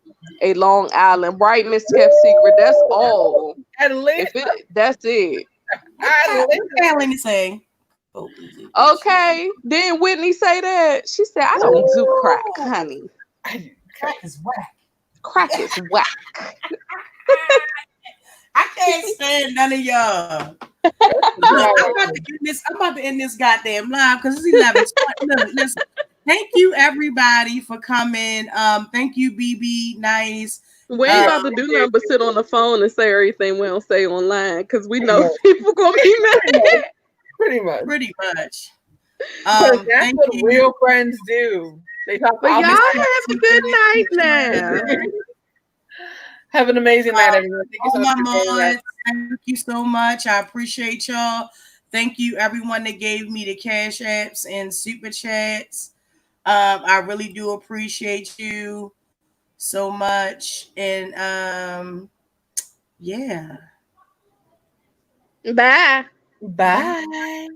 a Long Island, right, Miss Kept Secret? That's all. At least. That's it. At least. Let me say. Oh, Okay. Then Whitney say that. She said, I don't do crack, honey. crack is whack. Crack is whack. I can't stand none of y'all. I'm about to end this goddamn live because it's 11. Look, listen. Thank you everybody for coming. Thank you, BB. Nice. We ain't about to do nothing but sit on the phone and say everything we don't say online because we know people gonna be mad. Pretty much. Pretty much. That's Thank what you. real friends do. They talk But y'all about have a good night now. Have an amazing night, everyone. Thank you All so my much for joining us. mods, thank you so much. I appreciate y'all. Thank you everyone that gave me the cash apps and super chats. I really do appreciate you so much. And yeah. Bye. Bye.